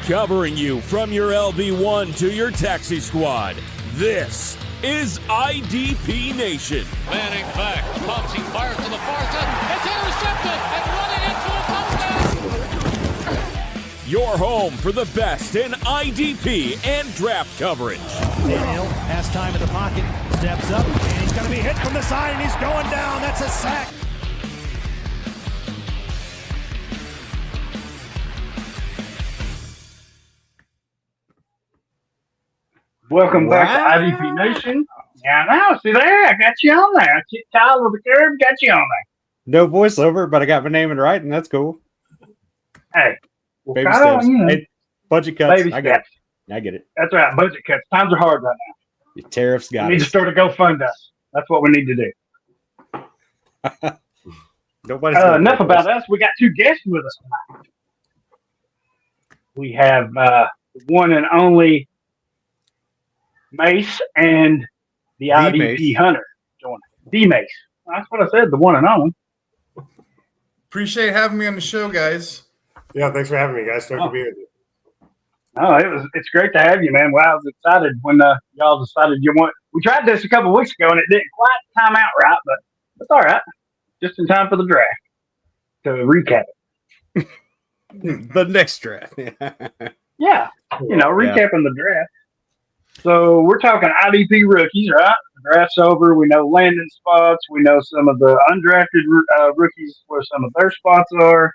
Covering you from your LB1 to your taxi squad, this is IDP Nation. Manning back, pumps, he fires to the far side. It's intercepted and running into a touchdown. Your home for the best in IDP and draft coverage. Daniel has time in the pocket, steps up, and he's going to be hit from the side, and he's going down. That's a sack. Welcome back to IDP Nation. Yeah, now see there, I got you on there. Tyler with the curve, got you on there. No voiceover, but I got my name in right, and that's cool. Hey, well, Baby Kyle, steps. Hey, budget cuts. Baby I get steps. it. I get it. That's right, budget cuts. Times are hard right now. Your tariffs got We need to start a GoFundMe. That's what we need to do. Nobody's enough about us. We got two guests with us tonight. We have one and only Mace and the IDP Mace. Hunter joining. The Mace. That's what I said, the one and only. Appreciate having me on the show, guys. Yeah, thanks for having me, guys. Stoked to be with you. Oh, it's great to have you, man. Well, I was excited when y'all decided you want. We tried this a couple of weeks ago, and it didn't quite time out right, but it's all right. Just in time for the draft to recap it. The next draft. Yeah, recapping the draft. So we're talking IDP rookies, right? The draft's over. We know landing spots. We know some of the undrafted rookies where some of their spots are.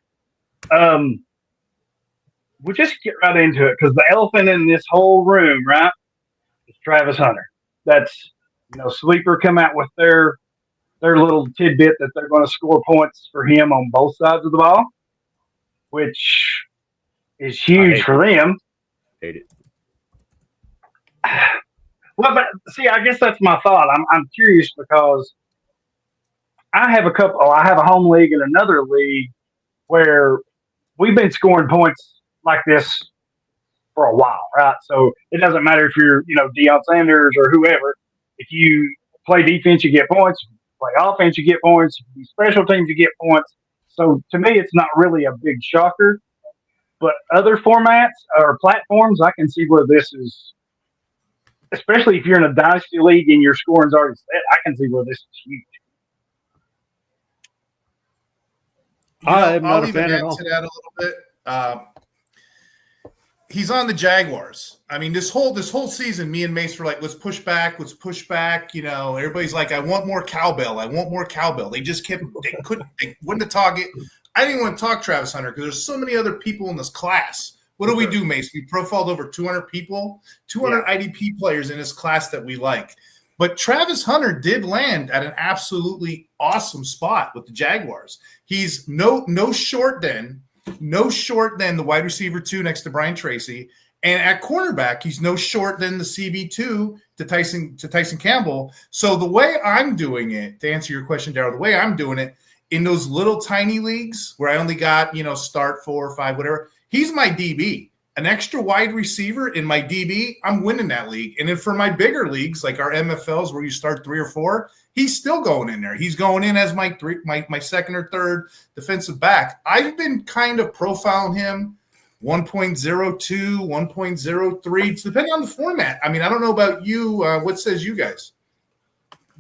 We'll just get right into it because the elephant in this whole room, right, is Travis Hunter. That's, Sleeper come out with their little tidbit that they're going to score points for him on both sides of the ball, which is huge for them. Hate it. Well, but see, I guess that's my thought. I'm curious because I have a home league and another league where we've been scoring points like this for a while, right? So it doesn't matter if you're, Deion Sanders or whoever. If you play defense, you get points. If you play offense, you get points. If you do special teams, you get points. So to me, it's not really a big shocker. But other formats or platforms, I can see where this is, especially if you're in a dynasty league and your scoring's already set, I can see where this is huge. I'm not I'll a even fan at add all. to that a little bit. He's on the Jaguars. I mean, this whole season, me and Mace were like, let's push back. Everybody's like, I want more cowbell. They just they wouldn't talk it. I didn't want to talk Travis Hunter because there's so many other people in this class. What do we do, Mace? We profiled over 200 people, 200 IDP players in this class that we like. But Travis Hunter did land at an absolutely awesome spot with the Jaguars. He's no short than the wide receiver 2 next to Brian Tracy. And at cornerback, he's no short than the CB2 to Tyson Campbell. So the way I'm doing it, to answer your question, Darryl, the way I'm doing it, in those little tiny leagues where I only got, start 4 or 5, whatever, he's my DB. An extra wide receiver in my DB, I'm winning that league. And then for my bigger leagues, like our MFLs where you start 3 or 4, he's still going in there. He's going in as my second or third defensive back. I've been kind of profiling him 1.02, 1.03. It's depending on the format. I mean, I don't know about you. What says you guys?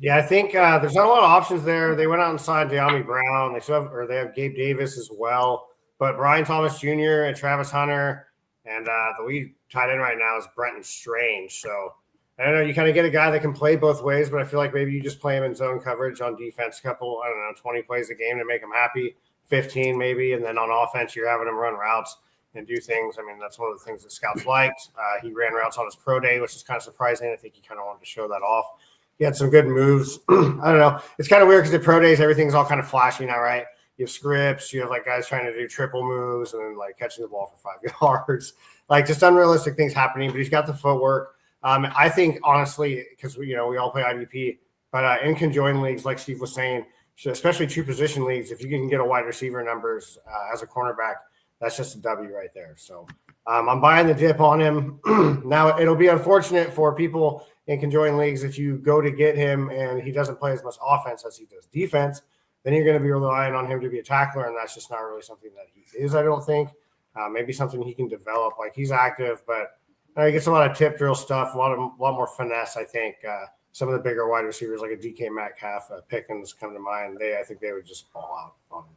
Yeah, I think there's not a lot of options there. They went out and signed De'Ami Brown. They have Gabe Davis as well. But Brian Thomas Jr. and Travis Hunter, and the lead tight end right now is Brenton Strange. So I don't know. You kind of get a guy that can play both ways, but I feel like maybe you just play him in zone coverage on defense, 20 plays a game to make him happy, 15 maybe, and then on offense you're having him run routes and do things. I mean, that's one of the things that scouts liked. He ran routes on his pro day, which is kind of surprising. I think he kind of wanted to show that off. He had some good moves. I don't know. It's kind of weird because the pro days, everything's all kind of flashy now, right? You have scripts. You have like guys trying to do triple moves and then like catching the ball for 5 yards, like just unrealistic things happening. But he's got the footwork. I think honestly, because we all play IDP, but in conjoined leagues, like Steve was saying, especially two position leagues, if you can get a wide receiver numbers as a cornerback, that's just a W right there. So I'm buying the dip on him. Now it'll be unfortunate for people in conjoined leagues if you go to get him and he doesn't play as much offense as he does defense. Then you're going to be relying on him to be a tackler, and that's just not really something that he is, I don't think. Maybe something he can develop. Like he's active, but he gets a lot of tip drill stuff, a lot more finesse. I think some of the bigger wide receivers like a DK Metcalf, Pickens come to mind. I think they would just ball out on him.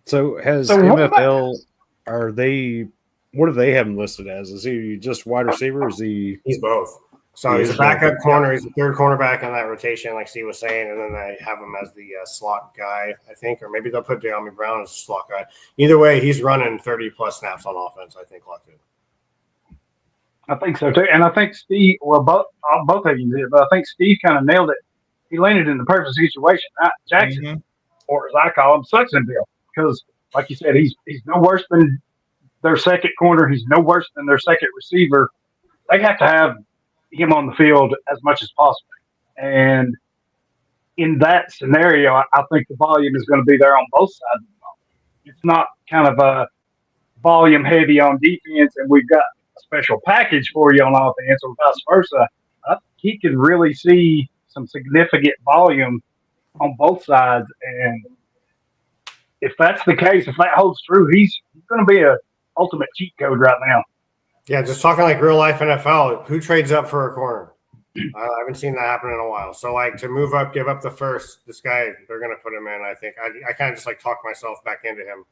So has MFL? What do they have him listed as? Is he just wide receiver? Or is he? He's both. So he's a backup corner. He's the third cornerback in that rotation, like Steve was saying, and then they have him as the slot guy, I think, or maybe they'll put De'Ami Brown as a slot guy. Either way, he's running 30-plus snaps on offense, I think, locked in. I think so, too. And I think Steve, both of you did, but I think Steve kind of nailed it. He landed in the perfect situation. Jackson, or as I call him, Sucksonville, because, like you said, he's no worse than their second corner. He's no worse than their second receiver. They have to have him on the field as much as possible. And in that scenario, I think the volume is going to be there on both sides of the ball. It's not kind of a volume heavy on defense, and we've got a special package for you on offense, or vice versa. I think he can really see some significant volume on both sides. And if that's the case, if that holds true, he's going to be a ultimate cheat code right now. Yeah, just talking like real life NFL, who trades up for a corner? I haven't seen that happen in a while. So, like, to move up, give up the first, this guy, they're going to put him in, I think. I kind of just, like, talk myself back into him.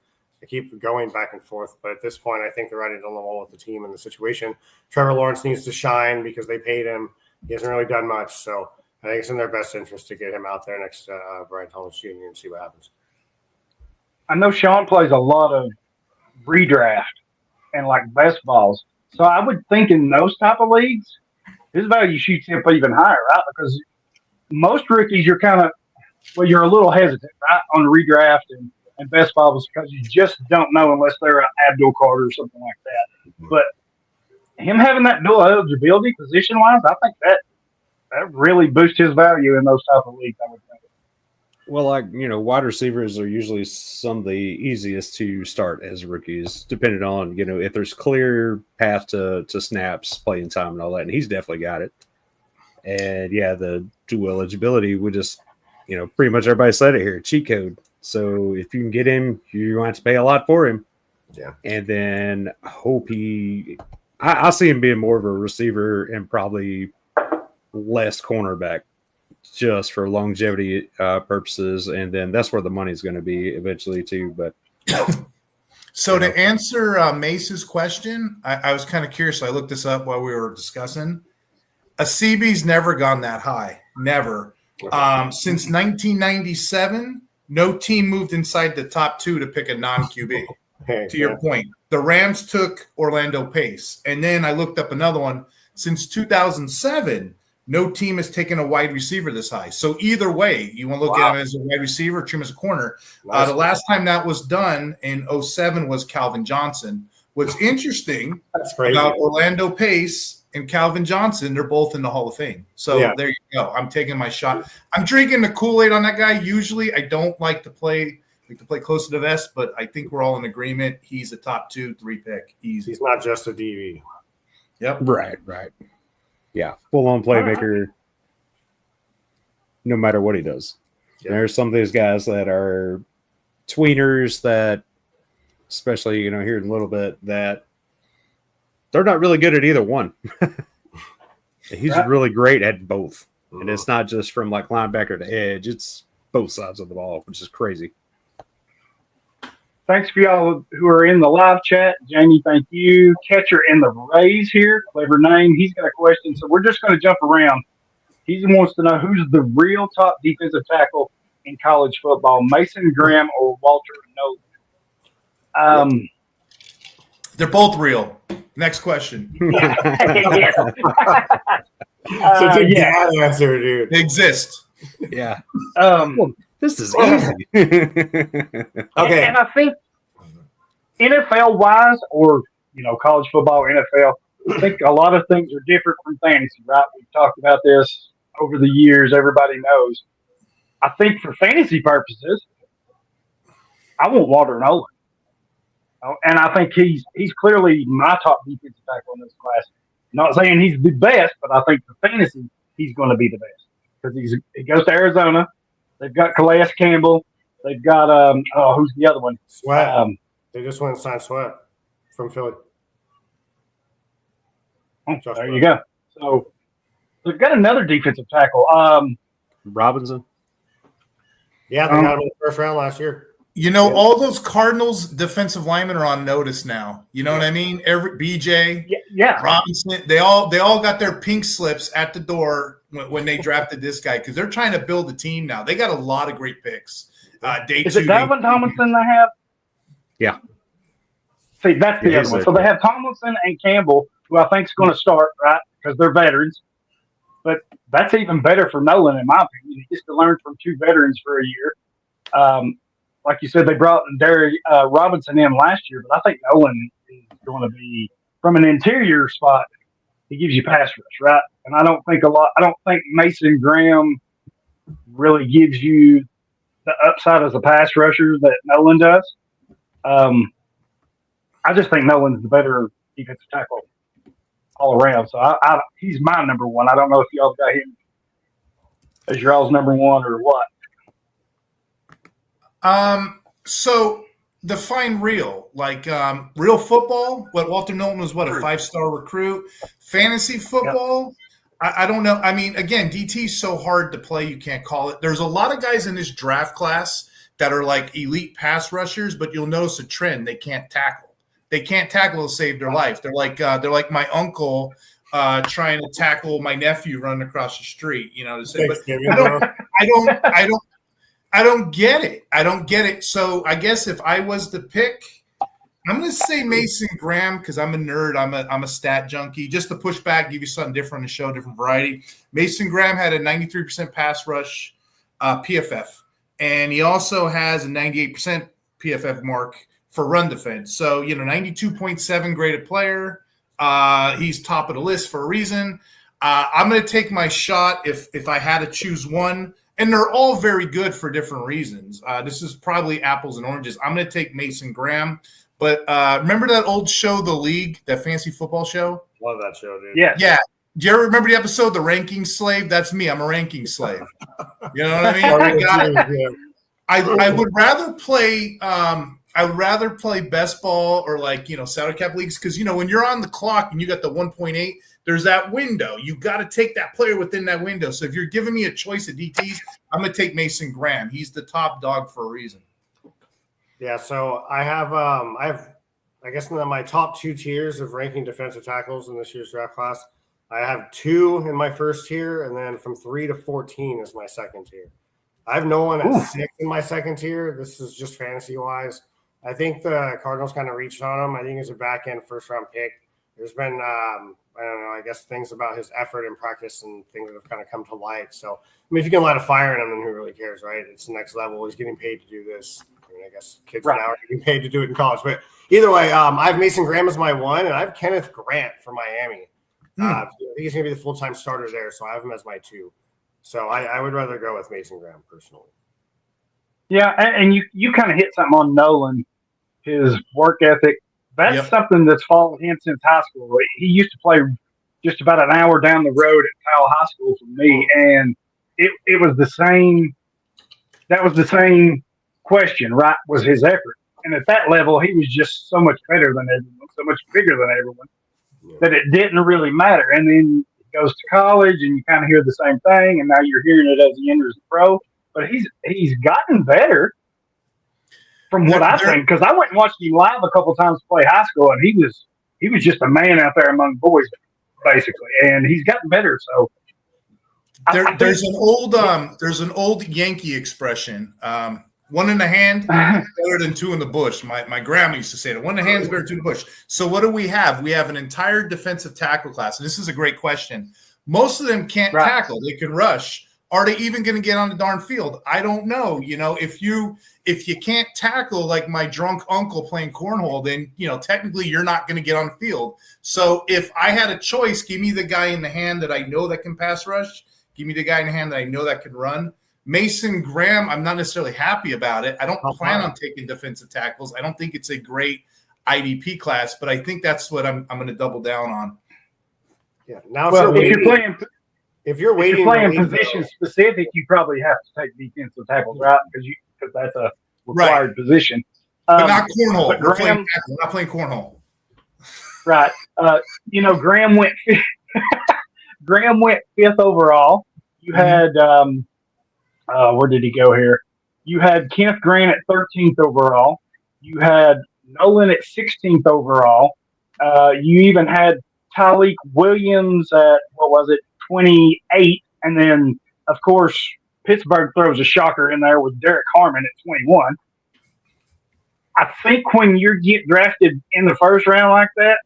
I keep going back and forth. But at this point, I think they're right on the wall with the team and the situation. Trevor Lawrence needs to shine because they paid him. He hasn't really done much. So, I think it's in their best interest to get him out there next to Brian Thomas Jr. and see what happens. I know Sean plays a lot of redraft and, like, best balls. So I would think in those type of leagues, his value shoots up even higher, right? Because most rookies, you're a little hesitant, right, on redraft and best balls because you just don't know unless they're an Abdul Carter or something like that. But him having that dual eligibility position-wise, I think that really boosts his value in those type of leagues, I would think. Well, wide receivers are usually some of the easiest to start as rookies, depending on, if there's clear path to snaps, playing time, and all that. And he's definitely got it. And, yeah, the dual eligibility would just, pretty much everybody said it here, cheat code. So if you can get him, you're going to have to pay a lot for him. Yeah. And then I see him being more of a receiver and probably less cornerback, just for longevity purposes, and then that's where the money's going to be eventually too. But so to answer Mace's question, I was kind of curious. So I looked this up while we were discussing. A CB's never gone that high, never. Since 1997, no team moved inside the top two to pick a non-QB. To your point, the Rams took Orlando Pace, and then I looked up another one. Since 2007. No team has taken a wide receiver this high. So either way, you want to look at him as a wide receiver or treat him as a corner. The last time that was done in 2007 was Calvin Johnson. What's interesting about Orlando Pace and Calvin Johnson, they're both in the Hall of Fame. So there you go. I'm taking my shot. I'm drinking the Kool-Aid on that guy. Usually I don't like to play close to the vest, but I think we're all in agreement. He's a top 2-3 pick. Easy. He's not just a DB. Yep. Right. Yeah, full-on playmaker, no matter what he does. Yeah. There's some of these guys that are tweeners that, especially, here in a little bit, that they're not really good at either one. He's really great at both. And it's not just from, like, linebacker to edge. It's both sides of the ball, which is crazy. Thanks for y'all who are in the live chat. Jamie, thank you. Catcher in the Rays here. Clever name. He's got a question. So we're just going to jump around. He wants to know who's the real top defensive tackle in college football, Mason Graham or Walter Nolan? They're both real. Next question. Such a bad answer, dude. They exist. Yeah. This is easy. Okay. And I think NFL-wise, or, college football or NFL, I think a lot of things are different from fantasy, right? We've talked about this over the years. Everybody knows. I think for fantasy purposes, I want Walter Nolan. And I think he's clearly my top defensive tackle in this class. Not saying he's the best, but I think for fantasy, he's going to be the best. Because he goes to Arizona. They've got Calais Campbell. They've got who's the other one? Sweat. They just went and signed Sweat from Philly. There you go. So they've got another defensive tackle. Robinson. Yeah, they got him in the first round last year. All those Cardinals defensive linemen are on notice now. You know what I mean? Every BJ, Robinson, they all got their pink slips at the door when they drafted this guy because they're trying to build a team now. They got a lot of great picks. Is it Dalvin Tomlinson they have? Yeah. See, that's the other one. So they have Tomlinson and Campbell, who I think is going to start, right, because they're veterans. But that's even better for Nolan, in my opinion. He gets to learn from two veterans for a year. Like you said, they brought Robinson in last year, but I think Nolan is going to be, from an interior spot, he gives you pass rush, right? And I don't think Mason Graham really gives you the upside as a pass rusher that Nolan does. I just think Nolan's the better defensive tackle all around. So he's my number one. I don't know if y'all got him as y'all's number one or what. So define real, like real football. What Walter Nolan was, a 5-star recruit. Fantasy football. Yep. I don't know. I mean, again, DT is so hard to play, you can't call it. There's a lot of guys in this draft class that are like elite pass rushers, but you'll notice a trend: they can't tackle. They can't tackle to save their life. They're like my uncle trying to tackle my nephew running across the street. To say, but I don't get it. I don't get it. So I guess if I was to pick, I'm going to say Mason Graham because I'm a nerd. I'm a stat junkie. Just to push back, give you something different to show different variety. Mason Graham had a 93% pass rush PFF, and he also has a 98% PFF mark for run defense. So 92.7 graded player. He's top of the list for a reason. I'm going to take my shot if I had to choose one. And they're all very good for different reasons. This is probably apples and oranges. I'm going to take Mason Graham. But remember that old show, The League, that fantasy football show? Love that show, dude. Yeah. Do you ever remember the episode, The Ranking Slave? That's me. I'm a ranking slave. You know what I mean? I would rather play I would rather play best ball or salary cap leagues because, when you're on the clock and you got the 1.8, there's that window. You got to take that player within that window. So if you're giving me a choice of DTs, I'm going to take Mason Graham. He's the top dog for a reason. Yeah, so I have I guess my top two tiers of ranking defensive tackles in this year's draft class. I have 2 in my first tier, and then from 3 to 14 is my second tier. I have no one at 6 in my second tier. This is just fantasy-wise. I think the Cardinals kind of reached on him. I think he's a back-end first-round pick. There's been, I don't know, I guess things about his effort in practice and things that have kind of come to light. So, if you can light a fire in him, then who really cares, right? It's the next level. He's getting paid to do this. I guess kids now are getting paid to do it in college. But either way, I have Mason Graham as my 1, and I have Kenneth Grant for Miami. I think he's going to be the full-time starter there, so I have him as my 2. So I would rather go with Mason Graham personally. Yeah, and you kind of hit something on Nolan, his work ethic. That's something that's followed him since high school. He used to play just about an hour down the road at Powell High School from me, and it was the same. That was the same question, right? Was his effort, and at that level, he was just so much better than everyone, so much bigger than everyone, that it didn't really matter. And then he goes to college, and you kind of hear the same thing, and now you're hearing it as he enters the pro. But he's gotten better. From what I've seen, because I went and watched him live a couple times play high school, and he was just a man out there among boys, basically, and he's gotten better. So there's an old Yankee expression: 1 in the hand better than 2 in the bush. My grandma used to say that 1 in the hand is better than 2 in the bush. So what do we have? We have an entire defensive tackle class, and this is a great question. Most of them can't tackle; they can rush. Are they even going to get on the darn field? I don't know. If you can't tackle like my drunk uncle playing cornhole, then, technically you're not going to get on the field. So if I had a choice, give me the guy in the hand that I know that can pass rush. Give me the guy in the hand that I know that can run. Mason Graham, I'm not necessarily happy about it. I don't plan on taking defensive tackles. I don't think it's a great IDP class, but I think that's what I'm going to double down on. Yeah. Now, if you're playing position specific, you probably have to take defensive tackles, right? Because because that's a required position. But not cornhole. But We're playing tackle. We're not playing cornhole. Right. Graham went Graham went 5th overall. You had where did he go here? You had Kenneth Grant at 13th overall. You had Nolan at 16th overall. You even had Tyleek Williams at 28, and then of course Pittsburgh throws a shocker in there with Derek Harmon at 21. I think when you get drafted in the first round like that,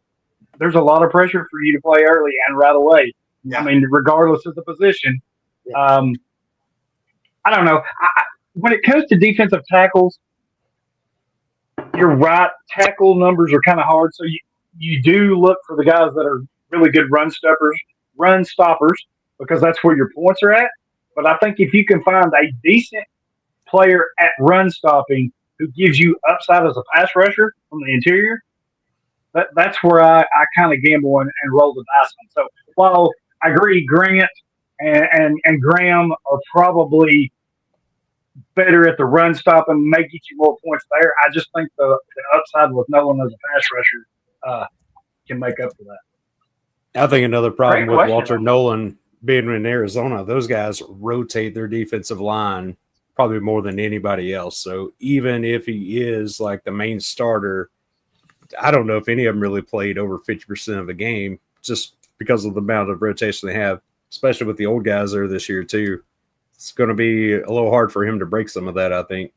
there's a lot of pressure for you to play early and right away. Yeah. I mean, regardless of the position. Yeah. I don't know. When it comes to defensive tackles, you're right. Tackle numbers are kind of hard. So you do look for the guys that are really good run stoppers, because that's where your points are at. But I think if you can find a decent player at run stopping who gives you upside as a pass rusher from the interior, that's where I kind of gamble and roll the dice on. So while I agree Grant and Graham are probably better at the run stop and may get you more points there, I just think the upside with Nolan as a pass rusher can make up for that. I think another problem with Walter Nolan being in Arizona, those guys rotate their defensive line probably more than anybody else. So even if he is like the main starter, I don't know if any of them really played over 50% of the game just because of the amount of rotation they have, especially with the old guys there this year too. It's going to be a little hard for him to break some of that, I think.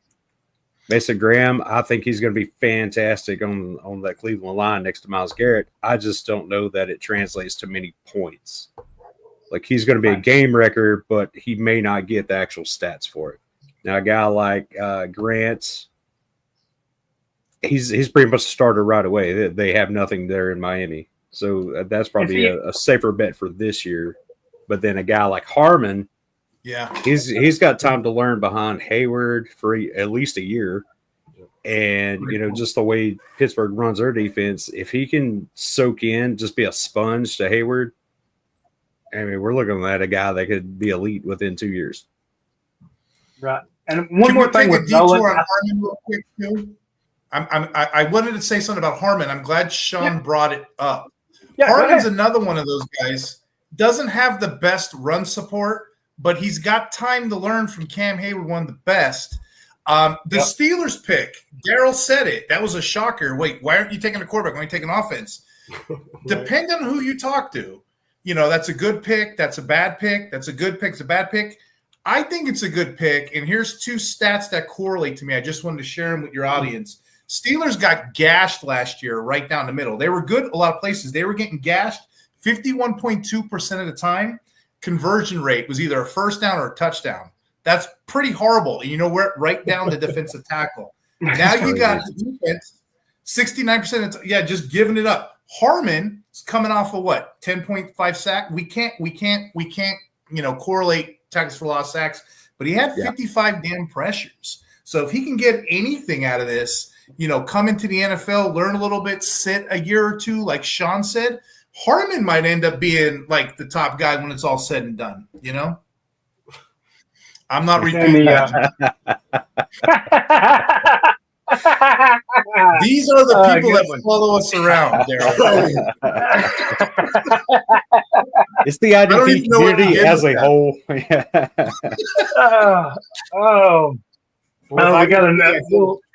Mason Graham, I think he's going to be fantastic on that Cleveland line next to Myles Garrett. I just don't know that it translates to many points. Like, he's going to be a game wrecker, but he may not get the actual stats for it. Now, a guy like Grant, he's pretty much a starter right away. They have nothing there in Miami. So that's probably a safer bet for this year. But then a guy like Harmon, he's got time to learn behind Hayward for at least a year. And, just the way Pittsburgh runs their defense, if he can soak in, just be a sponge to Hayward, I mean, we're looking at a guy that could be elite within 2 years. Right. And one more thing with Nolan. Harmon real quick too? I wanted to say something about Harmon. I'm glad Sean brought it up. Yeah, Harmon's another one of those guys. Doesn't have the best run support, but he's got time to learn from Cam Hayward, one of the best. The Steelers pick, Daryl said it. That was a shocker. Wait, why aren't you taking a quarterback? Why are you taking offense? Depending on who you talk to, that's a good pick. That's a bad pick. That's a good pick. It's a bad pick. I think it's a good pick, and here's two stats that correlate to me. I just wanted to share them with your audience. Steelers got gashed last year right down the middle. They were good a lot of places. They were getting gashed 51.2% of the time. Conversion rate was either a first down or a touchdown. That's pretty horrible. And we're right down the defensive tackle. Now you got the defense, 69%. Just giving it up. Harmon is coming off of what? 10.5 sack. We can't correlate tackles for lost sacks, but he had 55 damn pressures. So if he can get anything out of this, come into the NFL, learn a little bit, sit a year or two, like Sean said, Harmon might end up being like the top guy when it's all said and done. I'm not repeating that. These are the people that follow us around, Daryl. It's the IDP community as a whole. We got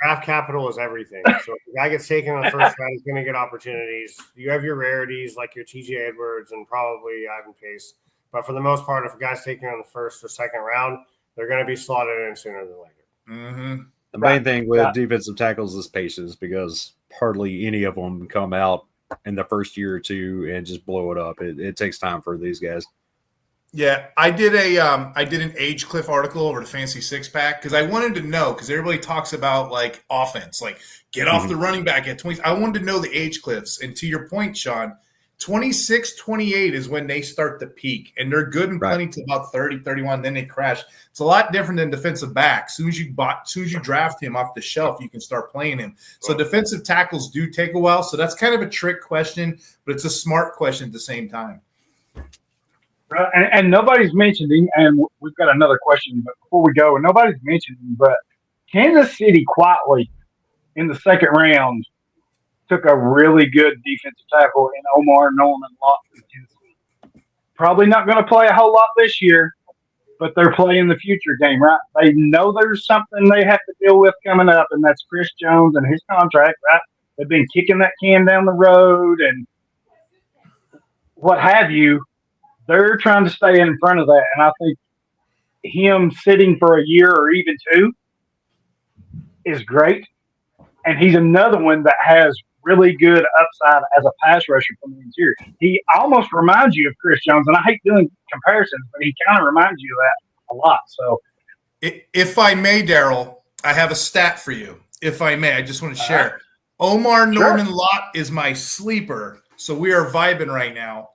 draft capital is everything. So if the guy gets taken on the first round, he's going to get opportunities. You have your rarities like your TJ Edwards and probably Ivan Pace. But for the most part, if a guy's taken on the first or second round, they're going to be slotted in sooner than later. Mm-hmm. The main thing with defensive tackles is patience, because hardly any of them come out in the first year or two and just blow it up. It takes time for these guys. Yeah, I did an Age Cliff article over the Fancy Six Pack because I wanted to know, because everybody talks about like offense, like get off the running back at 20. I wanted to know the age cliffs, and to your point, Sean, 26, 28 is when they start to peak, and they're good and plenty to about 30, 31, then they crash. It's a lot different than defensive back. As soon as you draft him off the shelf, you can start playing him. So defensive tackles do take a while. So that's kind of a trick question, but it's a smart question at the same time. And nobody's mentioned, and we've got another question, but before we go, and nobody's mentioned, but Kansas City quietly in the second round took a really good defensive tackle in Omar Norman Lott from Tennessee. Probably not going to play a whole lot this year, but they're playing the future game, right? They know there's something they have to deal with coming up, and that's Chris Jones and his contract, right? They've been kicking that can down the road and what have you. They're trying to stay in front of that, and I think him sitting for a year or even two is great. And he's another one that has really good upside as a pass rusher from the interior. He almost reminds you of Chris Jones, and I hate doing comparisons, but he kind of reminds you of that a lot. So, if I may, Daryl, I have a stat for you. If I may, I just want to share. Omar Norman Lott is my sleeper, so we are vibing right now.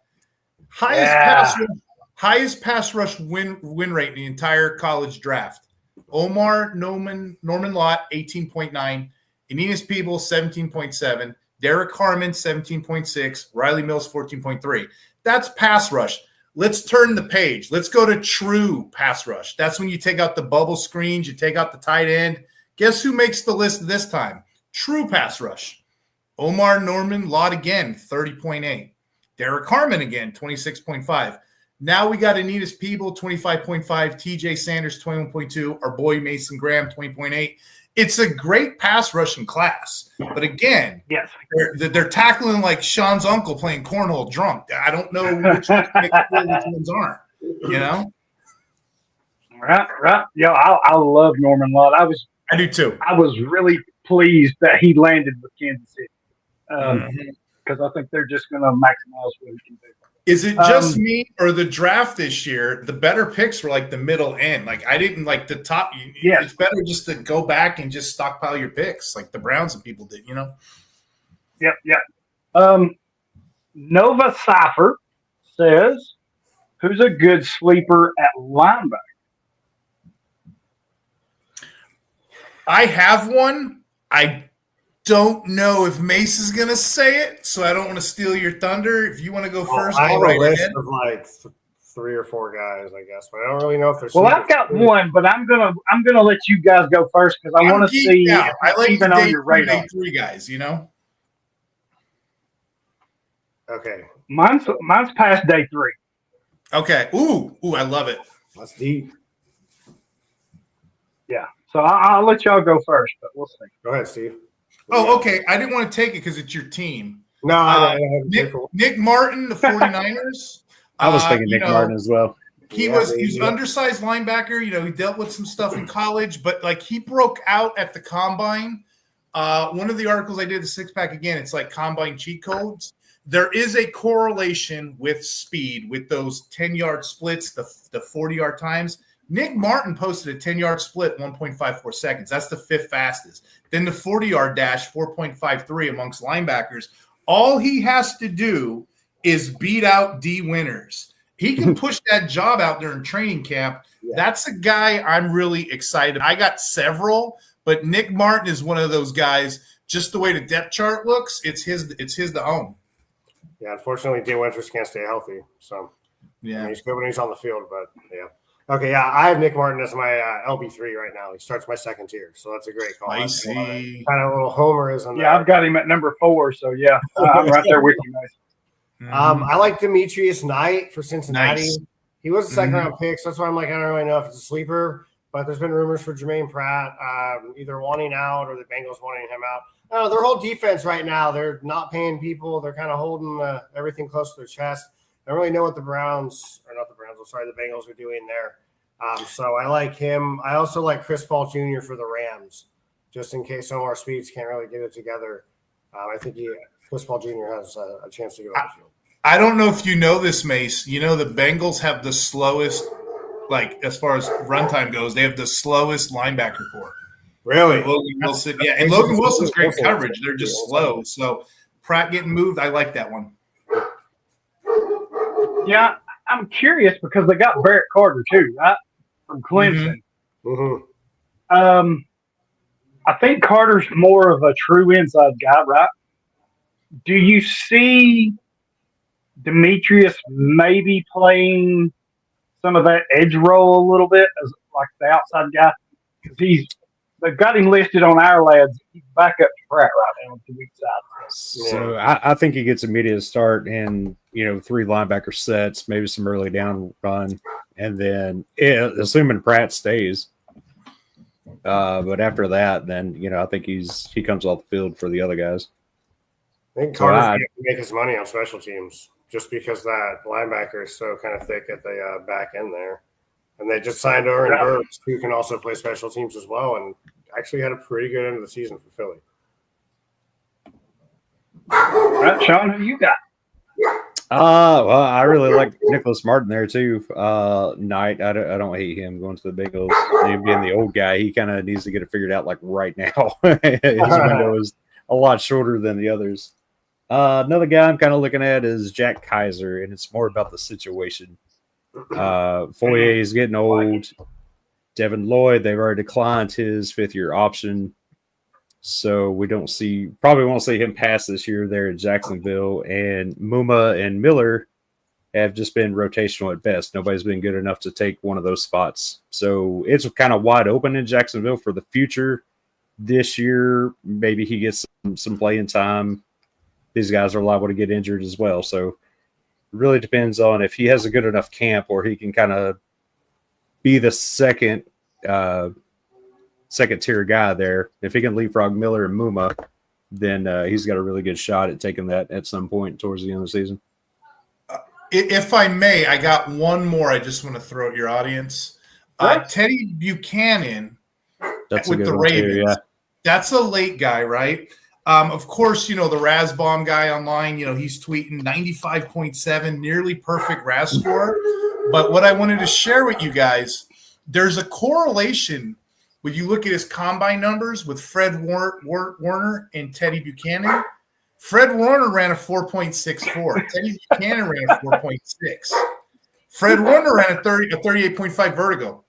Highest pass rush win rate in the entire college draft. Omar Norman Lott, 18.9. Aeneas Peebles, 17.7. Derek Harmon, 17.6. Riley Mills, 14.3. That's pass rush. Let's turn the page. Let's go to true pass rush. That's when you take out the bubble screens, you take out the tight end. Guess who makes the list this time? True pass rush. Omar Norman Lott again, 30.8. Derek Harmon again, 26.5. Now we got Aeneas Peebles, 25.5. TJ Sanders, 21.2. Our boy Mason Graham, 20.8. It's a great pass rushing class. But again, yes, they're tackling like Sean's uncle playing cornhole drunk. I don't know which ones aren't, you know? Right. Yeah, I love Norman Lott. I do too. I was really pleased that he landed with Kansas City because I think they're just going to maximize what he can do. Is it just me or the draft this year? The better picks were like the middle end. Like I didn't like the top. Yeah. It's better just to go back and just stockpile your picks like the Browns and people did, you know? Yep. Nova Cypher says, who's a good sleeper at linebacker? I have one. I don't know if Mace is going to say it, so I don't want to steal your thunder. If you want to go first, I have right a list ahead. of like 3 or 4 guys, I guess, but I don't really know if there's. Well, I've got one, but I'm gonna let you guys go first because I want to see if I like even on your radar. 3 guys, you know. Okay, Mine's past day 3. Okay. Ooh, I love it. that's deep. Yeah. So I'll let y'all go first, but we'll see. Go ahead, Steve. Oh, okay. I didn't want to take it because it's your team. No, I Nick Martin, the 49ers. I was thinking Nick Martin as well. He was undersized linebacker. You know, he dealt with some stuff in college, but like he broke out at the combine. One of the articles I did, the Six Pack again, it's like combine cheat codes. There is a correlation with speed with those 10-yard splits, the 40-yard times. Nick Martin posted a 10-yard split, 1.54 seconds. That's the 5th fastest. Then the 40-yard dash, 4.53 amongst linebackers. All he has to do is beat out D winners. He can push that job out during training camp. Yeah. That's a guy I'm really excited. I got several, but Nick Martin is one of those guys. Just the way the depth chart looks, it's his to own. Yeah, unfortunately, D Winters can't stay healthy. So yeah, I mean, he's good when he's on the field, but yeah. Okay, yeah, I have Nick Martin as my LB3 right now. He starts my second tier, so that's a great call. I see. Kind of a little homerism there. Yeah, I've got him at number 4, so yeah, I'm right there with you, guys. I like Demetrius Knight for Cincinnati. Nice. He was a second-round pick, so that's why I'm like, I don't really know if it's a sleeper, but there's been rumors for Jermaine Pratt either wanting out or the Bengals wanting him out. Their whole defense right now, they're not paying people. They're kind of holding everything close to their chest. I don't really know what the Bengals are doing there. So I like him. I also like Chris Paul Jr. for the Rams, just in case Omar Speeds can't really get it together. I think Chris Paul Jr. has a chance to get on the field. I don't know if you know this, Mace. You know the Bengals have the slowest, like as far as runtime goes, they have the slowest linebacker core. Really? Logan Wilson, yeah. And Logan Wilson's great coverage. They're just slow. So Pratt getting moved, I like that one. Yeah, I'm curious because they got Barrett Carter too, right? From Clemson. Mm-hmm. I think Carter's more of a true inside guy, right? Do you see Demetrius maybe playing some of that edge role a little bit as like the outside guy? Because they've got him listed on our lads. He's back up to Pratt right now on 2 weeks out. So I think he gets immediate start and 3 linebacker sets, maybe some early down run, and then assuming Pratt stays. But after that, then I think he comes off the field for the other guys. I think Carter's going to make his money on special teams just because that linebacker is so kind of thick at the back end there. And they just signed Oren Burks, who can also play special teams as well, and actually had a pretty good end of the season for Philly. All right, Sean, who you got? Well, I really like Nicholas Martin there too. Knight, I don't hate him going to the Bengals. Him being the old guy, he kind of needs to get it figured out like right now. His window is a lot shorter than the others. Another guy I'm kind of looking at is Jack Kaiser, and it's more about the situation. Foyer is getting old. Devin Lloyd, they've already declined his 5th-year option. So we probably won't see him pass this year there in Jacksonville. And Muma and Miller have just been rotational at best. Nobody's been good enough to take one of those spots. So it's kind of wide open in Jacksonville for the future. This year, maybe he gets some playing time. These guys are liable to get injured as well. So it really depends on if he has a good enough camp or he can kind of be the second tier guy there. If he can leapfrog Miller and Muma, then he's got a really good shot at taking that at some point towards the end of the season. If I may, I got one more I just want to throw at your audience. Teddy Buchanan with the Ravens. Too, yeah. That's a late guy, right? Of course, the Razbomb guy online, he's tweeting 95.7, nearly perfect Raz score. But what I wanted to share with you guys, there's a correlation when you look at his combine numbers with Fred Warner and Teddy Buchanan. Fred Warner ran a 4.64. Teddy Buchanan ran a 4.6. Fred Warner ran a 38.5 vertigo.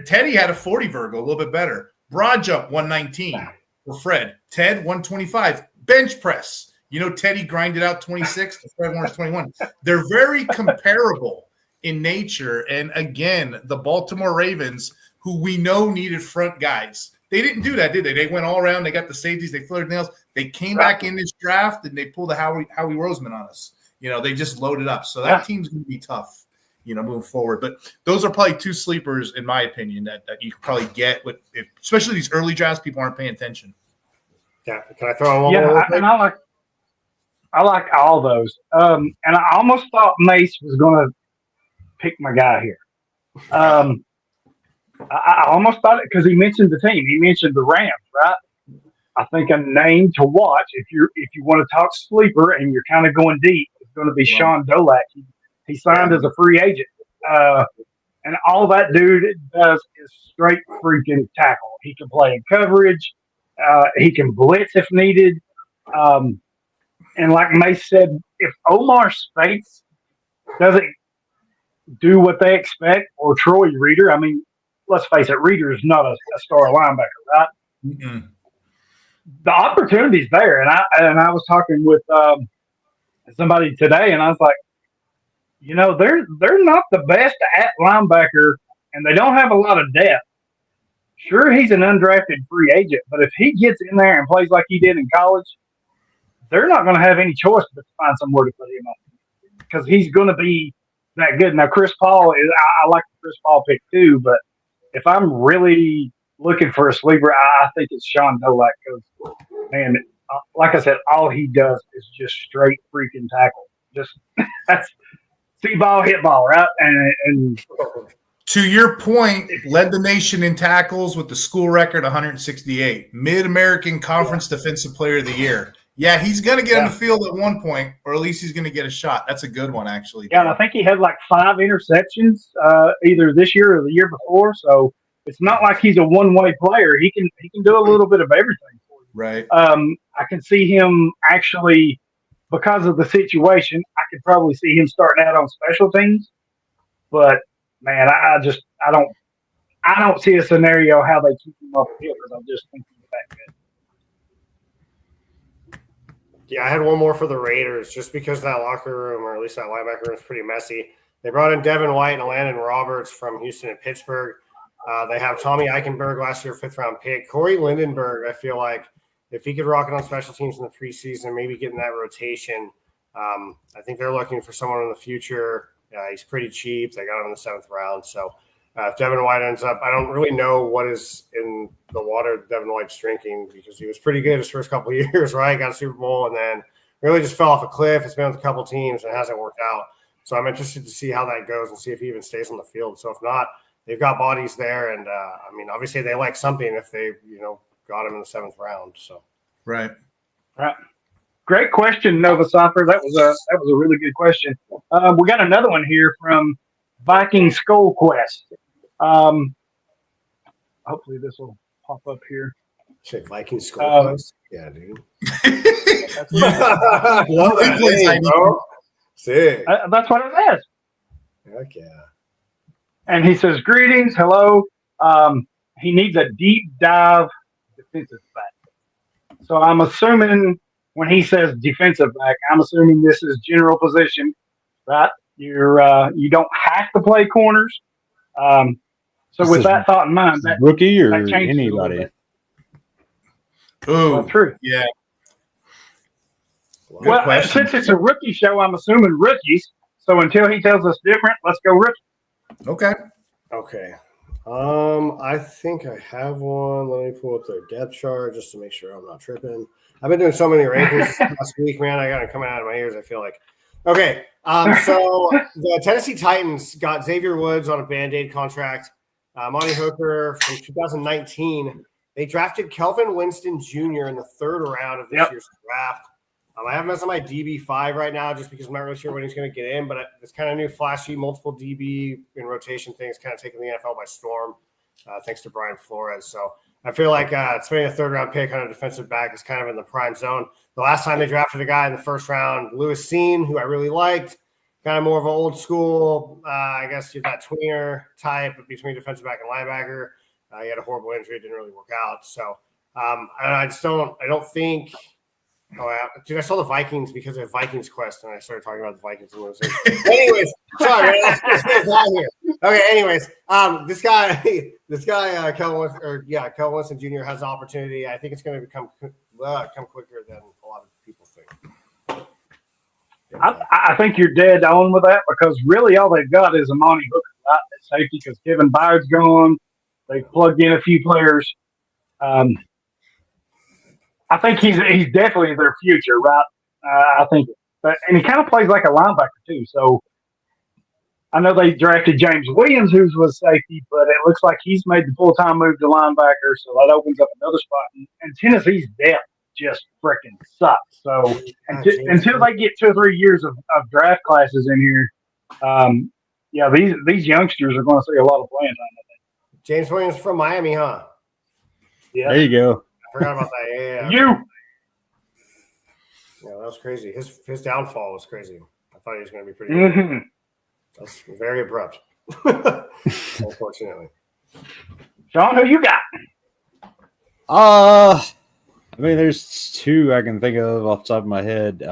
Teddy had a 40 vertigo, a little bit better. Broad jump, 119 for Fred. Ted, 125. Bench press. Teddy grinded out 26 to Fred Warner's 21. They're very comparable in nature. And again, the Baltimore Ravens, who we know needed front guys, they didn't do that, did they? They went all around. They got the safeties. They flirted nails. They came back in this draft and they pulled a Howie Roseman on us. They just loaded up. So that team's going to be tough, moving forward. But those are probably 2 sleepers, in my opinion, that you could probably get with, especially these early drafts. People aren't paying attention. Yeah, can I throw in one more? Yeah, and I like all those. And I almost thought Mace was going to pick my guy here. I almost thought it because he mentioned the team. He mentioned the Rams, right? I think a name to watch if you want to talk sleeper and you're kind of going deep, it's going to be Sean Dolak. He signed as a free agent, and all that dude does is straight freaking tackle. He can play in coverage. He can blitz if needed. And like Mace said, if Omar Speights doesn't do what they expect, or Troy Reader, I mean, let's face it, Reader is not a star linebacker, right? Mm-hmm. The opportunity's there, and I was talking with somebody today, and I was like, they're not the best at linebacker, and they don't have a lot of depth. Sure, he's an undrafted free agent, but if he gets in there and plays like he did in college, they're not going to have any choice but to find somewhere to put him on because he's going to be that good. Now, Chris Paul I like the Chris Paul pick too, but if I'm really looking for a sleeper, I think it's Sean Dolak because, man, like I said, all he does is just straight freaking tackle. Just that's see ball, hit ball, right? And to your point, led the nation in tackles with the school record 168. Mid-American Conference Defensive Player of the Year. Yeah, he's going to get in the field at one point, or at least he's going to get a shot. That's a good one, actually. Yeah, and I think he had like 5 interceptions either this year or the year before. So it's not like he's a one-way player. He can do a little bit of everything for you. Right. I can see him actually, because of the situation, I could probably see him starting out on special teams. But man, I don't see a scenario how they keep him up here because I just think he's that good. Yeah, I had one more for the Raiders just because that locker room, or at least that linebacker room, is pretty messy. They brought in Devin White and Landon Roberts from Houston and Pittsburgh. They have Tommy Eichenberg last year, 5th-round pick. Corey Lindenberg, I feel like if he could rock it on special teams in the preseason, maybe get in that rotation, I think they're looking for someone in the future. He's pretty cheap. They got him in the 7th round. So if Devin White ends up, I don't really know what is in the water Devin White's drinking because he was pretty good his first couple of years, right? Got a Super Bowl and then really just fell off a cliff. It's been with a couple teams and it hasn't worked out. So I'm interested to see how that goes and see if he even stays on the field. So if not, they've got bodies there. And, obviously they like something if they, got him in the 7th round. So Right. Great question, Nova Soccer. That was a really good question. We got another one here from Viking Skull Quest. Hopefully this will pop up here. Shit, Viking Skull Quest? Yeah, dude. That's Love that name, bro. Sick. that's what it says. Heck yeah. And he says, greetings, hello. He needs a deep dive defensive back. So I'm assuming when he says defensive back, I'm assuming this is general position, right? You don't have to play corners. So This with is that thought in mind, that rookie or that changes a little anybody? bit. Ooh, Well, true. yeah. Well, question. since it's a rookie show, I'm assuming rookies. So until he tells us different, let's go rookie. Okay. Okay. I think I have one. Let me pull up their depth chart just to make sure I'm not tripping. I've been doing so many rankings last week, man. I got it coming out of my ears, I feel like. Okay. So the Tennessee Titans got Xavier Woods on a Band-Aid contract. Monty Hooker from 2019. They drafted Kelvin Winston Jr. in the 3rd round of this year's draft. I have him as my DB5 right now just because I'm not really sure when he's going to get in, but it's kind of new, flashy, multiple DB in rotation things kind of taking the NFL by storm, thanks to Brian Flores. So I feel like spending a 3rd-round pick on a defensive back is kind of in the prime zone. The last time they drafted a guy in the 1st round, Lewis Seen, who I really liked, kind of more of an old school, I guess you're that tweener type between defensive back and linebacker. He had a horrible injury. It didn't really work out. So I don't think – dude, I saw the Vikings because of Vikings Quest, and I started talking about the Vikings. Anyways, sorry, man. Let's get out here. Okay, anyways, this guy, Kelvin Winston Jr. has an opportunity. I think it's going to come quicker than a lot of people think. I think you're dead on with that because really all they've got is a Monty Hooker right at safety because Kevin Byard's gone. They plugged in a few players. I think he's definitely their future, right? I think, and he kind of plays like a linebacker too. So I know they drafted James Williams, who was safety, but it looks like he's made the full-time move to linebacker, so that opens up another spot. And Tennessee's depth just freaking sucks. So until they get 2 or 3 years of draft classes in here, these youngsters are going to see a lot of playing time. James Williams from Miami, huh? Yeah, There you go. I forgot about that. Yeah. Yeah, that was crazy. His downfall was crazy. I thought he was going to be pretty good. Mm-hmm. That's very abrupt, unfortunately. Sean, who you got? There's 2 I can think of off the top of my head.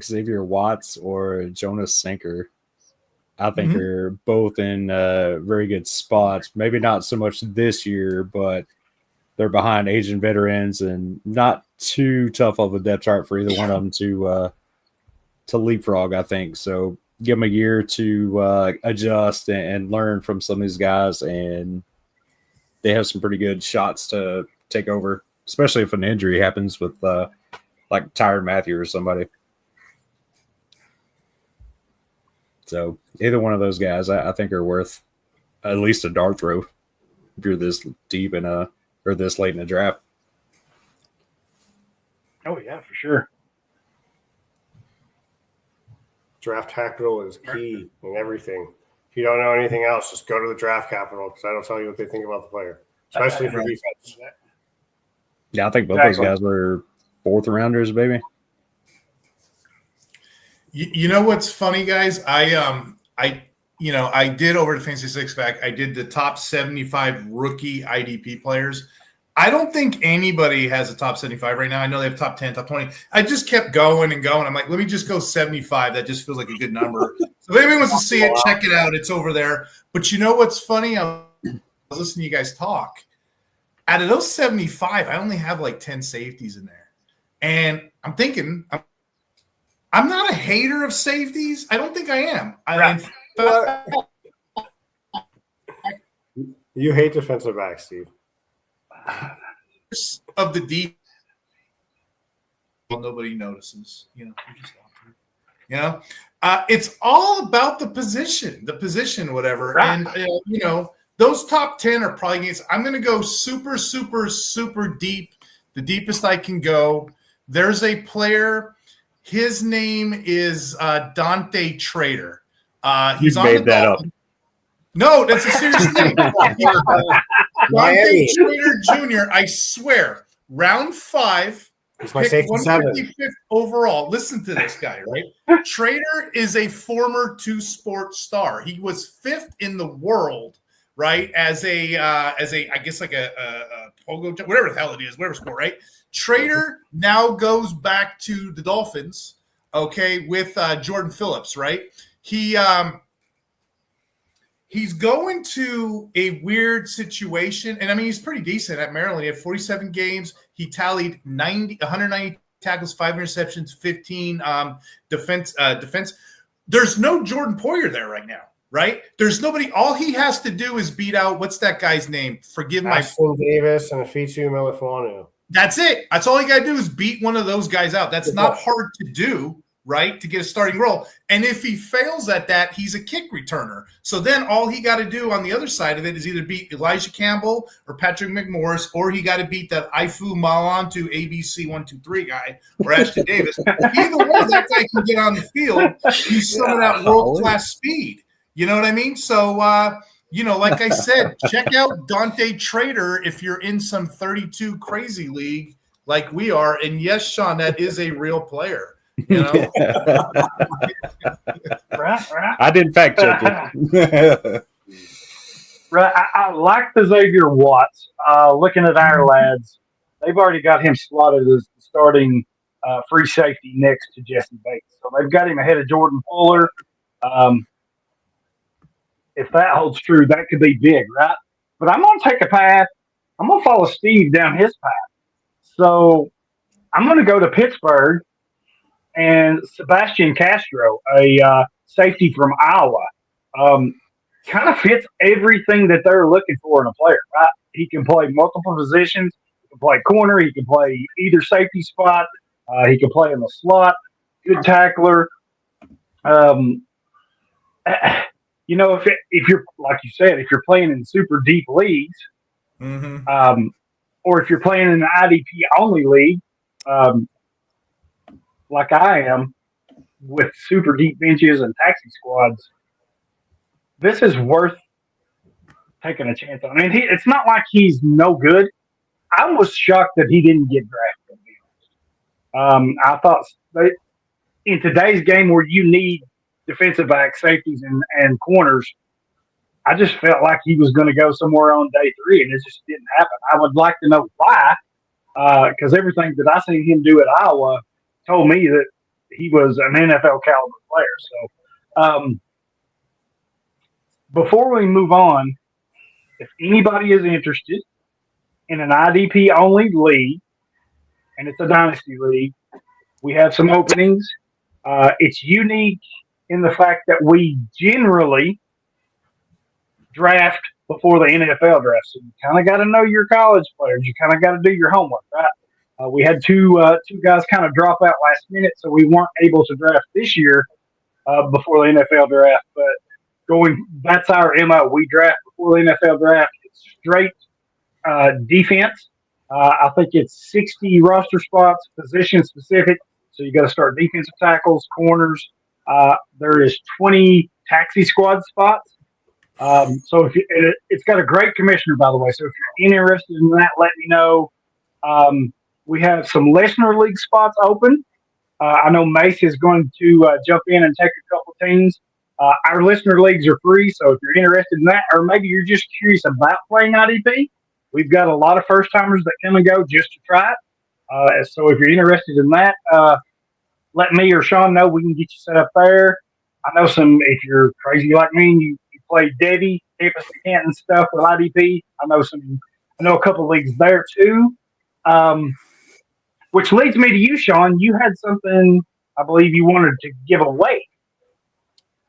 Xavier Watts or Jonas Sanker. I think are both in very good spots. Maybe not so much this year, but they're behind aging veterans and not too tough of a depth chart for either one of them to leapfrog, I think. So give them a year to adjust and learn from some of these guys, and they have some pretty good shots to take over, especially if an injury happens with like Tyrann Mathieu or somebody. So either one of those guys, I think, are worth at least a dart throw if you're this deep in or this late in the draft. Oh yeah, for sure. Draft capital is key in everything. If you don't know anything else, just go to the draft capital because that'll tell you what they think about the player, especially for defense. Yeah, I think both those guys were 4th rounders, baby. You know what's funny, guys? I did over the Fantasy Six Pack. I did the top 75 rookie IDP players. I don't think anybody has a top 75 right now. I know they have top 10, top 20. I just kept going and going. I'm like, let me just go 75. That just feels like a good number. So if anybody wants to see it, check it out. It's over there. But you know what's funny? was listening to you guys talk. Out of those 75, I only have like 10 safeties in there. And I'm thinking, I'm not a hater of safeties. I don't think I am. You hate defensive backs, Steve. Of the deep, nobody notices. It's all about the position, whatever. Right. And, those top 10 are probably against. I'm going to go super, super, super deep, the deepest I can go. There's a player. His name is Dante Trader. He's you made that up. No, that's a serious thing. Dante Trader Jr., I swear, round 5, he's my safety 155th overall. Listen to this guy, right? Trader is a former 2-sport star. He was 5th in the world, right? As a I guess like a pogo, whatever the hell it is, whatever sport, right? Trader now goes back to the Dolphins, okay, with Jordan Phillips, right? He's going to a weird situation, and I mean he's pretty decent at Maryland. He had 47 games. He tallied 190 tackles, 5 interceptions, 15 defense. There's no Jordan Poyer there right now, right? There's nobody. All he has to do is beat out what's that guy's name? Forgive my Davis and Afitu Melifonwu. That's it. That's all you got to do is beat one of those guys out. That's not hard to do, right, to get a starting role. And if he fails at that, he's a kick returner. So then all he got to do on the other side of it is either beat Elijah Campbell or Patrick McMorris, or he got to beat that Ifu Malantu ABC 123 guy or Ashton Davis. Either way, that guy can get on the field. He's some of that world-class speed. You know what I mean? So, like I said, check out Dante Trader if you're in some 32 crazy league like we are. And yes, Sean, that is a real player. Right. I didn't fact check it. Right. I like the Xavier Watts. Looking at our lads, they've already got him slotted as the starting free safety next to Jesse Bates. So they've got him ahead of Jordan Fuller. If that holds true, that could be big, right? But I'm going to take a path. I'm going to follow Steve down his path. So I'm going to go to Pittsburgh and Sebastian Castro, a safety from Iowa. Kind of fits everything that they're looking for in a player, right? He can play multiple positions. He can play corner. He can play either safety spot. He can play in the slot. Good tackler. If you're, like you said, if you're playing in super deep leagues, or if you're playing in an IDP only league, like I am, with super deep benches and taxi squads, this is worth taking a chance on. I mean, it's not like he's no good. I was shocked that he didn't get drafted, to be honest. I thought in today's game where you need defensive back, safeties, and corners, I just felt like he was going to go somewhere on day 3, and it just didn't happen. I would like to know why, because everything that I seen him do at Iowa told me that he was an NFL caliber player. So before we move on, if anybody is interested in an IDP only league, and it's a dynasty league, we have some openings. It's unique in the fact that we generally draft before the NFL draft. So you kind of got to know your college players. You kind of got to do your homework, right? We had two guys kind of drop out last minute, so we weren't able to draft this year before the NFL draft. But that's our MO. We draft before the NFL draft. It's straight defense. I think it's 60 roster spots, position specific. So you got to start defensive tackles, corners. There is 20 taxi squad spots. So it's got a great commissioner, by the way. So if you're interested in that, let me know. We have some listener league spots open. I know Mace is going to jump in and take a couple teams. Our listener leagues are free, so if you're interested in that, or maybe you're just curious about playing IDP, we've got a lot of first timers that come and go just to try it. So if you're interested in that, let me or Sean know. We can get you set up there. I know if you're crazy like me and you play Debbie, campus Canton stuff with IDP. I know a couple of leagues there too. Which leads me to you, Sean. You had something I believe you wanted to give away.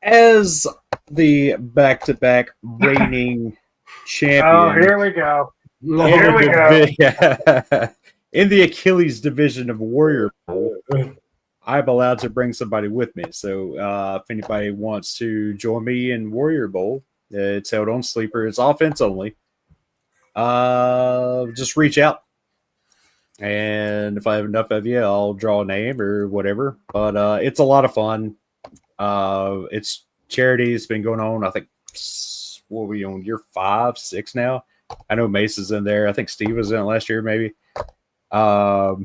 As the back-to-back reigning champion. Oh, here we go. Here we go. In the Achilles division of Warrior Bowl, I'm allowed to bring somebody with me. So if anybody wants to join me in Warrior Bowl, it's held on Sleeper. It's offense only. Just reach out. And if I have enough of you, I'll draw a name or whatever. But it's a lot of fun. It's charity. It's been going on, I think, what are we on, year 5, 6 now? I know Mace is in there. I think Steve was in it last year, maybe. Yeah,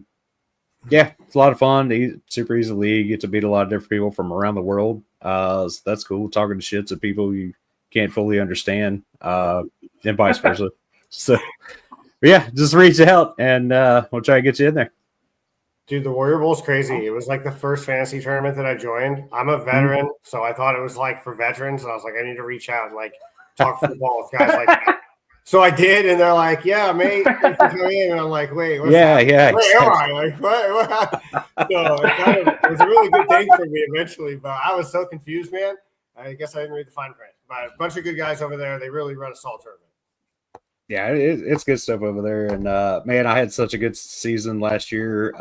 it's a lot of fun. Super easy league. Get to meet a lot of different people from around the world. So that's cool. Talking to shits of people you can't fully understand, and vice versa. So, yeah, just reach out and we'll try to get you in there. Dude, the Warrior Bowl is crazy. It was like the first fantasy tournament that I joined. I'm a veteran, so I thought it was like for veterans, and I was like, I need to reach out and like talk football with guys like that. So I did, and they're like, "Yeah, mate, come in." And I'm like, "Wait, what's that? Yeah. Where am I? Like, what?" So it was a really good thing for me eventually, but I was so confused, man. I guess I didn't read the fine print. But a bunch of good guys over there. They really run a solid tournament. Yeah, it's good stuff over there. And man, I had such a good season last year.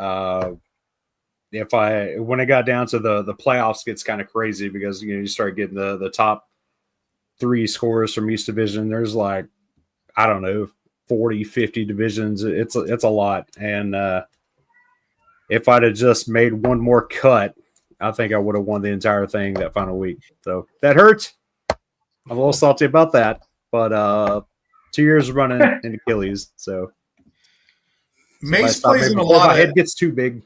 When it got down to the playoffs, gets kind of crazy because you start getting the top 3 scorers from each division. There's like, I don't know, 40, 50 divisions. It's a lot. And if I'd have just made one more cut, I think I would have won the entire thing that final week. So that hurt. I'm a little salty about that, but 2 years running in Achilles. So Mace plays in a lot. My head gets too big.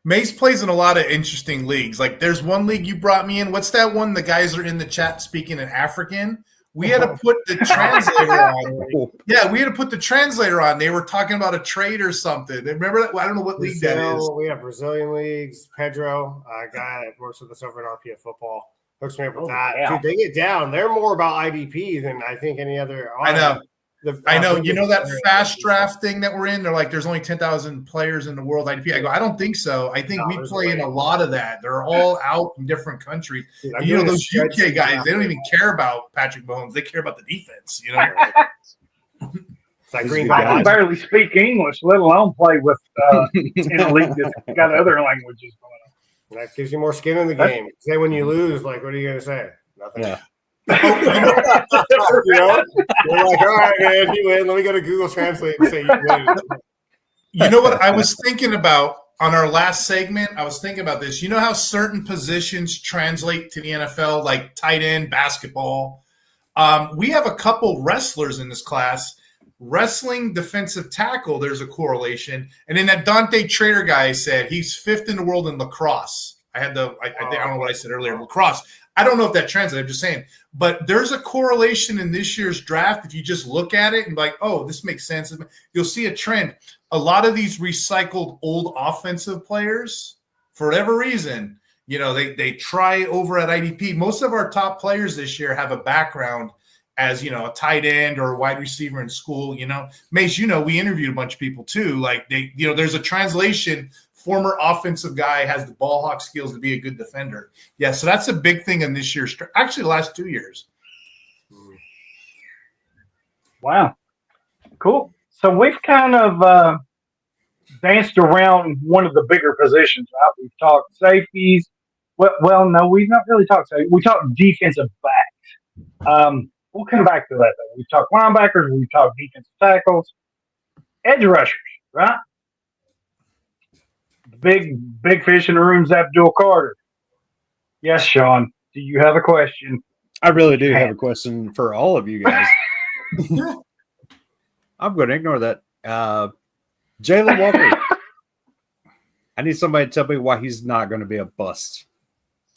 Mace plays in a lot of interesting leagues. Like there's one league you brought me in. What's that one? The guys are in the chat speaking in African. We had to put the translator on. Yeah, we had to put the translator on. They were talking about a trade or something. Remember that? I don't know what league that is. We have Brazilian leagues. Pedro, a guy that works with us over at RPF Football, hooks me up with that. Yeah. Dude, they get down. They're more about IDP than I think any other. I know. I know. You know that fast draft thing that we're in? They're like, there's only 10,000 players in the world IDP. I go, I don't think so. I think we play in a lot of that. They're all out in different countries. Dude, you know, those UK guys, they don't even care about Patrick Mahomes. They care about the defense, you know? I can barely speak English, let alone play with in a league that's got other languages going on. That gives you more skin in the game. Say when you lose, like, what are you going to say? Nothing. Yeah. You know? You're like, all right, man, you win. Let me go to Google Translate and say you win. You know what I was thinking about on our last segment? I was thinking about this. You know how certain positions translate to the NFL, like tight end, basketball? We have a couple wrestlers in this class. Wrestling, defensive tackle, there's a correlation. And then that Dante Trader guy said he's 5th in the world in lacrosse. I don't know what I said earlier, lacrosse. I don't know if that translates. I'm just saying. But there's a correlation in this year's draft. If you just look at it and be like, oh, this makes sense, you'll see a trend. A lot of these recycled old offensive players, for whatever reason, they try over at IDP. Most of our top players this year have a background as, a tight end or a wide receiver in school. Mace, we interviewed a bunch of people too. Like there's a translation. Former offensive guy has the ball hawk skills to be a good defender. Yeah, so that's a big thing in this year's – actually, the last 2 years. Wow. Cool. So we've kind of danced around one of the bigger positions, right? We've talked safeties. Well, no, we've not really talked safety. We talked defensive backs. We'll come back to that, though. We've talked linebackers. We've talked defensive tackles. Edge rushers, right? Big fish in the room's Abdul Carter. Yes, Sean. Do you have a question? I really do have a question for all of you guys. I'm going to ignore that. Jalen Walker. I need somebody to tell me why he's not going to be a bust,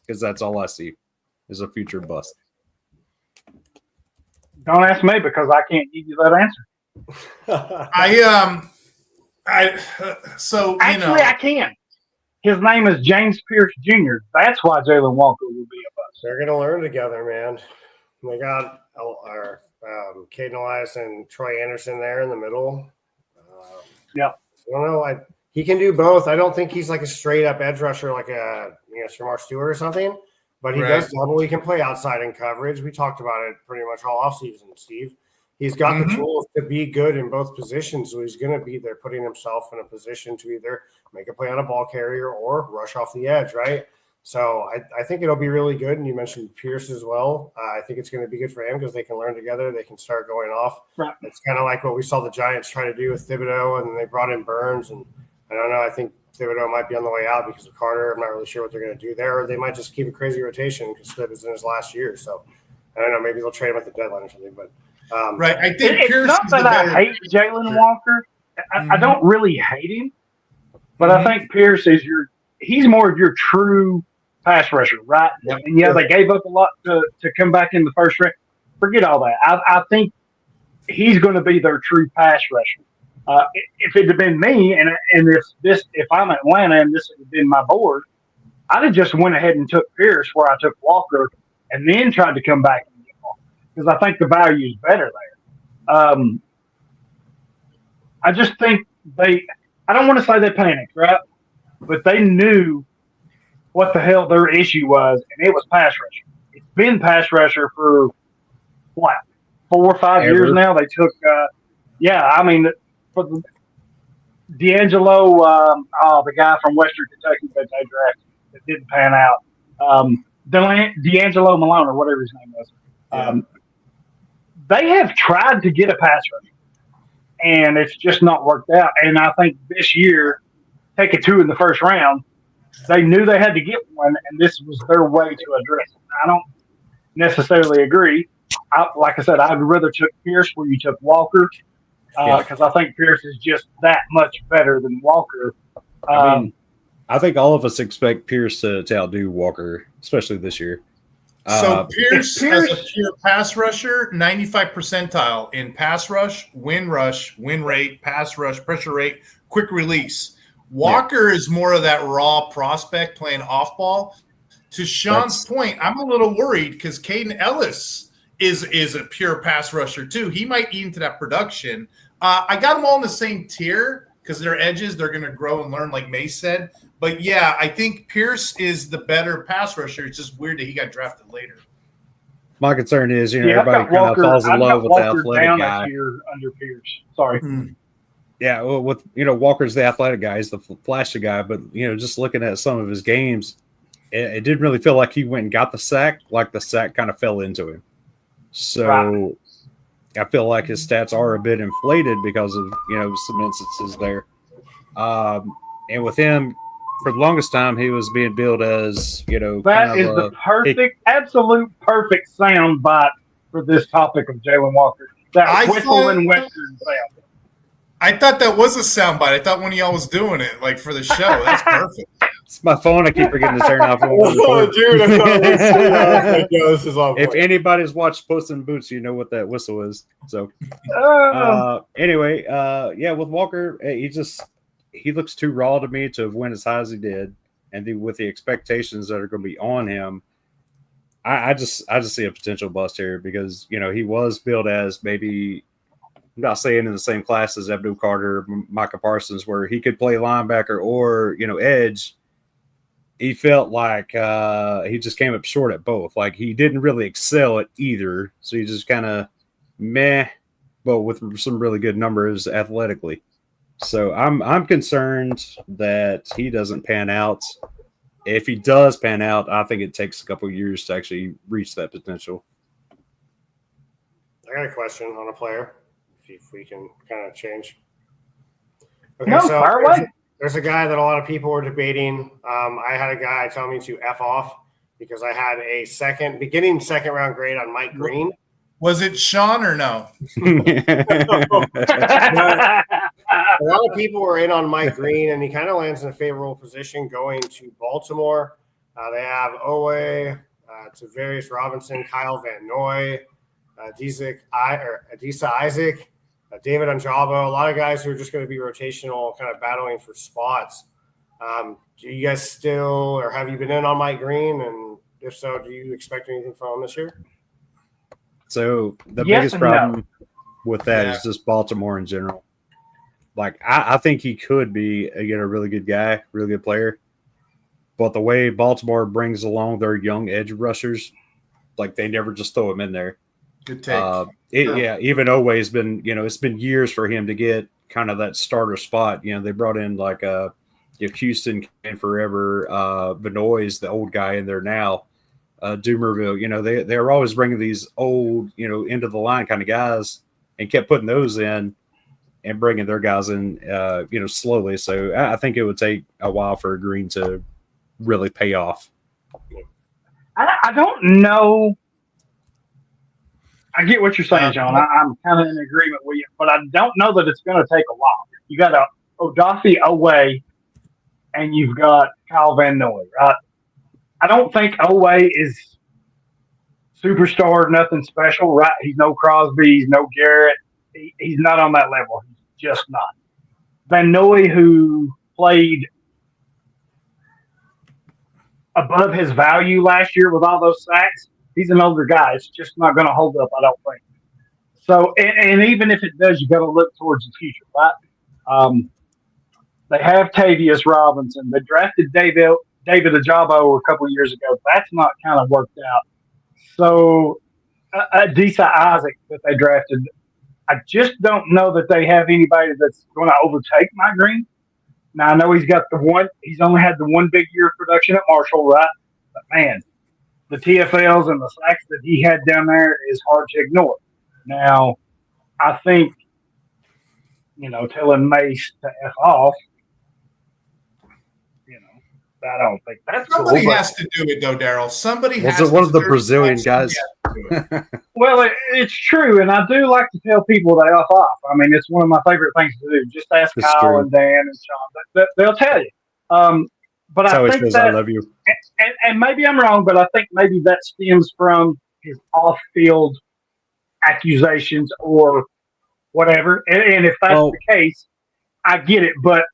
because that's all I see is a future bust. Don't ask me because I can't give you that answer. I can. His name is James Pierce Jr. That's why Jalen Walker will be a bust. They're going to learn together, man. They got Caden Elias and Troy Anderson there in the middle. Yeah. I don't know. He can do both. I don't think he's like a straight up edge rusher like a Shamar Stewart or something, but he does double. He can play outside in coverage. We talked about it pretty much all offseason, Steve. He's got the tools to be good in both positions, so he's going to be there putting himself in a position to either make a play on a ball carrier or rush off the edge, right? So I think it'll be really good. And you mentioned Pierce as well. I think it's going to be good for him because they can learn together. They can start going off. Right. It's kind of like what we saw the Giants try to do with Thibodeau, and they brought in Burns. And I don't know. I think Thibodeau might be on the way out because of Carter. I'm not really sure what they're going to do there. Or they might just keep a crazy rotation because Thib is in his last year. So I don't know. Maybe they'll trade him at the deadline or something. But right. I think it's not that I hate Jalen Walker. I don't really hate him, but I think Pierce is he's more of your true pass rusher, right? Yep. And they gave up a lot to come back in the first round. Forget all that. I think he's going to be their true pass rusher. If it had been me, and if I'm Atlanta and this had been my board, I'd have just went ahead and took Pierce where I took Walker, and then tried to come back and get Walker because I think the value is better there. I just think I don't want to say they panicked, right? But they knew what the hell their issue was, and it was pass rusher. It's been pass rusher for, 4 or 5 years now. They took, for D'Angelo, the guy from Western Kentucky that they drafted that didn't pan out, D'Angelo Malone or whatever his name was. They have tried to get a pass rusher, and it's just not worked out. And I think this year, taking 2 in the first round, they knew they had to get one, and this was their way to address it. I don't necessarily agree. Like I said, I'd rather took Pierce where you took Walker because I think Pierce is just that much better than Walker. I think all of us expect Pierce to outdo Walker, especially this year. So Pierce, as a pure pass rusher, 95 percentile in pass rush, win rate, pass rush, pressure rate, quick release. Walker is more of that raw prospect playing off ball. To Sean's point, I'm a little worried because Caden Ellis is a pure pass rusher too. He might eat into that production. I got them all in the same tier because they're edges. They're going to grow and learn, like Mace said. But yeah, I think Pierce is the better pass rusher. It's just weird that he got drafted later. My concern is, everybody kind of falls in love with the athletic guy. Under Pierce. Sorry. Yeah, well, with Walker's the athletic guy, he's the flashy guy, but just looking at some of his games, it didn't really feel like he went and got the sack. Like the sack kind of fell into him. So I feel like his stats are a bit inflated because of some instances there. And with him, for the longest time, he was being billed as that is the absolute perfect sound bite for this topic of Jalen Walker. That whistle and western sound. I thought that was a soundbite. I thought one of y'all was doing it, like for the show. That's perfect. It's my phone. I keep forgetting to turn off. If anybody's watched Puss in Boots, you know what that whistle is. So, anyway, with Walker, he looks too raw to me to have went as high as he did, and with the expectations that are going to be on him, I just see a potential bust here because he was billed as maybe. I'm not saying in the same class as Abdul Carter, Micah Parsons, where he could play linebacker or, edge. He felt like he just came up short at both. Like he didn't really excel at either. So he just kind of meh, but with some really good numbers athletically. So I'm concerned that he doesn't pan out. If he does pan out, I think it takes a couple of years to actually reach that potential. I got a question on a player. If we can kind of change. Okay, no, fire away. There's a guy that a lot of people were debating. I had a guy tell me to F off because I had a beginning second round grade on Mike Green. Was it Sean or no? A lot of people were in on Mike Green, and he kind of lands in a favorable position going to Baltimore. They have Owe, Tavarius Robinson, Kyle Van Noy, Adisa Isaac, David Anjabo, a lot of guys who are just going to be rotational, kind of battling for spots. Do you guys still, or have you been in on Mike Green? And if so, do you expect anything from him this year? So the Yes biggest and problem with that Yeah. is just Baltimore in general. Like I think he could be again a really good guy, really good player. But the way Baltimore brings along their young edge rushers, like they never just throw him in there. Good take. Even Oweh's been, it's been years for him to get kind of that starter spot. They brought in like Houston and forever. Benoit's the old guy in there now. Dumerville, they're always bringing these old, end of the line kind of guys and kept putting those in and bringing their guys in, slowly. So I think it would take a while for Green to really pay off. I don't know. I get what you're saying, John. I'm kind of in agreement with you, but I don't know that it's going to take a while. You got Odafe Owe, and you've got Kyle Van Noy, right? I don't think Owe is superstar, nothing special, right? He's no Crosby, he's no Garrett. He's not on that level. He's just not. Van Noy, who played above his value last year with all those sacks, he's an older guy. It's just not going to hold up, I don't think. So, and even if it does, you got to look towards the future, right? They have Tavius Robinson. They drafted David Ajabo a couple of years ago. That's not kind of worked out. So, Adisa Isaac that they drafted, I just don't know that they have anybody that's going to overtake Mike Green. Now, I know he's only had the one big year of production at Marshall, right? But man, the TFLs and the sacks that he had down there is hard to ignore. Now, I think, telling Mace to F off, I don't think that's Somebody cool, has to do it, though, Daryl. Somebody has to. Was it one of the Brazilian guys? Well, it's true, and I do like to tell people they F off. I mean, it's one of my favorite things to do. Just ask It's Kyle true. and Dan and Sean. They'll tell you. But That's I how he think says that, I love you. and maybe I'm wrong, but I think maybe that stems from his off-field accusations or whatever. And if that's the case, I get it. But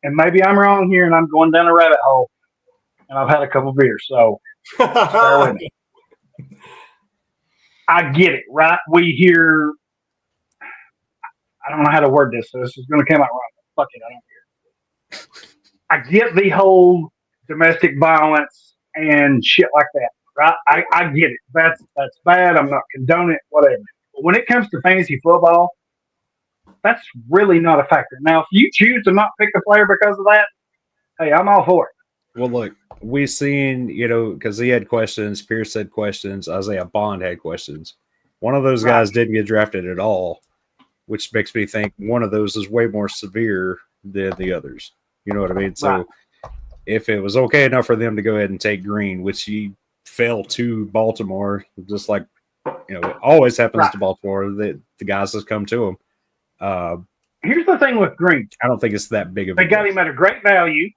and maybe I'm wrong here, and I'm going down a rabbit hole, and I've had a couple beers, so bear with me. I get it, right? We hear, I don't know how to word this, so this is going to come out wrong. Fuck it, I don't care. I get the whole domestic violence and shit like that, right? I get it. That's bad. I'm not condoning it, whatever. But when it comes to fantasy football, that's really not a factor. Now, if you choose to not pick a player because of that, hey, I'm all for it. Well, look, we've seen, because he had questions, Pierce had questions, Isaiah Bond had questions. One of those guys didn't get drafted at all, which makes me think one of those is way more severe than the others. You know what I mean? So if it was okay enough for them to go ahead and take Green, which he fell to Baltimore, just like, it always happens to Baltimore, the guys that come to him. Here's the thing with Green. I don't think it's that big of a They got him at a great value.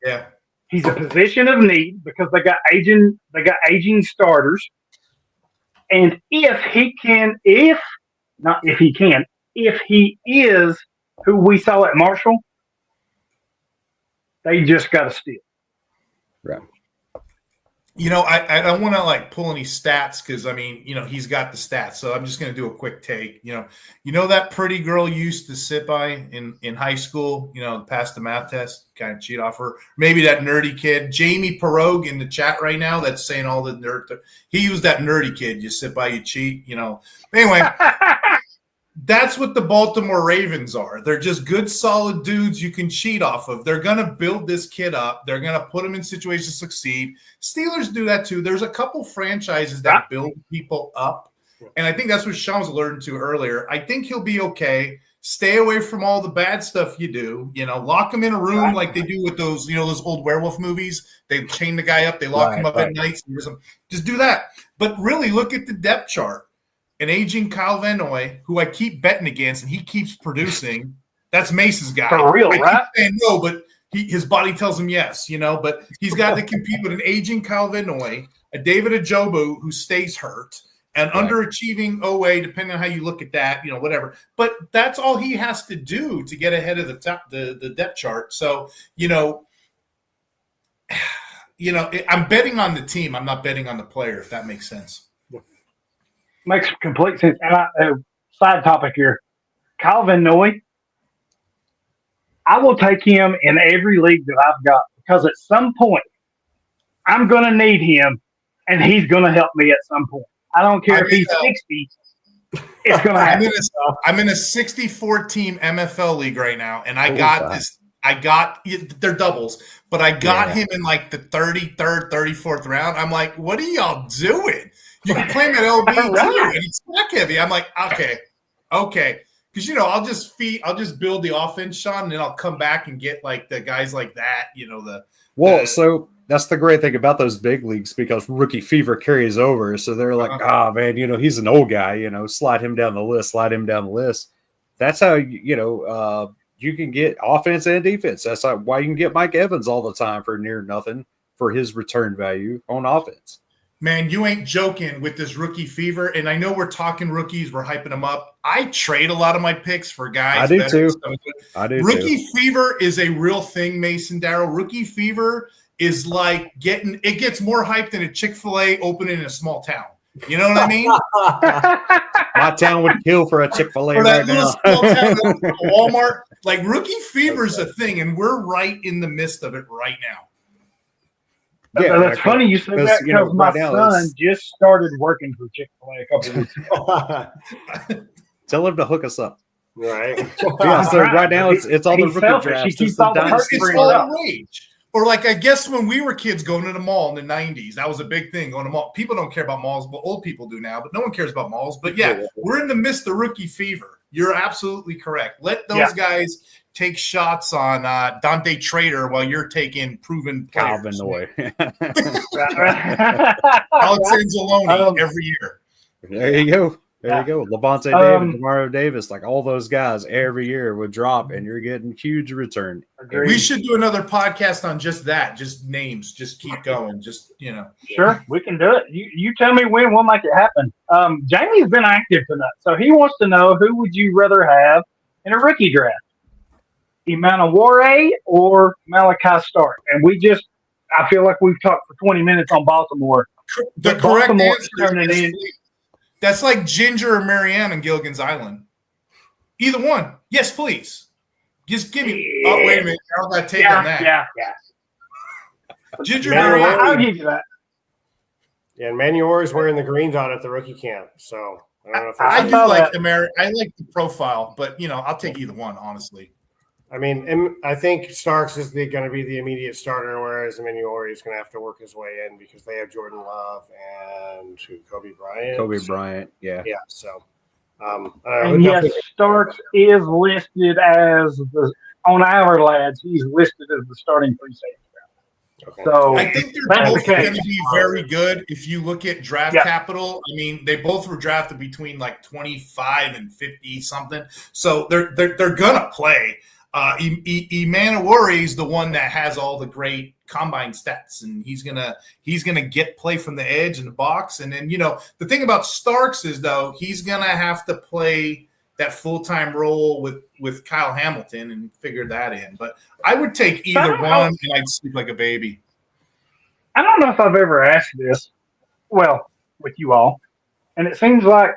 Yeah. He's a position of need because they got aging starters. And if he is who we saw at Marshall, they just got to steal. Right. I don't want to pull any stats because he's got the stats. So I'm just going to do a quick take. That pretty girl you used to sit by in high school, pass the math test, kind of cheat off her. Maybe that nerdy kid, Jamie Perogue in the chat right now, that's saying all the nerd. He used that nerdy kid. You sit by, you cheat. Anyway. That's what the Baltimore Ravens are. They're just good, solid dudes you can cheat off of. They're going to build this kid up. They're going to put him in situations to succeed. Steelers do that too. There's a couple franchises that build people up. And I think that's what Sean was alerting to earlier. I think he'll be okay. Stay away from all the bad stuff you do. Lock him in a room like they do with those, those old werewolf movies. They chain the guy up. They lock him up at night. Just do that. But really look at the depth chart. An aging Kyle Van Noy, who I keep betting against, and he keeps producing. That's Mace's guy. For real, I right? keep saying no, but his body tells him yes, But he's got to compete with an aging Kyle Van Noy, a David Ajobu who stays hurt, and underachieving Owe, depending on how you look at that, whatever. But that's all he has to do to get ahead of the top, the depth chart. So, I'm betting on the team. I'm not betting on the player, if that makes sense. Makes complete sense. And side topic here, Calvin Noy. I will take him in every league that I've got because at some point I'm going to need him, and he's going to help me at some point. I don't care if he's 60. It's going to happen. I'm in a 64-team MFL league right now, and I got this. They're doubles, but I got him in like the 33rd, 34th round. I'm like, what are y'all doing? You can play him at LB too, and he's back heavy. I'm like, okay. Because, I'll just build the offense, Sean, and then I'll come back and get like the guys like that, So that's the great thing about those big leagues because rookie fever carries over. So they're like, man, he's an old guy, slide him down the list. That's how, you can get offense and defense. That's why you can get Mike Evans all the time for near nothing for his return value on offense. Man, you ain't joking with this rookie fever. And I know we're talking rookies. We're hyping them up. I trade a lot of my picks for guys. I do too. Rookie fever is a real thing, Mason Darrell. Rookie fever is like it gets more hype than a Chick-fil-A opening in a small town. You know what I mean? My town would kill for a Chick-fil-A or that right little now. small town, Walmart. Like rookie fever is a thing, and we're right in the midst of it right now. Yeah, that's funny you said that because my son just started working for Chick-fil-A a couple weeks ago. Tell him to hook us up. Right. Yeah, so right now it's all the rookie drafts. He keeps all the it's all the rage. Or like I guess when we were kids going to the mall in the 90s, that was a big thing going to mall. People don't care about malls, but old people do now. But no one cares about malls. But yeah, we're in the midst of rookie fever. You're absolutely correct. Let those guys take shots on Dante Trader while you're taking proven Calvin players. Noy. Alex Anzalone every year. There you go. There you go. Levante David, Demario Davis, like all those guys every year would drop, and you're getting huge return. We should do another podcast on just that, just names, just keep going, just Sure, we can do it. You tell me when we'll make it happen. Jamie's been active tonight, so he wants to know who would you rather have in a rookie draft, Emmanuel or Malachi Stark? And I feel like we've talked for 20 minutes on Baltimore. The correct answer is that's like Ginger or Marianne and Gilligan's Island. Either one. Yes, please. Just give me. Oh, wait a minute. How's that take on that? Yeah. Ginger Marianne. I'll give you that. Yeah, and Manuel is wearing the greens on at the rookie camp. So I don't know if I do like I like the profile, but I'll take either one, honestly. I mean, I think Starks is going to be the immediate starter, whereas Emmanuel is going to have to work his way in because they have Jordan Love and Kobe Bryant. Yeah. Yeah, so. And yes, Starks is listed as on our lads. He's listed as the starting free safety. Okay. So I think they're both going to be very good. If you look at draft capital, I mean, they both were drafted between like 25 and 50 something. So they're going to play. Emmanuel is the one that has all the great combine stats, and he's gonna get play from the edge in the box. And then the thing about Starks is though he's gonna have to play that full-time role with Kyle Hamilton and figure that in. But I would take either one, and I'd sleep like a baby. I don't know if I've ever asked this, well, with you all, and it seems like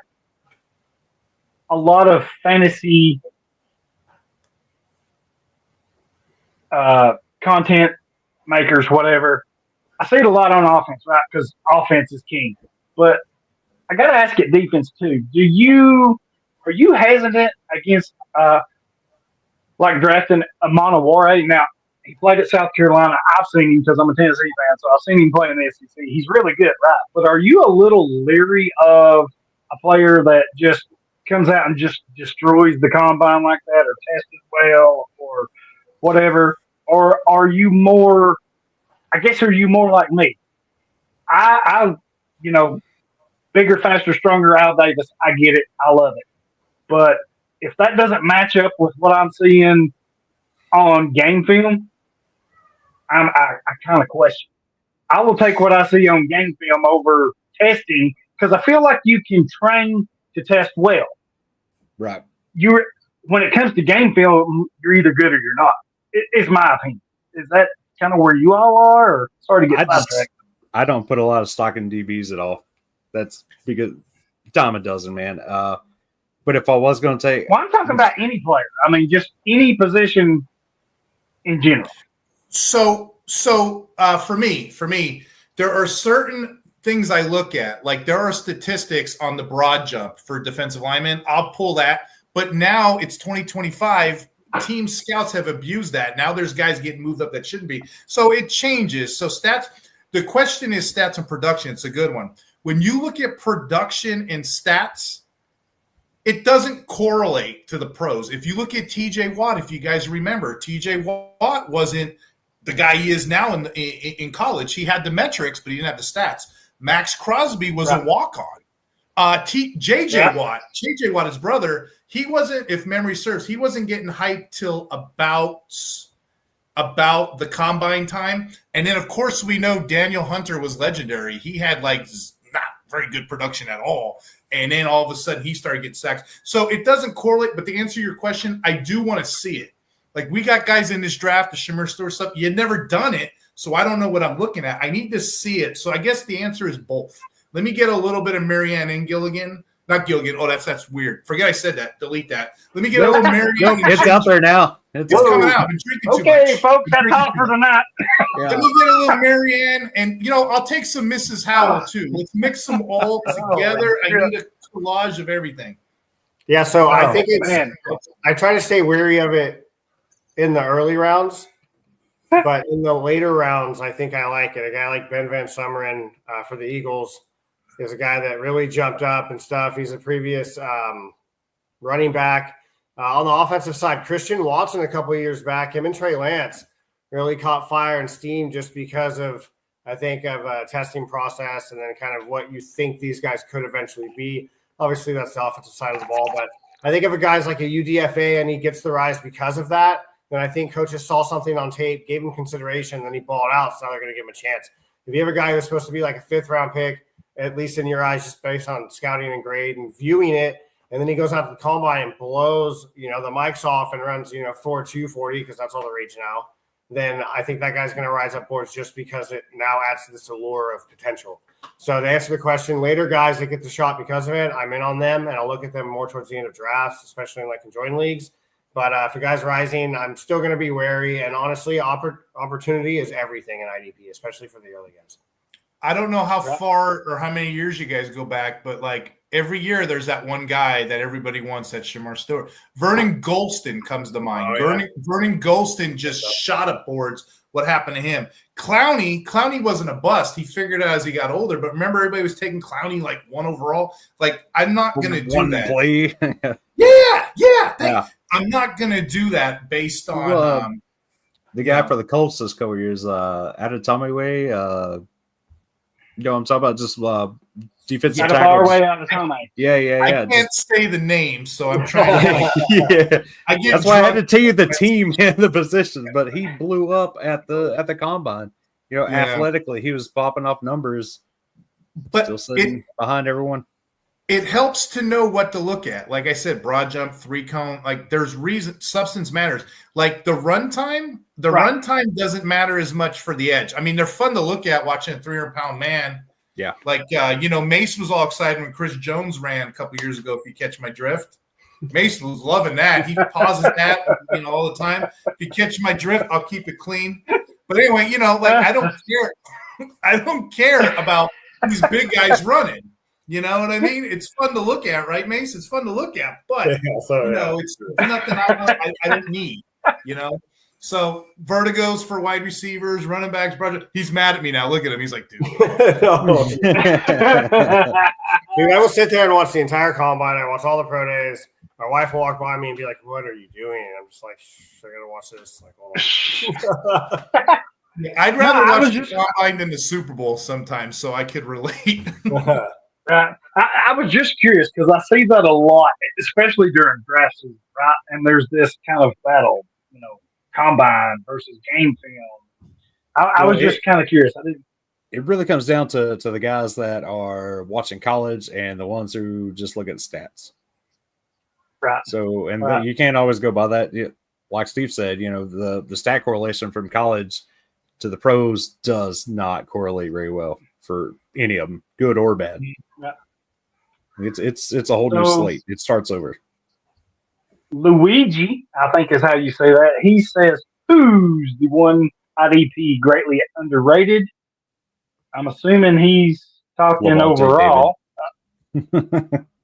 a lot of fantasy content makers, whatever. I see it a lot on offense, right? Because offense is king. But I got to ask it defense too. Are you hesitant against like drafting Emmanuel? Now he played at South Carolina. I've seen him because I'm a Tennessee fan, so I've seen him play in the SEC. He's really good, right? But are you a little leery of a player that just comes out and just destroys the combine like that, or tested well, or whatever? Or are you more? I guess are you more like me? I bigger, faster, stronger Al Davis. I get it. I love it. But if that doesn't match up with what I'm seeing on game film, I kind of question. I will take what I see on game film over testing because I feel like you can train to test well. Right. When it comes to game film, you're either good or you're not. It's my opinion. Is that kind of where you all are? Or sorry to get sidetracked. I don't put a lot of stock in DBs at all. That's because dime a dozen, man. But if I was going to take, Well, I'm talking about any player. I mean, just any position in general. So for me, there are certain things I look at. Like there are statistics on the broad jump for defensive linemen. I'll pull that. But now it's 2025. Team scouts have abused that. Now there's guys getting moved up that shouldn't be. So it changes. So stats. The question is stats and production. It's a good one. When you look at production and stats, it doesn't correlate to the pros. If you look at TJ Watt, if you guys remember, TJ Watt wasn't the guy he is now in college. He had the metrics, but he didn't have the stats. Max Crosby was a walk-on. JJ Watt, his brother, he wasn't, if memory serves, he wasn't getting hyped till about the combine time. And then, of course, we know Daniel Hunter was legendary. He had like not very good production at all. And then all of a sudden he started getting sacks. So it doesn't correlate. But to answer your question, I do want to see it. Like we got guys in this draft, the Shamir Stewart stuff. You've never done it, so I don't know what I'm looking at. I need to see it. So I guess the answer is both. Let me get a little bit of Marianne and Gilligan. Not Gilligan. Oh, that's weird. Forget I said that. Delete that. Let me get a little Marianne. It's out there now. It's coming out. I've been drinking too much. Okay, folks, that's all for tonight. Let me get a little Marianne, and I'll take some Mrs. Howell too. Let's mix them all together. I need a collage of everything. Yeah, so I think I try to stay wary of it in the early rounds, but in the later rounds, I think I like it. A guy like Ben Van Sumeren for the Eagles is a guy that really jumped up and stuff. He's a previous running back. On the offensive side, Christian Watson a couple of years back, him and Trey Lance really caught fire and steam just because of, I think, of a testing process and then kind of what you think these guys could eventually be. Obviously, that's the offensive side of the ball, but I think if a guy's like a UDFA and he gets the rise because of that, then I think coaches saw something on tape, gave him consideration, then he balled out, so now they're going to give him a chance. If you have a guy who's supposed to be like a fifth-round pick, at least in your eyes, just based on scouting and grade and viewing it, and then he goes out to the combine and blows, the mics off and runs, 4.2 40 because that's all the rage now, then I think that guy's going to rise up boards just because it now adds to this allure of potential. So to answer the question, later guys that get the shot because of it, I'm in on them, and I'll look at them more towards the end of drafts, especially in joint leagues. But if a guy's rising, I'm still going to be wary. And honestly, opportunity is everything in IDP, especially for the early guys. I don't know how far or how many years you guys go back, but every year there's that one guy that everybody wants, that Shamar Stewart. Vernon Golston comes to mind. Vernon Golston just shot up boards. What happened to him? Clowney wasn't a bust. He figured out as he got older, but remember everybody was taking Clowney one overall. I'm not going to do one that. Play. Yeah. I'm not going to do that based on the guy for the Colts this couple years, Adetomiwe. I'm talking about just defensive tackles. Yeah. I can't say the name, so I'm trying to. That's why I had to tell you the team and the position. But he blew up at the combine. Athletically, he was popping off numbers, but still sitting behind everyone. It helps to know what to look at. Like I said, broad jump, 3-cone. There's reason. Substance matters. The runtime. The runtime doesn't matter as much for the edge. I mean, they're fun to look at watching a 300-pound man. Yeah. Mace was all excited when Chris Jones ran a couple years ago, if you catch my drift. Mace was loving that. He pauses that, all the time. If you catch my drift, I'll keep it clean. But anyway, I don't care. I don't care about these big guys running. You know what I mean? It's fun to look at, right, Mace? It's fun to look at, but it's nothing I don't need. So vertigos for wide receivers, running backs, brother. He's mad at me now. Look at him. He's like, dude. Dude, I will sit there and watch the entire combine. I watch all the pro days. My wife will walk by me and be like, "What are you doing?" And I'm just like, "I gotta watch this." Hold on. I'd rather watch the combine than the Super Bowl sometimes, so I could relate. I was just curious because I see that a lot, especially during draft season, right? And there's this kind of battle, combine versus game film. I was just kind of curious. It really comes down to the guys that are watching college and the ones who just look at stats. Right. So, you can't always go by that. Like Steve said, the stat correlation from college to the pros does not correlate very well for any of them, good or bad. It's a whole new slate. It starts over. Luigi, I think is how you say that. He says, "Who's the one IDP greatly underrated?" I'm assuming he's talking Lamont overall.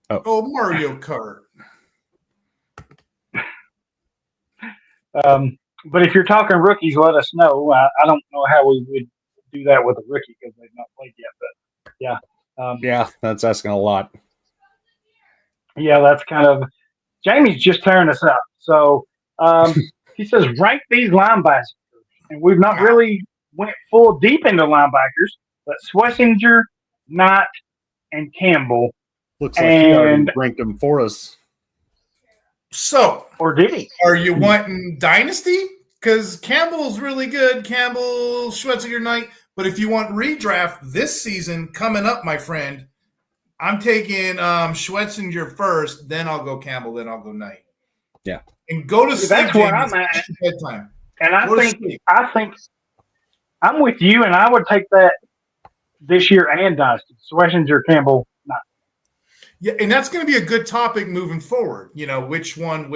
Oh, Mario Kart. But if you're talking rookies, let us know. I don't know how we would do that with a rookie because they've not played yet. But yeah, Yeah, that's asking a lot. yeah, that's kind of Jamie's just tearing us up. So he says rank these linebackers, and we've not really went full deep into linebackers, but Schlesinger, Knight, and Campbell. Looks like he already ranked them for us. So, or did he? Are you wanting Dynasty? Because Campbell's really good. Campbell, Schlesinger, Knight. But if you want redraft this season coming up, my friend, I'm taking Schlesinger first, then I'll go Campbell, then I'll go Knight. Yeah. And go to sleep. That's where I'm at. Bedtime. And I think I'm with you, and I would take that this year and Dynasty. Schlesinger, Campbell, Knight. Yeah, and that's going to be a good topic moving forward. Which one,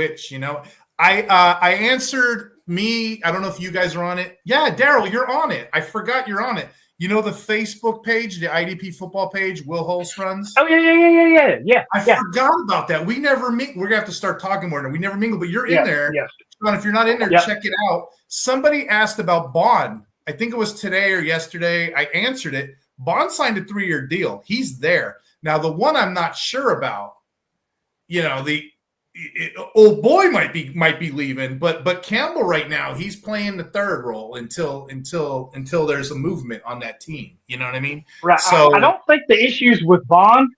I answered me. I don't know if you guys are on it. Yeah, Daryl, you're on it. I forgot you're on it. The Facebook page, the IDP football page, Will Holst runs. Oh, yeah. I forgot about that. We never meet. We're going to have to start talking more now. We never mingle, but you're in there. Yes. Sean, if you're not in there, check it out. Somebody asked about Bond. I think it was today or yesterday. I answered it. Bond signed a 3-year deal. He's there. Now, the one I'm not sure about, old boy might be leaving, but Campbell right now, he's playing the third role until there's a movement on that team. You know what I mean? Right. So I don't think the issue's with Bond,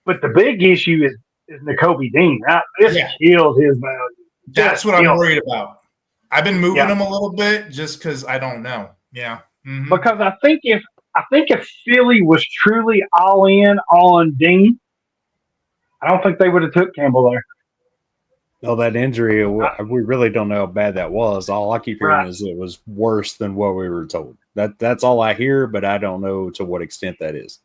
but the big issue is Nakobe Dean. This kills his value. That's what I'm worried about. I've been moving him a little bit just because I don't know. Yeah. Mm-hmm. Because I think if Philly was truly all in on Dean, I don't think they would have took Campbell there. No, that injury, we really don't know how bad that was. All I keep hearing is it was worse than what we were told. That's all I hear, but I don't know to what extent that is.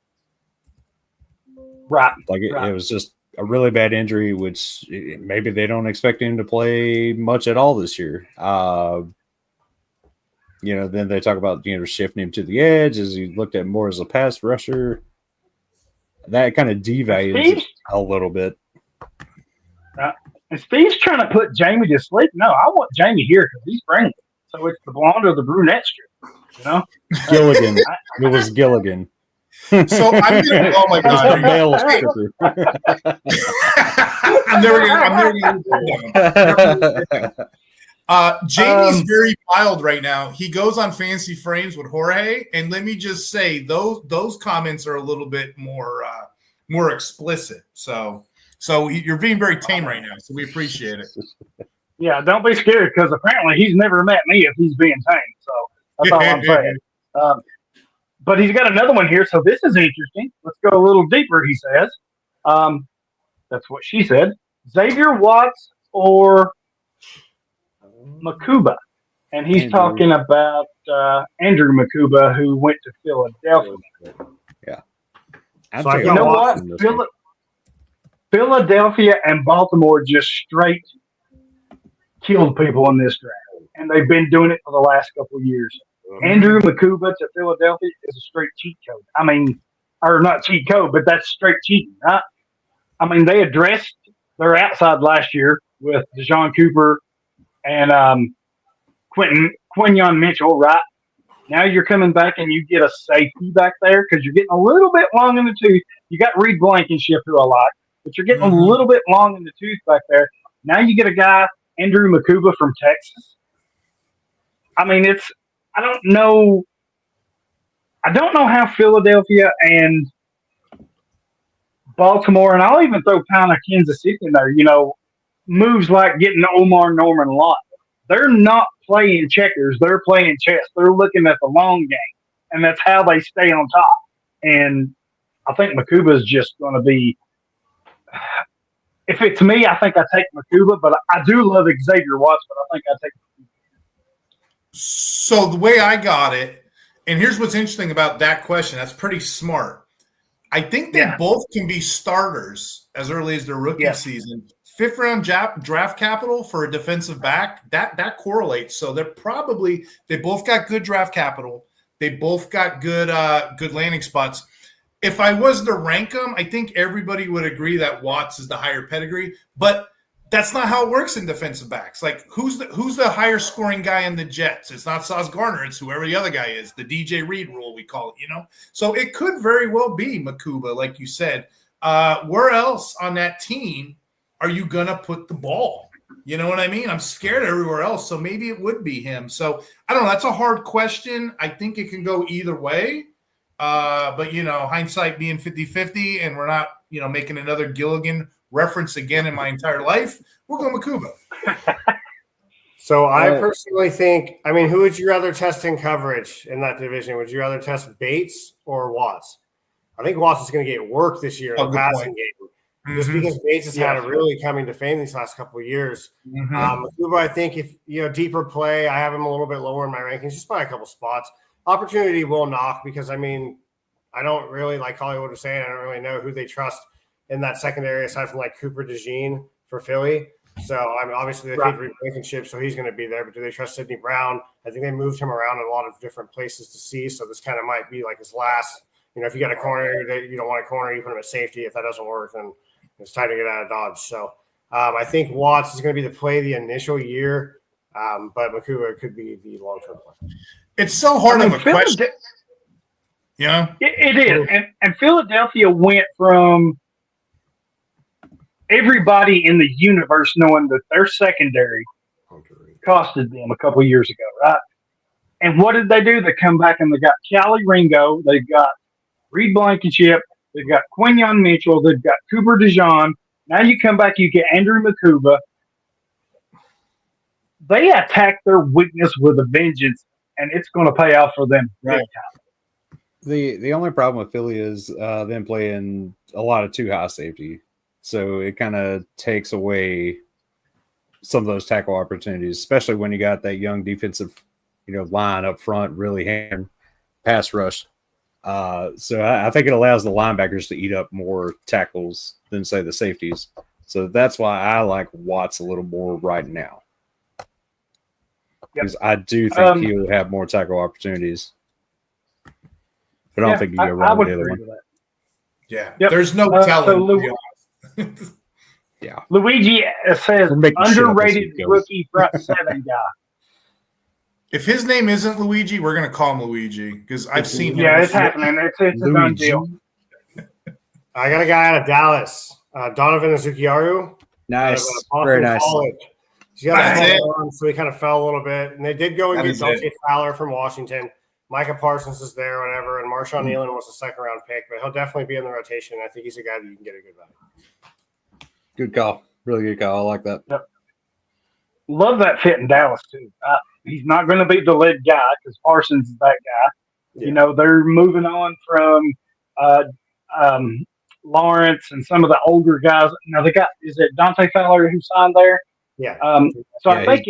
Right. It was just a really bad injury, which maybe they don't expect him to play much at all this year. Then they talk about, shifting him to the edge as he looked at more as a pass rusher. That kind of devalues it a little bit. And Steve's trying to put Jamie to sleep. No, I want Jamie here because he's friendly. So it's the blonde or the brunette strip, Gilligan. It was Gilligan. So I'm going to – oh, my God. Male stripper. I'm never going to Jamie's very wild right now. He goes on Fancy Frames with Jorge, and let me just say those comments are a little bit more explicit. So you're being very tame right now, so we appreciate it. Yeah, don't be scared because apparently he's never met me if he's being tame. So that's all I'm saying. But he's got another one here, so this is interesting. Let's go a little deeper, he says. That's what she said. Xavier Watts or Makuba. And he's talking about Andrew Makuba, who went to Philadelphia. Yeah. So you know what? Philadelphia and Baltimore just straight killed people in this draft. And they've been doing it for the last couple of years. Andrew Makuba to Philadelphia is a straight cheat code. I mean, or not cheat code, but that's straight cheating, right? I mean, they addressed their outside last year with Deshaun Cooper and Quinyon Mitchell, right? Now you're coming back and you get a safety back there because you're getting a little bit long in the tooth. You got Reed Blankenship, who I like, but you're getting a little bit long in the tooth back there. Now you get a guy, Andrew Makuba from Texas. I mean, I don't know how Philadelphia and Baltimore, and I'll even throw kind of Kansas City in there, moves like getting Omar Norman Lott. They're not playing checkers. They're playing chess. They're looking at the long game, and that's how they stay on top. And I think Makuba is just going to be – if it's me, I think I take Makuba, but I do love Xavier Watts, but I think I take Makuba. So the way I got it, and here's what's interesting about that question. That's pretty smart. I think they both can be starters as early as their rookie season. 5th round draft capital for a defensive back, that correlates. So they both got good draft capital. They both got good landing spots. If I was to rank them, I think everybody would agree that Watts is the higher pedigree, but that's not how it works in defensive backs. Like who's the higher scoring guy in the Jets? It's not Sauce Gardner, it's whoever the other guy is. The DJ Reed rule, we call it, So it could very well be Makuba, like you said. Where else on that team are you gonna put the ball? You know what I mean? I'm scared everywhere else, so maybe it would be him. So I don't know. That's a hard question. I think it can go either way. But, hindsight being 50-50, and we're not, making another Gilligan reference again in my entire life, we're going Makuba. So I personally think, who would you rather test in coverage in that division? Would you rather test Bates or Watts? I think Watts is going to get work this year in the passing game. Just because Bates has had a really coming to fame these last couple of years. Makuba, I think if, deeper play, I have him a little bit lower in my rankings, just by a couple spots. Opportunity will knock because, I don't really, like Hollywood was saying, I don't really know who they trust in that secondary aside from like Cooper DeJean for Philly. So, obviously they paid for Blankenship, so he's going to be there. But do they trust Sidney Brown? I think they moved him around in a lot of different places to see. So this kind of might be like his last, if you got a corner that you don't want a corner, you put him at safety. If that doesn't work, then it's time to get out of Dodge. So I think Watts is going to be the play the initial year, but Makuba could be the long-term play. It's so hard of a question. It is. And Philadelphia went from everybody in the universe knowing that their secondary costed them a couple of years ago, right? And what did they do? They come back and they got Callie Ringo. They've got Reed Blankenship. They've got Quinyon Mitchell. They've got Cooper DeJean. Now you come back, you get Andrew Makuba. They attack their weakness with a vengeance, and it's going to pay off for them. Right. The only problem with Philly is them playing a lot of too high safety. So it kind of takes away some of those tackle opportunities, especially when you got that young defensive, line up front, really hand pass rush. So I think it allows the linebackers to eat up more tackles than, say, the safeties. So that's why I like Watts a little more right now. Because I do think he'll have more tackle opportunities. But I don't think you go wrong with the other one. Yeah. Yep. There's no telling. Yeah. Luigi says underrated rookie front seven guy. If his name isn't Luigi, we're going to call him Luigi because I've seen him. Yeah, it's happening. It's a done deal. I got a guy out of Dallas, Donovan Azukiaru. Nice. Very nice. He's got a small arm, so he kind of fell a little bit. And they did go and get Dante Fowler from Washington. Micah Parsons is there, whatever. And Marshawn Nealon was a second-round pick, but he'll definitely be in the rotation. I think he's a guy that you can get a good value. Good call. Really good call. I like that. Yep. Love that fit in Dallas, too. He's not going to be the lead guy because Parsons is that guy. Yeah. They're moving on from Lawrence and some of the older guys. Now, is it Dante Fowler who signed there? Yeah. So I think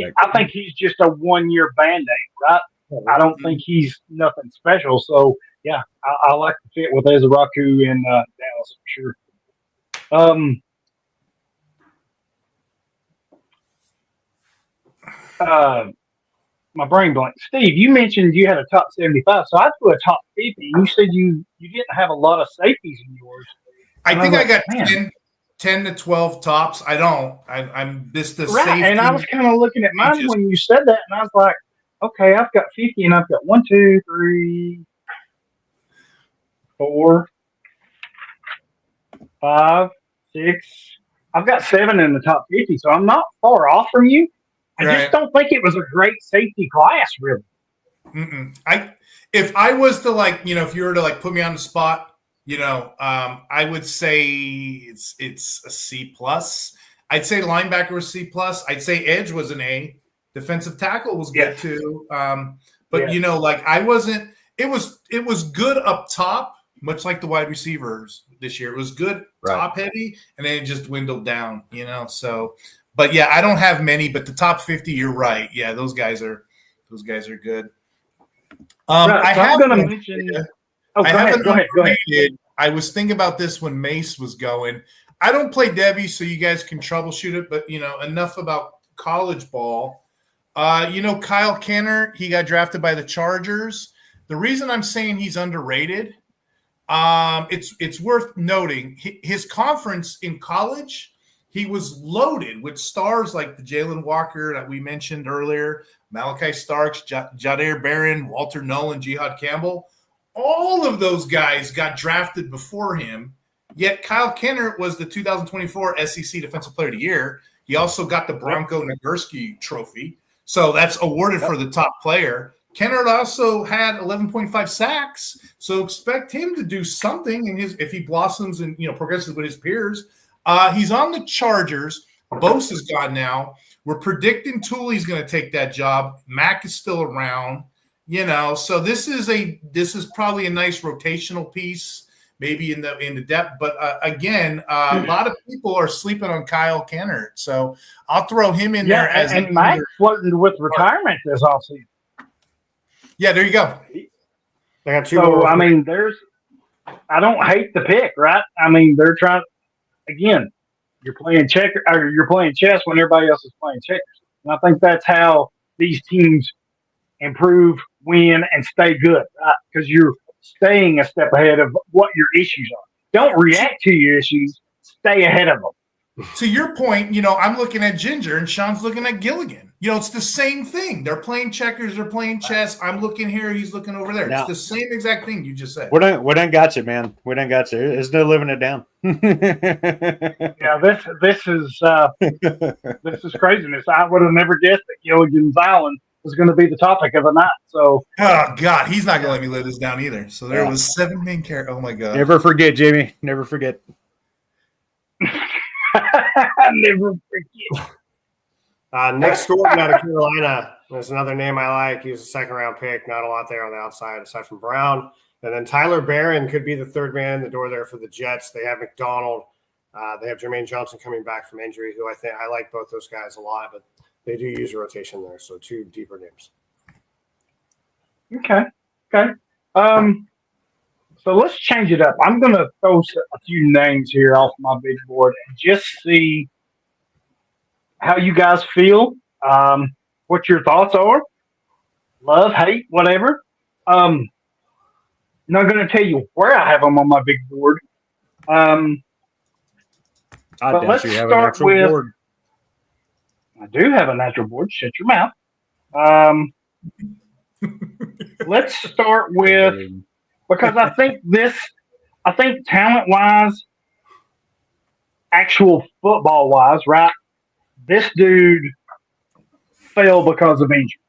he's just a 1-year Band-Aid, right? I don't think he's nothing special. So, yeah, I like the fit with Ezraku in Dallas for sure. My brain blank. Steve, you mentioned you had a top 75, so I threw a top 50. You said you didn't have a lot of safeties in yours. I think I got 10 to 12 tops. I don't. I'm this the right. safety. And I was kind of looking at mine when you said that, and I was like, okay, I've got 50, and I've got 1, 2, 3, 4, 5, 6. I've got 7 in the top 50, so I'm not far off from you. I just don't think it was a great safety class, really. If I was to if you were to put me on the spot, I would say it's a C plus. I'd say linebacker was C plus. I'd say edge was an A. Defensive tackle was good too. But I wasn't. It was good up top, much like the wide receivers this year. It was good top heavy, and then it just dwindled down. So. But yeah, I don't have many, but the top 50, you're right. Yeah, those guys are good. I haven't I was thinking about this when Mace was going. I don't play Debbie, so you guys can troubleshoot it, but, enough about college ball. Kyle Kenner, he got drafted by the Chargers. The reason I'm saying he's underrated, it's worth noting, his conference in college, he was loaded with stars like the Jalen Walker that we mentioned earlier, Malachi Starks, Jadeer Barron, Walter Nolan, Jihad Campbell. All of those guys got drafted before him, yet Kyle Kenner was the 2024 SEC Defensive Player of the Year. He also got the Bronco Nagurski trophy. So that's awarded for the top player. Kennard also had 11.5 sacks, so expect him to do something if he blossoms and progresses with his peers. He's on the Chargers. Bose is gone now. We're predicting Tooley's going to take that job. Mack is still around. So this is probably a nice rotational piece, maybe in the depth. But again, a lot of people are sleeping on Kyle Kennard, so I'll throw him in there. And Mack flirting with retirement this offseason. Yeah, there you go. They got two. So I mean, I don't hate the pick, right? I mean, they're trying. Again, you're playing you're playing chess when everybody else is playing checkers, and I think that's how these teams improve, win, and stay good, right? Because you're staying a step ahead of what your issues are. Don't react to your issues. Stay ahead of them. To your point, I'm looking at Ginger and Sean's looking at Gilligan. It's the same thing. They're playing checkers. They're playing chess. I'm looking here. He's looking over there. It's the same exact thing you just said. We done got you, man. We done got you. There's no living it down. Yeah, this is craziness. I would have never guessed that Gilligan's Island was going to be the topic of the night. So, oh God, he's not going to let me live this down either. So there was 7 main characters. Oh my God! Never forget, Jamie. Never forget. Never forget. Nick Scorton out of Carolina. There's another name I like. He was a second-round pick. Not a lot there on the outside, aside from Brown. And then Tyler Barron could be the third man in the door there for the Jets. They have McDonald. They have Jermaine Johnson coming back from injury, who I like both those guys a lot, but they do use a rotation there. So 2 deeper names. Okay. So let's change it up. I'm going to throw a few names here off my big board and just see how you guys feel, what your thoughts are. Love, hate, whatever. I'm not going to tell you where I have them on my big board. But let's start with. Board. I do have a natural board. Shut your mouth. Let's start with, because I think talent-wise, actual football-wise, right? This dude fell because of injury.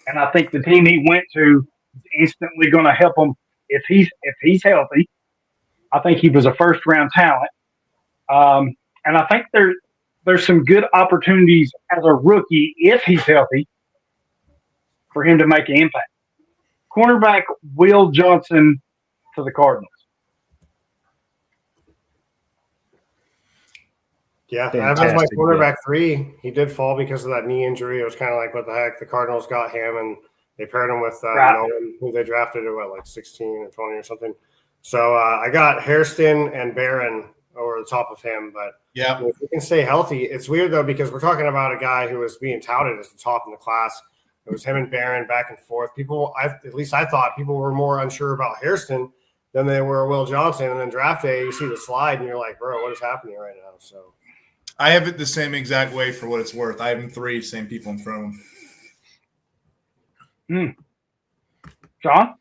And I think the team he went to is instantly going to help him if he's healthy. I think he was a first-round talent. And I think there's some good opportunities as a rookie, if he's healthy, for him to make an impact. Cornerback Will Johnson to the Cardinals. Yeah, that was my quarterback 3. He did fall because of that knee injury. It was kind of like, what the heck? The Cardinals got him, and they paired him with Nolan, who they drafted at 16 or 20 or something. So I got Hairston and Barron over the top of him. But if he can stay healthy, it's weird, though, because we're talking about a guy who was being touted as the top in the class. It was him and Barron back and forth. I thought people were more unsure about Hairston than they were Will Johnson. And then draft day, you see the slide, and you're like, bro, what is happening right now? So I have it the same exact way for what it's worth. I have them 3, same people in front of them. John?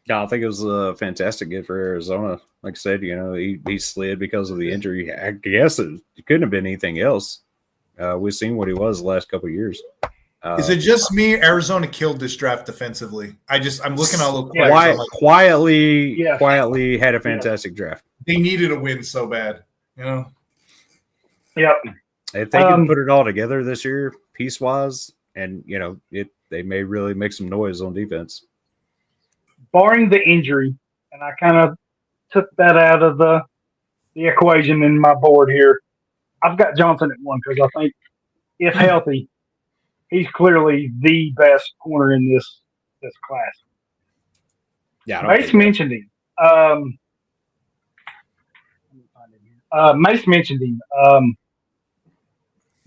No, I think it was a fantastic get for Arizona. Like I said, he slid because of the injury. I guess it couldn't have been anything else. We've seen what he was the last couple of years. Is it just me? Arizona killed this draft defensively. I'm looking at all the quietly had a fantastic draft. They needed a win so bad, Yep. If they can put it all together this year, piece wise, and they may really make some noise on defense. Barring the injury, and I kind of took that out of the equation in my board here. I've got Johnson at 1 because I think, if healthy, he's clearly the best corner in this class. Yeah, Mace mentioned him. Mace mentioned him.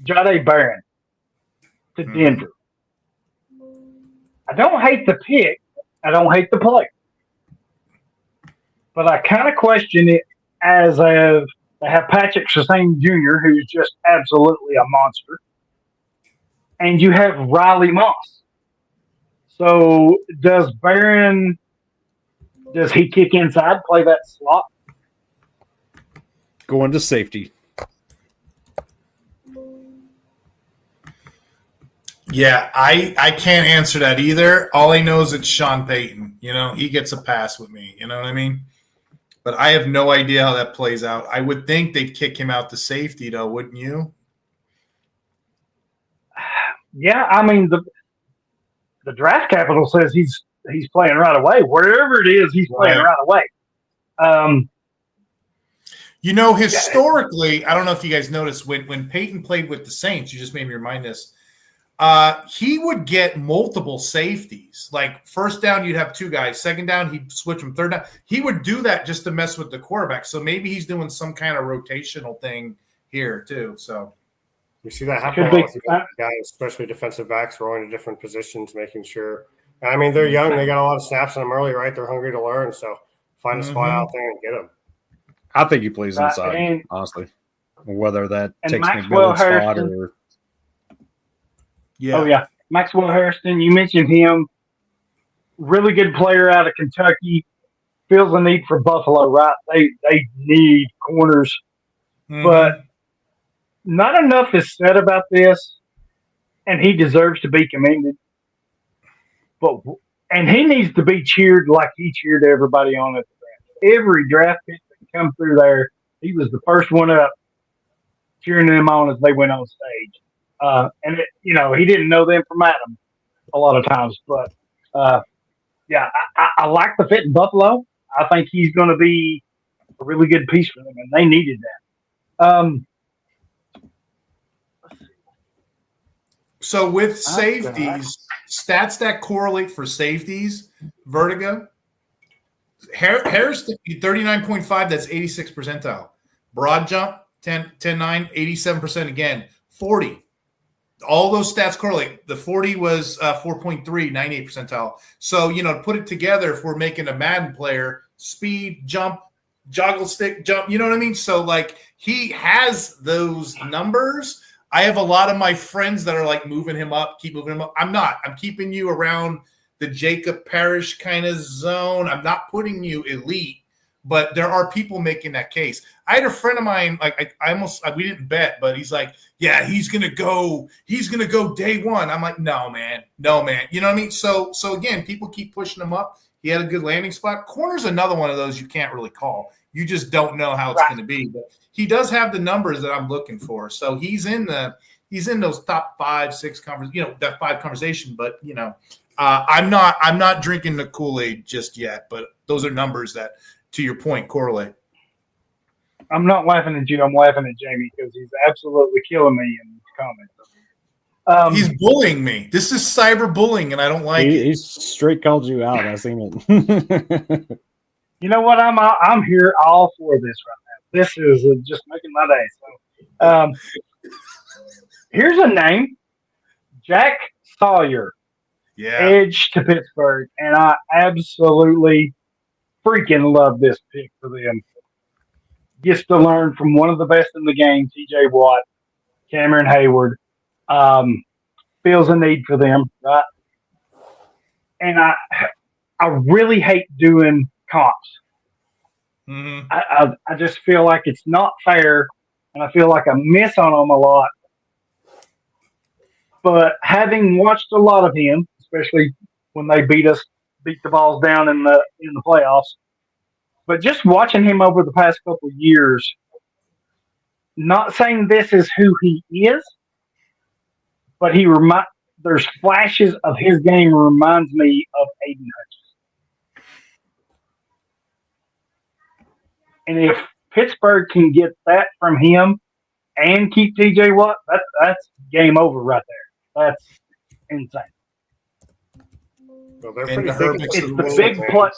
Jahdae Barron to Denver. I don't hate the pick. I don't hate the play. But I kind of question it as of they have Patrick Surtain Jr., who's just absolutely a monster. And you have Riley Moss. So does he kick inside, play that slot? Going to safety. Yeah, I can't answer that either. All I know is it's Sean Payton. He gets a pass with me. You know what I mean? But I have no idea how that plays out. I would think they'd kick him out to safety, though, wouldn't you? Yeah, I mean the draft capital says he's playing right away. Wherever it is, he's playing right away. Historically, I don't know if you guys noticed when Peyton played with the Saints, you just made me remind this. He would get multiple safeties. Like first down, you'd have two guys. Second down, he'd switch them. Third down, he would do that just to mess with the quarterback. So maybe he's doing some kind of rotational thing here too. So you see that happen with guys, especially defensive backs, rolling to different positions, making sure. I mean, they're young. They got a lot of snaps on them early, right? They're hungry to learn. So find a spot out there and get them. I think he plays inside, honestly. Whether that takes McMillan's spot or – yeah. Oh, yeah. Maxwell Harrison, you mentioned him. Really good player out of Kentucky. Feels the need for Buffalo, right? They need corners. But not enough is said about this, and he deserves to be commended. And he needs to be cheered like he cheered everybody on at the draft. Every draft pick that come through there, he was the first one up, cheering them on as they went on stage. He didn't know them from Adam a lot of times, but I like the fit in Buffalo. I think he's going to be a really good piece for them, and they needed that. So with safeties, stats that correlate for safeties, Vertigo, Harris 39.5, that's 86th percentile. Broad jump, 10.9, 87% again. 40. All those stats correlate. The 40 was 4.3, 98th percentile. So, to put it together, if we're making a Madden player, speed, jump, joggle stick, jump, you know what I mean? So, he has those numbers. I have a lot of my friends that are, moving him up, keep moving him up. I'm not. I'm keeping you around the Jacob Parrish kind of zone. I'm not putting you elite. But there are people making that case. I had a friend of mine, we didn't bet, but he's like, yeah, he's gonna go day one. I'm like, no, man. You know what I mean? So again, people keep pushing him up. He had a good landing spot. Corner's another one of those you can't really call. You just don't know how it's going to be. But he does have the numbers that I'm looking for. So he's in those top 5-6 that 5 conversation. But I'm not drinking the Kool-Aid just yet. But those are numbers that, to your point, correlate. I'm not laughing at you. I'm laughing at Jamie because he's absolutely killing me in his comments. He's bullying me. This is cyberbullying, and I don't like it. He straight called you out. I seen it. You know what? I'm here all for this right now. This is just making my day. So, here's a name, Jack Sawyer, edge to Pittsburgh, and I absolutely freaking love this pick for them. Gets to learn from one of the best in the game, TJ Watt, Cameron Hayward. Feels a need for them, right? And I really hate doing comps. Mm-hmm. I just feel like it's not fair, and I feel like I miss on them a lot. But having watched a lot of him, especially when they beat the balls down in the playoffs, but just watching him over the past couple of years, not saying this is who he is, but there's flashes of his game reminds me of Aiden Hutchinson. And if Pittsburgh can get that from him and keep TJ Watt, that's game over right there. That's insane. Well, they're pretty it's the big play.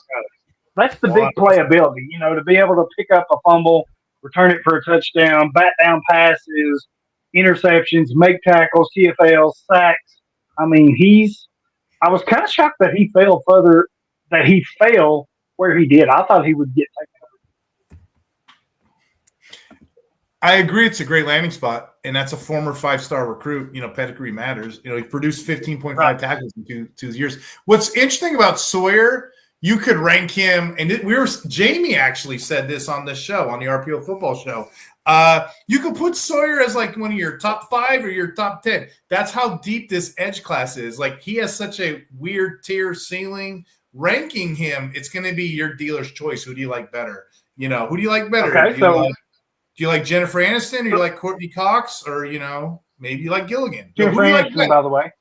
That's the big playability, to be able to pick up a fumble, return it for a touchdown, bat down passes, interceptions, make tackles, TFLs, sacks. I mean, I was kind of shocked that he fell where he did. I thought he would get taken. I agree. It's a great landing spot, and that's a former 5-star recruit. Pedigree matters. He produced 15.5 tackles in two years. What's interesting about Sawyer, you could rank him, and Jamie actually said this on this show, on the RPO football show. You could put Sawyer as like one of your top 5 or your top 10. That's how deep this edge class is. Like, he has such a weird tier ceiling. Ranking him, it's going to be your dealer's choice. Who do you like better? Who do you like better? Okay, Do you like Jennifer Aniston, or do you like Courtney Cox, or maybe you like Gilligan? Jennifer Aniston, by the way.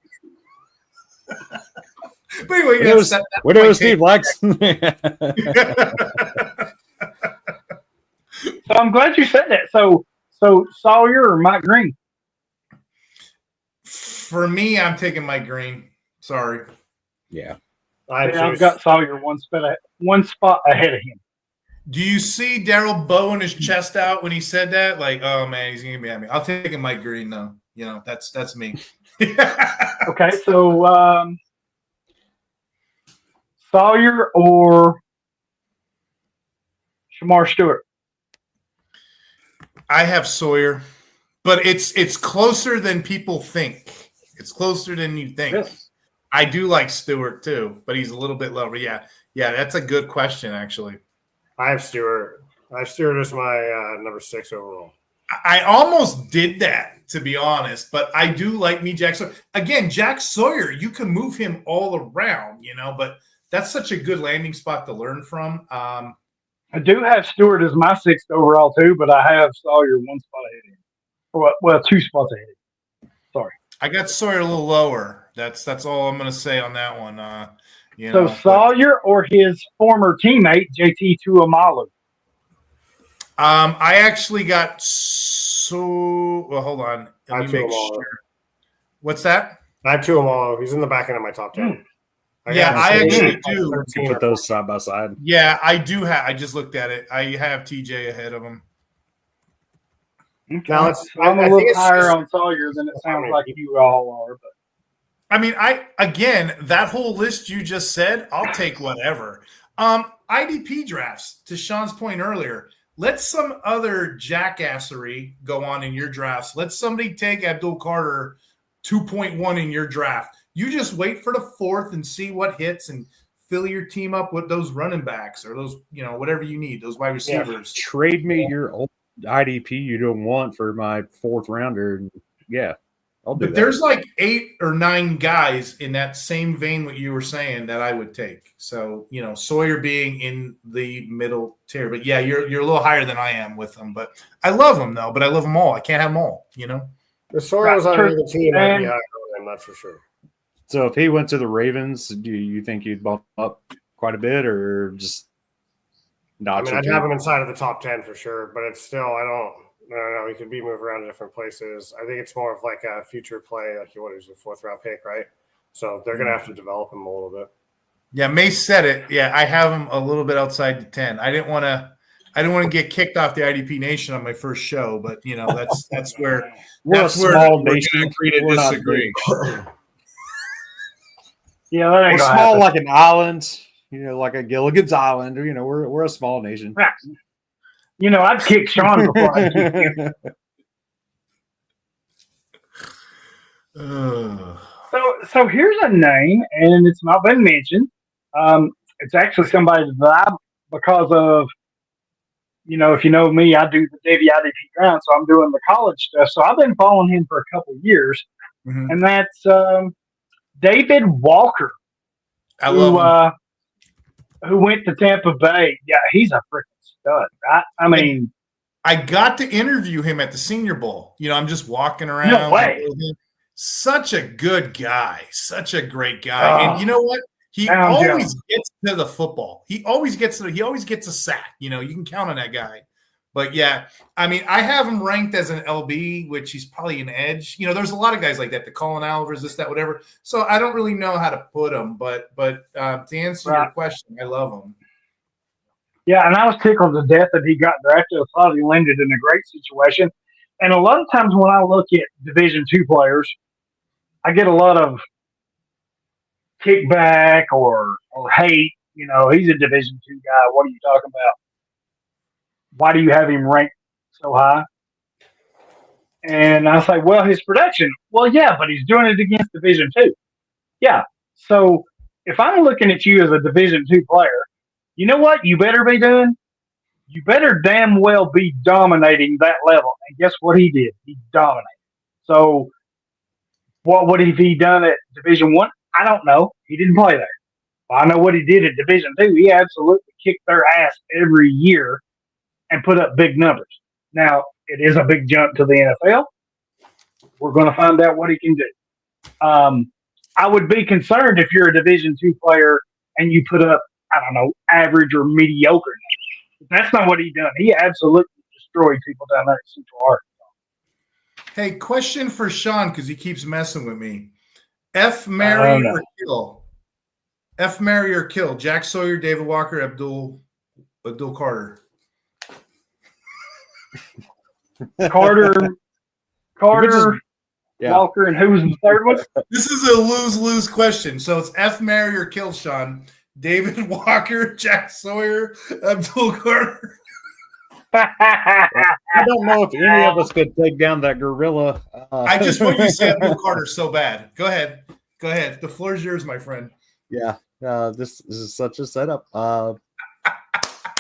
But anyway, whatever Steve likes. So I'm glad you said that. So Sawyer or Mike Green? For me, I'm taking Mike Green. Sorry. Yeah. I've got Sawyer one spot ahead of him. Do you see Daryl bowing his chest out when he said that? Like, oh man, he's gonna be at me. I'll take a Mike Green though. That's me. Okay, so Sawyer or Shamar Stewart? I have Sawyer, but it's closer than people think. It's closer than you think. Really? I do like Stewart too, but he's a little bit lower. Yeah, that's a good question actually. I have Stewart. I have Stewart as my number 6 overall. I almost did that, to be honest, but I do like Jack Sawyer. Again, Jack Sawyer, you can move him all around, but that's such a good landing spot to learn from. I do have Stewart as my 6th overall too, but I have Sawyer one spot ahead of him. Well, 2 spots ahead of him. Sorry. I got Sawyer a little lower. That's all I'm going to say on that one. So Sawyer or his former teammate, JT Tuamalu? I actually got well, hold on. Let me make sure. What's that? I have Tuamalu. He's in the back end of my top 10. I actually do. Put those side by side. Yeah, I do have. I just looked at it. I have TJ ahead of him. Now I'm a little higher on Sawyer than it sounds like you all are, but I mean, that whole list you just said, I'll take whatever. IDP drafts, to Sean's point earlier, let some other jackassery go on in your drafts. Let somebody take Abdul Carter 2.1 in your draft. You just wait for the 4th and see what hits and fill your team up with those running backs or those, whatever you need, those wide receivers. Yeah. Trade me your old IDP you don't want for my 4th rounder. Yeah. But there's like 8 or 9 guys in that same vein what you were saying that I would take. So, Sawyer being in the middle tier. But yeah, you're a little higher than I am with them. But I love them though. But I love them all. I can't have them all. If Sawyer was on the team, I'd be higher on him, that's for sure. So if he went to the Ravens, do you think you'd bump up quite a bit, or just not? I'd have him inside of the top 10 for sure. But it's still, I don't know. He could be moved around to different places. I think it's more of like a future play, like what is a 4th round pick, right? So they're going to have to develop him a little bit. Yeah, Mace said it. Yeah, I have him a little bit outside the 10. I didn't want to get kicked off the IDP Nation on my first show, but that's where we're small nation. Agree to disagree. Yeah, that ain't we're small happen. Like an island, like a Gilligan's Island. We're a small nation. Right. I'd kick Sean before I kick you. So here's a name, and it's not been mentioned. It's actually somebody that because of, if you know me, I do the daily IDP ground, so I'm doing the college stuff. So I've been following him for a couple of years, and that's David Walker, I love him. Who went to Tampa Bay. Yeah, he's a freaking stud. I mean, I got to interview him at the Senior Bowl. I'm just walking around. No way. Such a good guy. Such a great guy. And you know what? He always gets to the football. He always gets a sack. You can count on that guy. But yeah, I mean, I have him ranked as an LB, which he's probably an edge. There's a lot of guys like that, the Colin Alvarez, this, that, whatever. So I don't really know how to put him. But to answer your question, I love him. Yeah, and I was tickled to death that he got drafted. I thought he landed in a great situation. And a lot of times when I look at Division II players, I get a lot of kickback or hate. You know, he's a Division II guy. What are you talking about? Why do you have him ranked so high? And I say, well, his production. Well, yeah, but he's doing it against Division II. Yeah. So if I'm looking at you as a Division II player, you know what you better be doing? You better damn well be dominating that level. And guess what he did? He dominated. So what would have he done at Division One? I don't know. He didn't play there. Well, I know what he did at Division Two. He absolutely kicked their ass every year and put up big numbers. Now, it is a big jump to the NFL. We're going to find out what he can do. I would be concerned if you're a Division II player and you put up, I don't know, average or mediocre. That's not what he done. He absolutely destroyed people down there at Central Arkansas. Hey, question for Sean because he keeps messing with me. F, marry, or kill? F, marry, or kill? Jack Sawyer, David Walker, Abdul Carter. Carter, Walker, and who was the third one? This is a lose-lose question. So it's F, marry, or kill, Sean. David Walker, Jack Sawyer, Abdul Carter. I don't know if any of us could take down that gorilla. I just want you to say Abdul Carter so bad. Go ahead. The floor is yours, my friend. Yeah, this is such a setup.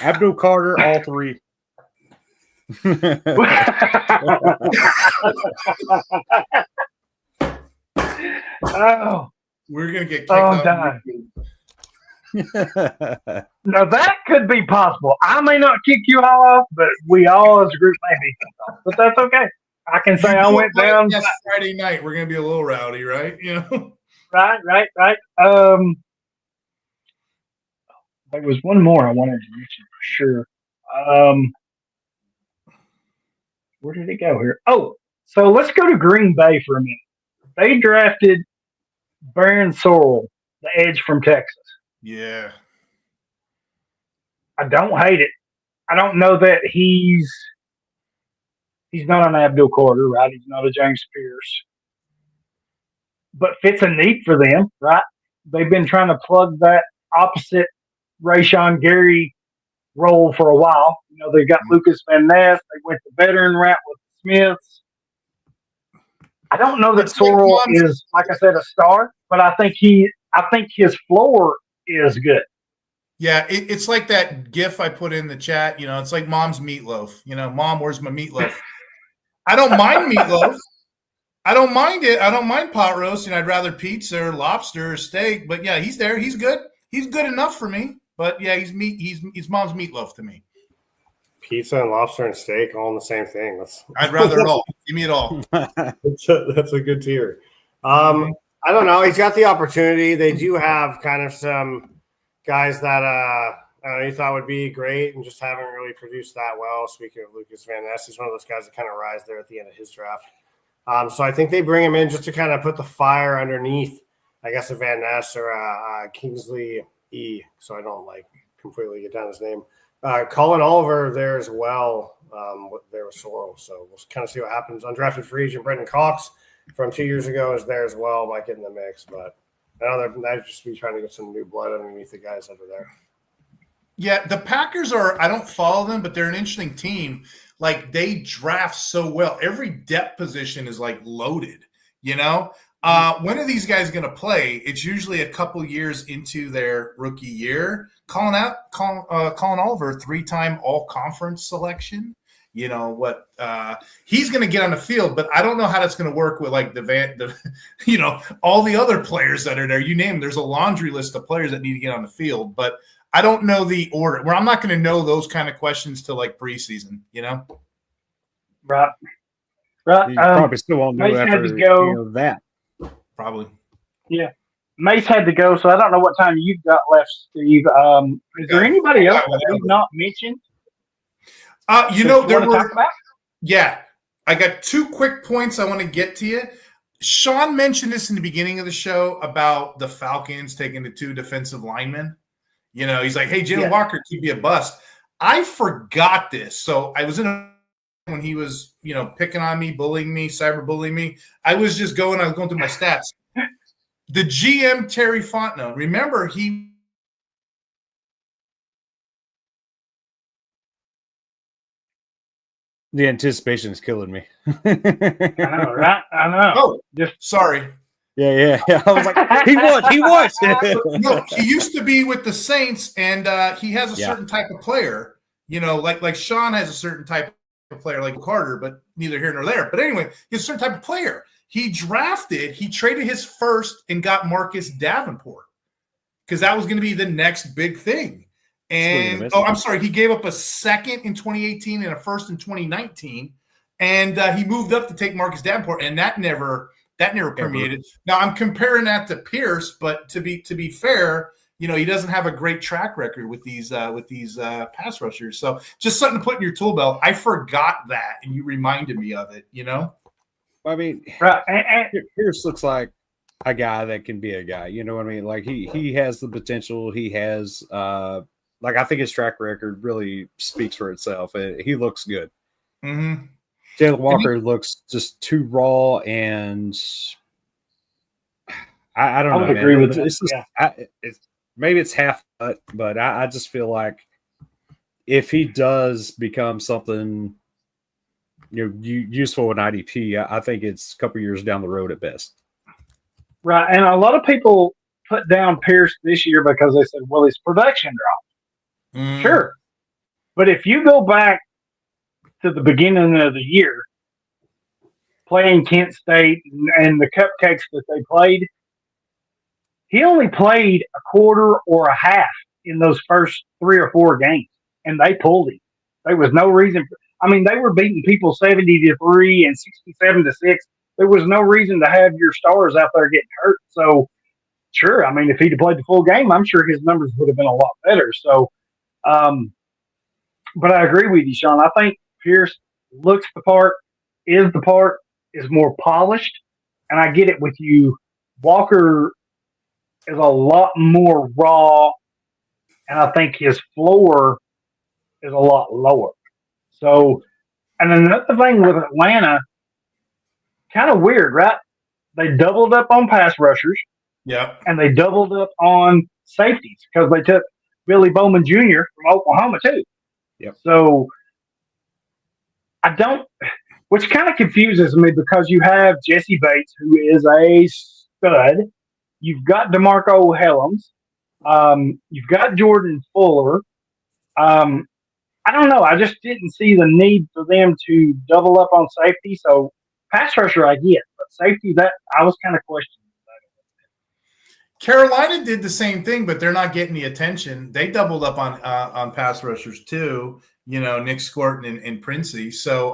Abdul Carter, all three. Oh, we're gonna get kicked out. Now that could be possible. I may not kick you all off, but we all as a group may be kicked off. But that's okay. I can say I went down. Yes, Friday night we're gonna be a little rowdy, right? You know. Right. There was one more I wanted to mention for sure. Where did it go here? Oh, so let's go to Green Bay for a minute. They drafted Baron Sorrell, the edge from Texas. Yeah. I don't hate it. I don't know that he's not an Abdul Carter, right? He's not a James Pierce. But fits a need for them, right? They've been trying to plug that opposite Rashawn Gary role for a while. You know, they got Lucas Van Ness. They went the veteran route with the Smiths. I don't know that Sorrell is, like I said, a star, but I think his floor is good. Yeah, it's like that GIF I put in the chat. You know, it's like Mom's meatloaf. You know, Mom, where's my meatloaf? I don't mind meatloaf. I don't mind it. I don't mind pot roast, and I'd rather pizza or lobster or steak. But yeah, he's there. He's good. He's good enough for me. But yeah, he's Mom's meatloaf to me. Pizza and lobster and steak all in the same thing. I'd rather it all. Give me it all. That's a good tier. I don't know. He's got the opportunity. They do have kind of some guys that you thought would be great and just haven't really produced that well. Speaking of Lucas Van Ness, he's one of those guys that kind of rise there at the end of his draft. So I think they bring him in just to kind of put the fire underneath, I guess, a Van Ness or Kingsley E. So I don't completely get down his name. Colin Oliver there as well. There was Sorrell. So we'll kind of see what happens. Undrafted free agent Brendan Cox from 2 years ago is there as well. Might get in the mix, but I know they're just be trying to get some new blood underneath the guys that are there. Yeah, the Packers I don't follow them, but they're an interesting team. Like, they draft so well. Every depth position is, loaded, you know? When are these guys going to play? It's usually a couple years into their rookie year. Colin Oliver, 3-time all-conference selection. You know what? He's going to get on the field, but I don't know how that's going to work with all the other players that are there. You name them. There's a laundry list of players that need to get on the field, but I don't know the order. Where I'm not going to know those kind of questions till preseason. You know, right. You probably still won't know after that. Probably. Yeah. Mace had to go, so I don't know what time you've got left, Steve. Is there anybody else that we've not mentioned? Talk about? Yeah. I got 2 quick points I want to get to you. Sean mentioned this in the beginning of the show about the Falcons taking the 2 defensive linemen. You know, he's like, hey, Jalen Walker could be a bust. I forgot this. So I was when he was, picking on me, bullying me, cyberbullying me. I was going through my stats. The GM, Terry Fontenot, remember The anticipation is killing me. I know, right? I know. Oh, Just sorry. Yeah. I was like, he was. No, he used to be with the Saints, and he has a certain type of player. Like Sean has a certain type of player, like Carter, but neither here nor there. But anyway, he's a certain type of player. He traded his first and got Marcus Davenport because that was going to be the next big thing. And I'm sorry, he gave up a second in 2018 and a first in 2019, and he moved up to take Marcus Davenport, and that never permeated. Now I'm comparing that to Pierce, but to be fair, he doesn't have a great track record with these pass rushers. So just something to put in your tool belt. I forgot that, and you reminded me of it. I mean, right. Pierce looks like a guy that can be a guy. You know what I mean? Like he has the potential. He has I think his track record really speaks for itself. He looks good. Mm-hmm. Jalen Walker looks just too raw, and I don't know. I would agree with that. It's just, maybe it's half, but I just feel like if he does become something useful in IDP, I think it's a couple years down the road at best. Right, and a lot of people put down Pierce this year because they said, well, his production dropped. Sure. But if you go back to the beginning of the year, playing Kent State and the cupcakes that they played, he only played a quarter or a half in those first 3 or 4 games, and they pulled him. There was no reason. I mean, they were beating people 70-3 and 67-6. There was no reason to have your stars out there getting hurt. So, sure, I mean, if he'd have played the full game, I'm sure his numbers would have been a lot better. So, but I agree with you, Sean. I think Pierce looks the part, is more polished, and I get it with you. Walker is a lot more raw, and I think his floor is a lot lower. So, and another thing with Atlanta, kind of weird, right? They doubled up on pass rushers. Yeah. And they doubled up on safeties because they took Billy Bowman Jr. from Oklahoma too. Yep. So which kind of confuses me because you have Jesse Bates, who is a stud. You've got DeMarco Hellams. You've got Jordan Fuller. I don't know. I just didn't see the need for them to double up on safety. So pass rusher, I get, but safety, that I was kind of questioning. Carolina did the same thing, but they're not getting the attention. They doubled up on pass rushers too. Nick Scorton and Princey. So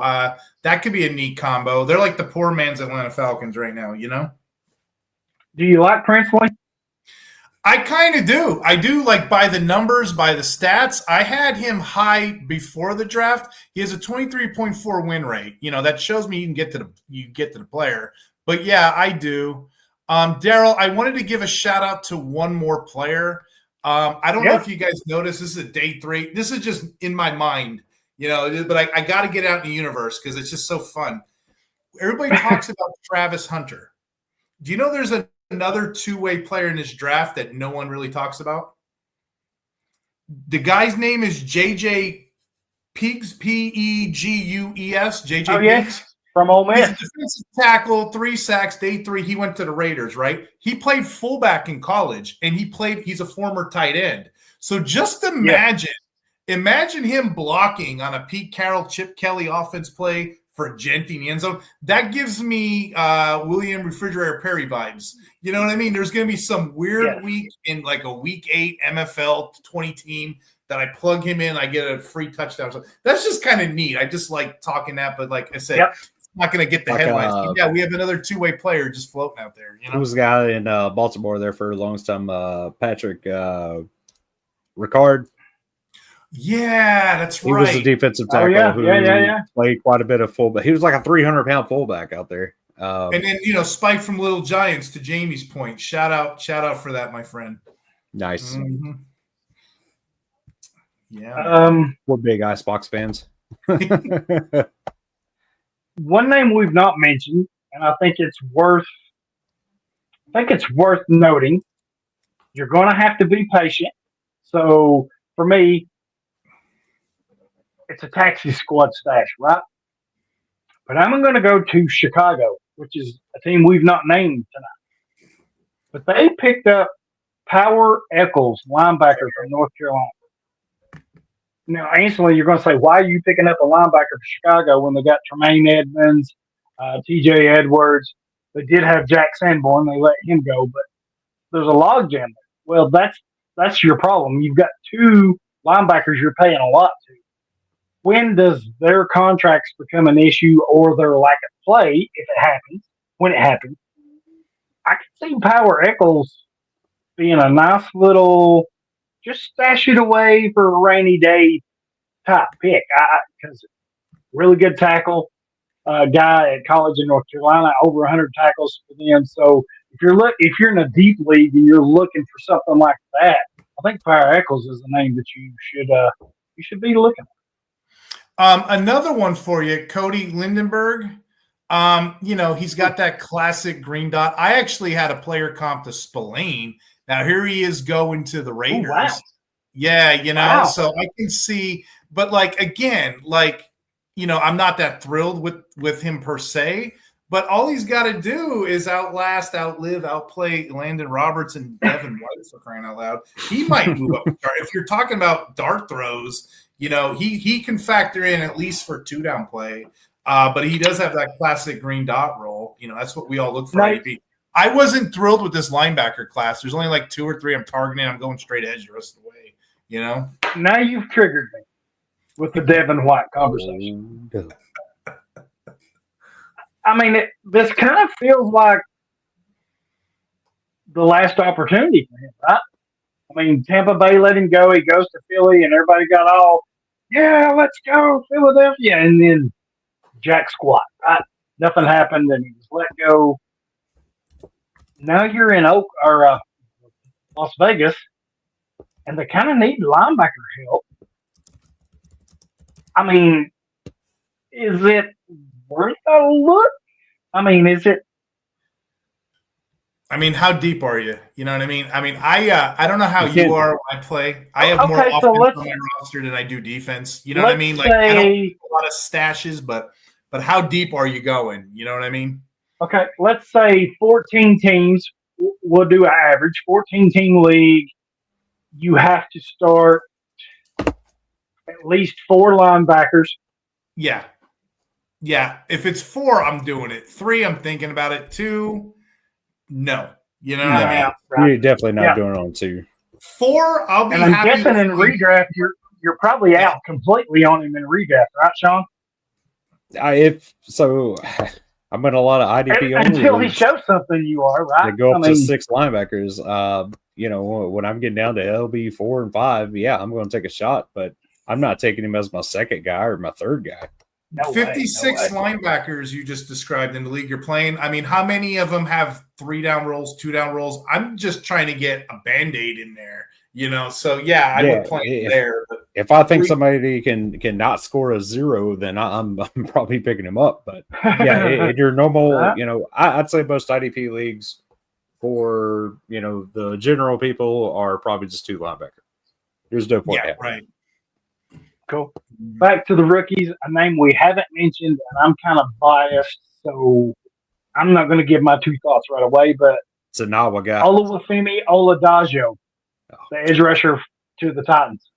that could be a neat combo. They're like the poor man's Atlanta Falcons right now. Do you like Princely? I kind of do. I do, like, by the numbers, by the stats. I had him high before the draft. He has a 23.4 win rate. That shows me you can get to the player. But yeah, I do. Daryl, I wanted to give a shout out to one more player. I don't know if you guys noticed. This is a day 3. This is just in my mind, but I got to get out in the universe because it's just so fun. Everybody talks about Travis Hunter. Do you know there's another two-way player in this draft that no one really talks about? The guy's name is JJ Pegues, Pegues, JJ Oh, yes, from Ole Miss. He's a defensive tackle, 3 sacks, day 3. He went to the Raiders, right? He played fullback in college, and he's a former tight end. So just imagine him blocking on a Pete Carroll, Chip Kelly offense play for Genty in the end zone. That gives me William Refrigerator Perry vibes. You know what I mean? There's going to be some weird week in like a week 8 MFL 20 team that I plug him in, I get a free touchdown. So that's just kind of neat. I just like talking that, but like I said, it's not going to get the headlines. We have another two-way player just floating out there. There was a guy in Baltimore there for the longest time, Patrick Ricard. Yeah, that's right. He was a defensive tackle who played quite a bit of fullback. He was like a 300-pound fullback out there. And then, Spike from Little Giants, to Jamie's point. Shout out for that, my friend. Nice. Mm-hmm. Yeah. We're big Icebox fans. One name we've not mentioned, and I think it's worth noting. You're going to have to be patient. So for me, it's a taxi squad stash, right? But I'm going to go to Chicago, which is a team we've not named tonight. But they picked up Power Eccles, linebacker from North Carolina. Now, instantly, you're going to say, why are you picking up a linebacker for Chicago when they got Tremaine Edmonds, T.J. Edwards? They did have Jack Sanborn. They let him go, but there's a logjam there. Well, that's your problem. You've got two linebackers you're paying a lot to. When does their contracts become an issue or their lack of play, if it happens, when it happens? I can see Power Eccles being a nice little, just stash it away for a rainy day type pick. Because really good tackle guy at college in North Carolina, over 100 tackles for them. So if you're in a deep league and you're looking for something like that, I think Power Eccles is the name that you should be looking at. Another one for you, Cody Lindenberg. He's got that classic green dot. I actually had a player comp to Spillane. Now here he is going to the Raiders. Oh, wow. Yeah, Wow. So I can see, but I'm not that thrilled with him per se. But all he's got to do is outlast, outlive, outplay Landon Roberts and Devin White, for crying out loud. He might move up. If you're talking about dart throws, he can factor in at least for 2-down play. But he does have that classic green dot role. That's what we all look for. Right. IDP. I wasn't thrilled with this linebacker class. There's only like 2 or 3 I'm targeting. I'm going straight edge the rest of the way. Now you've triggered me with the Devin White conversation. I mean, this kind of feels like the last opportunity for him, right? I mean, Tampa Bay let him go. He goes to Philly, and everybody got all, yeah, let's go, Philadelphia. And then jack squat, right? Nothing happened, and he was let go. Now you're in Las Vegas, and they kind of need linebacker help. I mean, is it worth a look? I mean, is it? I mean, how deep are you? You know what I mean? I don't know how you are when I play. I have more offense on my roster than I do defense. You know what I mean? Like, I don't do a lot of stashes, but how deep are you going? You know what I mean? Okay, let's say 14 teams. We'll do an average 14-team league. You have to start at least 4 linebackers. Yeah. If it's 4, I'm doing it. 3, I'm thinking about it. 2, no. You know what I mean? Right. You're definitely not doing it on 2. 4, I'll be. And I'm guessing in redraft, you're probably out completely on him in redraft, right, Sean? I'm in a lot of IDP only until he shows something. You are right. They go up to 6 linebackers. When I'm getting down to LB 4 and 5, I'm going to take a shot, but I'm not taking him as my second guy or my third guy. 56 linebackers you just described in the league you're playing. I mean, how many of them have 3-down roles, 2-down roles? I'm just trying to get a Band-Aid in there, So I would play there. But if I think somebody can not score a 0, then I'm probably picking him up. But in your normal, I'd say most IDP leagues for the general people are probably just 2 linebackers. There's no point. Right. Cool. Back to the rookies, a name we haven't mentioned, and I'm kind of biased, so I'm not going to give my 2 thoughts right away, but it's a Nawa guy. Olufemi Oladajo, the edge rusher to the Titans.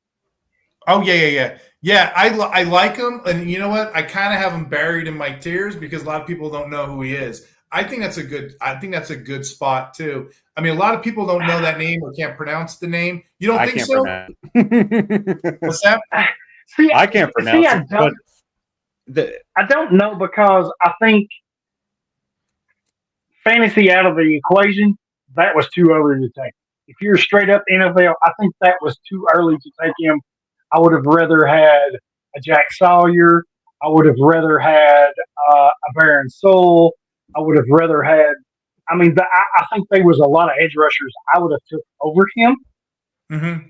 Oh, yeah. Yeah, I like him, and you know what? I kind of have him buried in my tiers because a lot of people don't know who he is. I think that's a good spot, too. I mean, a lot of people don't know that name or can't pronounce the name. You don't think so? What's that? See, I can't pronounce it. I don't know because I think fantasy out of the equation, that was too early to take. If you're straight up NFL, I think that was too early to take him. I would have rather had a Jack Sawyer. I would have rather had a Baron Soul. I would have rather had. I mean, I think there was a lot of edge rushers I would have took over him. Mm-hmm.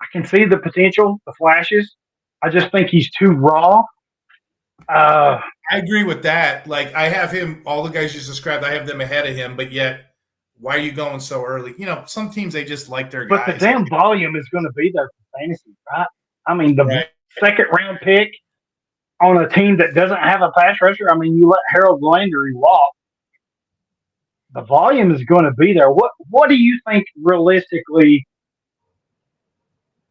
I can see the potential, the flashes. I just think he's too raw. I agree with that. Like, I have him, all the guys you just described, I have them ahead of him, but yet, why are you going so early? You know, some teams, they just like their guys. But the damn volume is going to be there for fantasy, right? I mean, the second round pick on a team that doesn't have a pass rusher, I mean, you let Harold Landry walk. The volume is going to be there. What do you think realistically?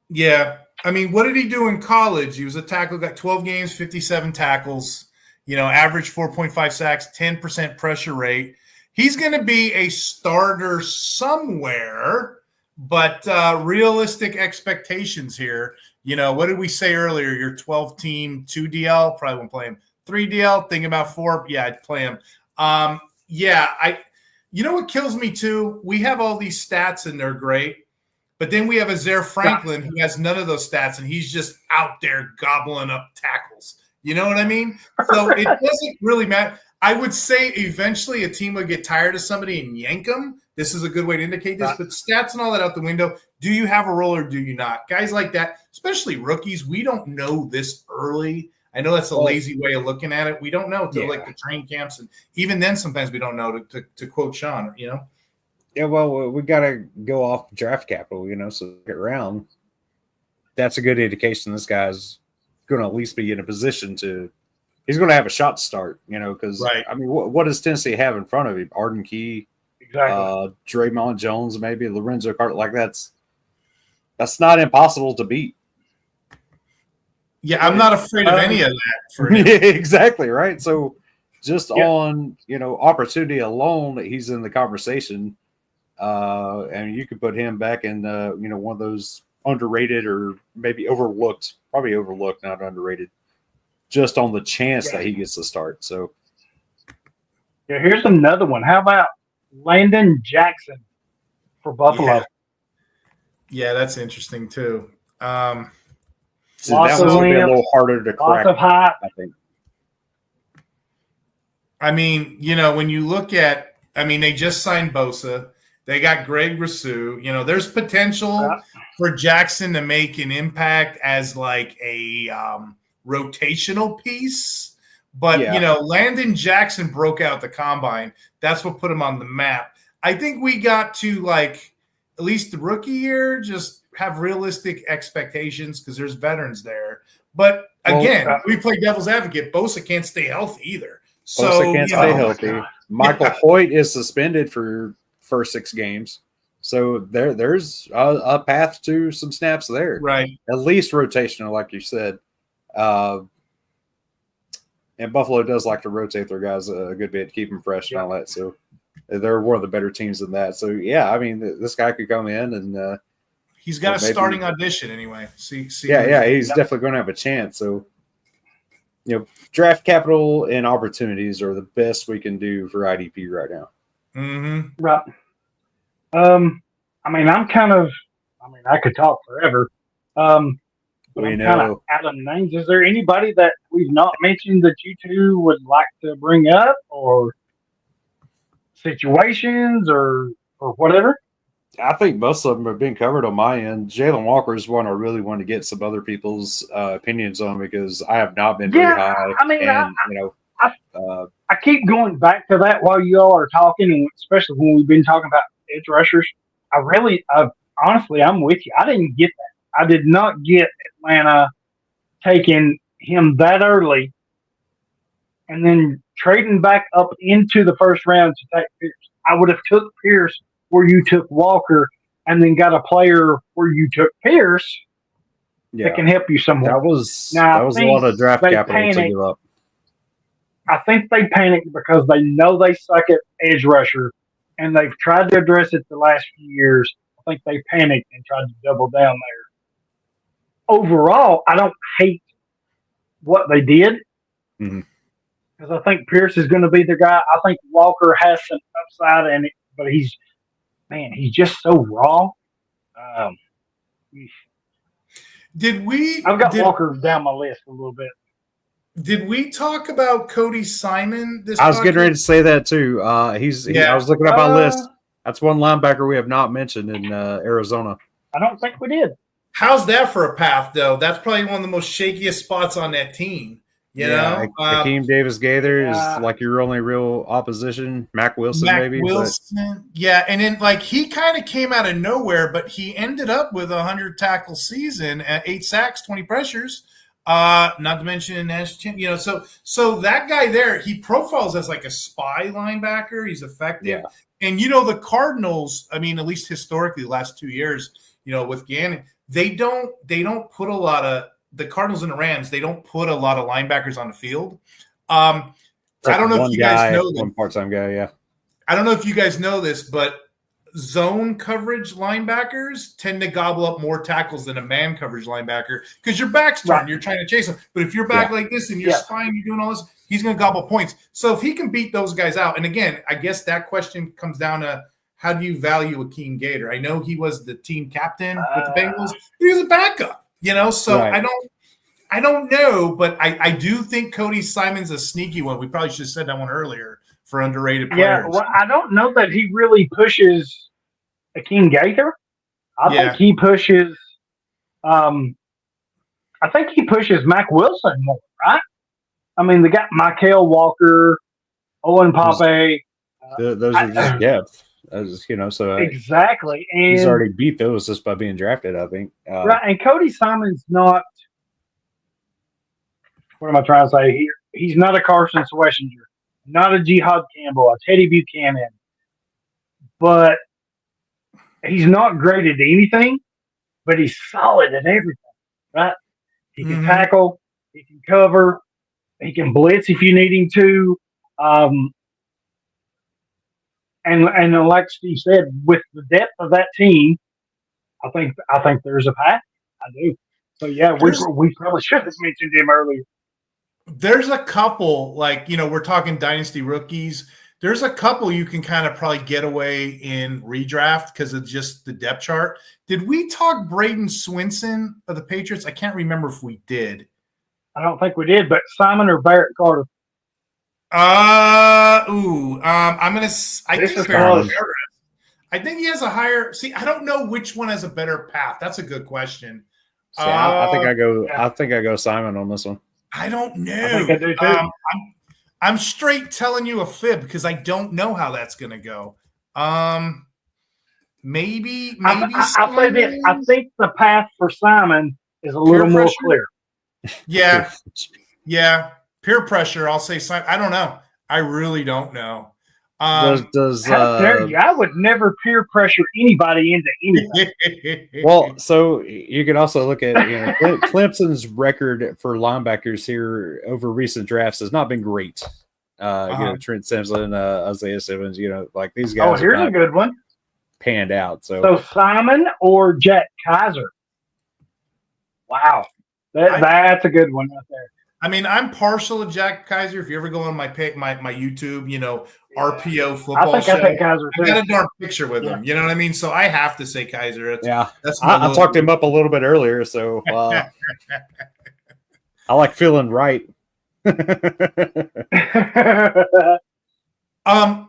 Yeah. I mean, what did he do in college? He was a tackle, got 12 games, 57 tackles, average 4.5 sacks, 10% pressure rate. He's going to be a starter somewhere, but realistic expectations here. What did we say earlier? Your 12-team 2DL, probably won't play him. 3DL, thinking about 4, yeah, I'd play him. You know what kills me too? We have all these stats and they're great, but then we have a Zaire Franklin who has none of those stats and he's just out there gobbling up tackles. You know what I mean? So it doesn't really matter. I would say eventually a team would get tired of somebody and yank them. This is a good way to indicate this, but stats and all that out the window. Do you have a role or do you not? Guys like that, especially rookies, we don't know this early. I know that's a lazy way of looking at it. We don't know until like the train camps, and even then, sometimes we don't know. To quote Sean, Yeah, well, we got to go off draft capital, so get around. That's a good indication this guy's going to at least be in a position to. He's going to have a shot to start, because I mean, what does Tennessee have in front of him? Arden Key, exactly. Draymond Jones, maybe Lorenzo Carter. Like that's not impossible to beat. Yeah, I'm not afraid of any of that. For him. Exactly, right? So just on, opportunity alone, he's in the conversation. And you could put him back in, one of those underrated or maybe overlooked, probably overlooked, not underrated, just on the chance that he gets to start. So here's another one. How about Landon Jackson for Buffalo? Yeah, that's interesting too. So that one's going to be a little harder to crack, lots of hype. I think. I mean, when you look at, they just signed Bosa. They got Greg Rousseau. There's potential for Jackson to make an impact as like a rotational piece. But, Landon Jackson broke out the combine. That's what put him on the map. I think we got to like at least the rookie year, just have realistic expectations because there's veterans there. But again, we play devil's advocate. Bosa can't stay healthy either. So Bosa can't stay healthy. Michael Hoyt is suspended for first 6 games. So there's a path to some snaps there. Right. At least rotational, like you said. And Buffalo does like to rotate their guys a good bit, keep them fresh and all that. So they're one of the better teams than that. So, yeah, I mean, this guy could come in and he's got a starting audition anyway. See. Yeah, he's definitely going to have a chance. So, draft capital and opportunities are the best we can do for IDP right now. Mm-hmm. Right. I could talk forever. But I'm kind of out of names. Is there anybody that we've not mentioned that you two would like to bring up, or situations, or whatever? I think most of them have been covered on my end. Jalen Walker is one I really want to get some other people's opinions on because I have not been very high. I mean, I keep going back to that while you all are talking, and especially when we've been talking about edge rushers. Honestly, I'm with you. I didn't get that. I did not get Atlanta taking him that early and then trading back up into the first round to take Pierce. I would have took Pierce where you took Walker and then got a player where you took Pierce that can help you somewhat. That was a lot of draft capital to give up. I think they panicked because they know they suck at edge rusher, and they've tried to address it the last few years. I think they panicked and tried to double down there. Overall, I don't hate what they did because I think Pierce is going to be the guy. I think Walker has some upside in it, but he's just so raw. I've got Walker down my list a little bit. Did we talk about Cody Simon this I was getting ready to say that too. I was looking at my list. That's one linebacker we have not mentioned in Arizona. I don't think we did. how's that for a path, though? That's probably one of the most shakiest spots on that team. You know, Hakeem Davis-Gaither is like your only real opposition. Mac Wilson, maybe. Wilson, yeah, and then like he kind of came out of nowhere, but he ended up with 100 tackle season at 8 sacks, 20 pressures. Not to mention so that guy there, he profiles as like a spy linebacker. He's effective, and the Cardinals. I mean, at least historically, the last 2 years, with Gannon, they don't put a lot of. The Cardinals and the Rams, they don't put a lot of linebackers on the field. I don't know if you guys know this. One part-time guy, yeah. I don't know if you guys know this, but zone coverage linebackers tend to gobble up more tackles than a man coverage linebacker because your back's turned. You're trying to chase him. But if you're back like this and you're spying, you're doing all this, he's going to gobble points. So if he can beat those guys out, and again, I guess that question comes down to how do you value Akeem Gator? I know he was the team captain with the Bengals, but he was a backup. So right. I don't know, but I do think Cody Simon's a sneaky one. We probably should have said that one earlier for underrated players. Yeah, well, I don't know that he really pushes Akeem Gaither. I think he pushes Mac Wilson more, right? I mean, they got Mykal Walker, Owen Pape. Those are just depth. So exactly, and he's already beat those just by being drafted, I think. Right, and Cody Simon's not. What am I trying to say here? He's not a Carson Schlesinger, not a Jihad Campbell, a Teddy Buchanan, but he's not great at anything. But he's solid at everything, right? He can tackle, he can cover, he can blitz if you need him to. And like Steve said, with the depth of that team, I think there's a path. I do. So yeah, we probably should have mentioned him earlier. There's a couple, we're talking dynasty rookies. There's a couple you can kind of probably get away in redraft because of just the depth chart. Did we talk Braden Swinson of the Patriots? I can't remember if we did. I don't think we did, but Simon or Barrett Carter? I think he has a higher. See, I don't know which one has a better path. That's a good question. I think I go Simon on this one. I don't know. I think I do too. I'm straight telling you a fib because I don't know how that's going to go. Maybe. I'll say this. I think the path for Simon is a little more clear. Yeah. Yeah. Peer pressure. I'll say Simon. I don't know. I really don't know. How dare you? I would never peer pressure anybody into anything. Well, so you can also look at Clemson's record for linebackers here over recent drafts has not been great. Trent Simpson, Isaiah Simmons, like these guys. Oh, here's a good one. Panned out. So Simon or Jack Kaiser? Wow, that's a good one right there. I mean, I'm partial to Jack Kaiser. If you ever go on my YouTube, RPO football show, I Kaiser too. I got a dark picture with him. You know what I mean? So I have to say Kaiser. I talked him up a little bit earlier, so I like feeling right.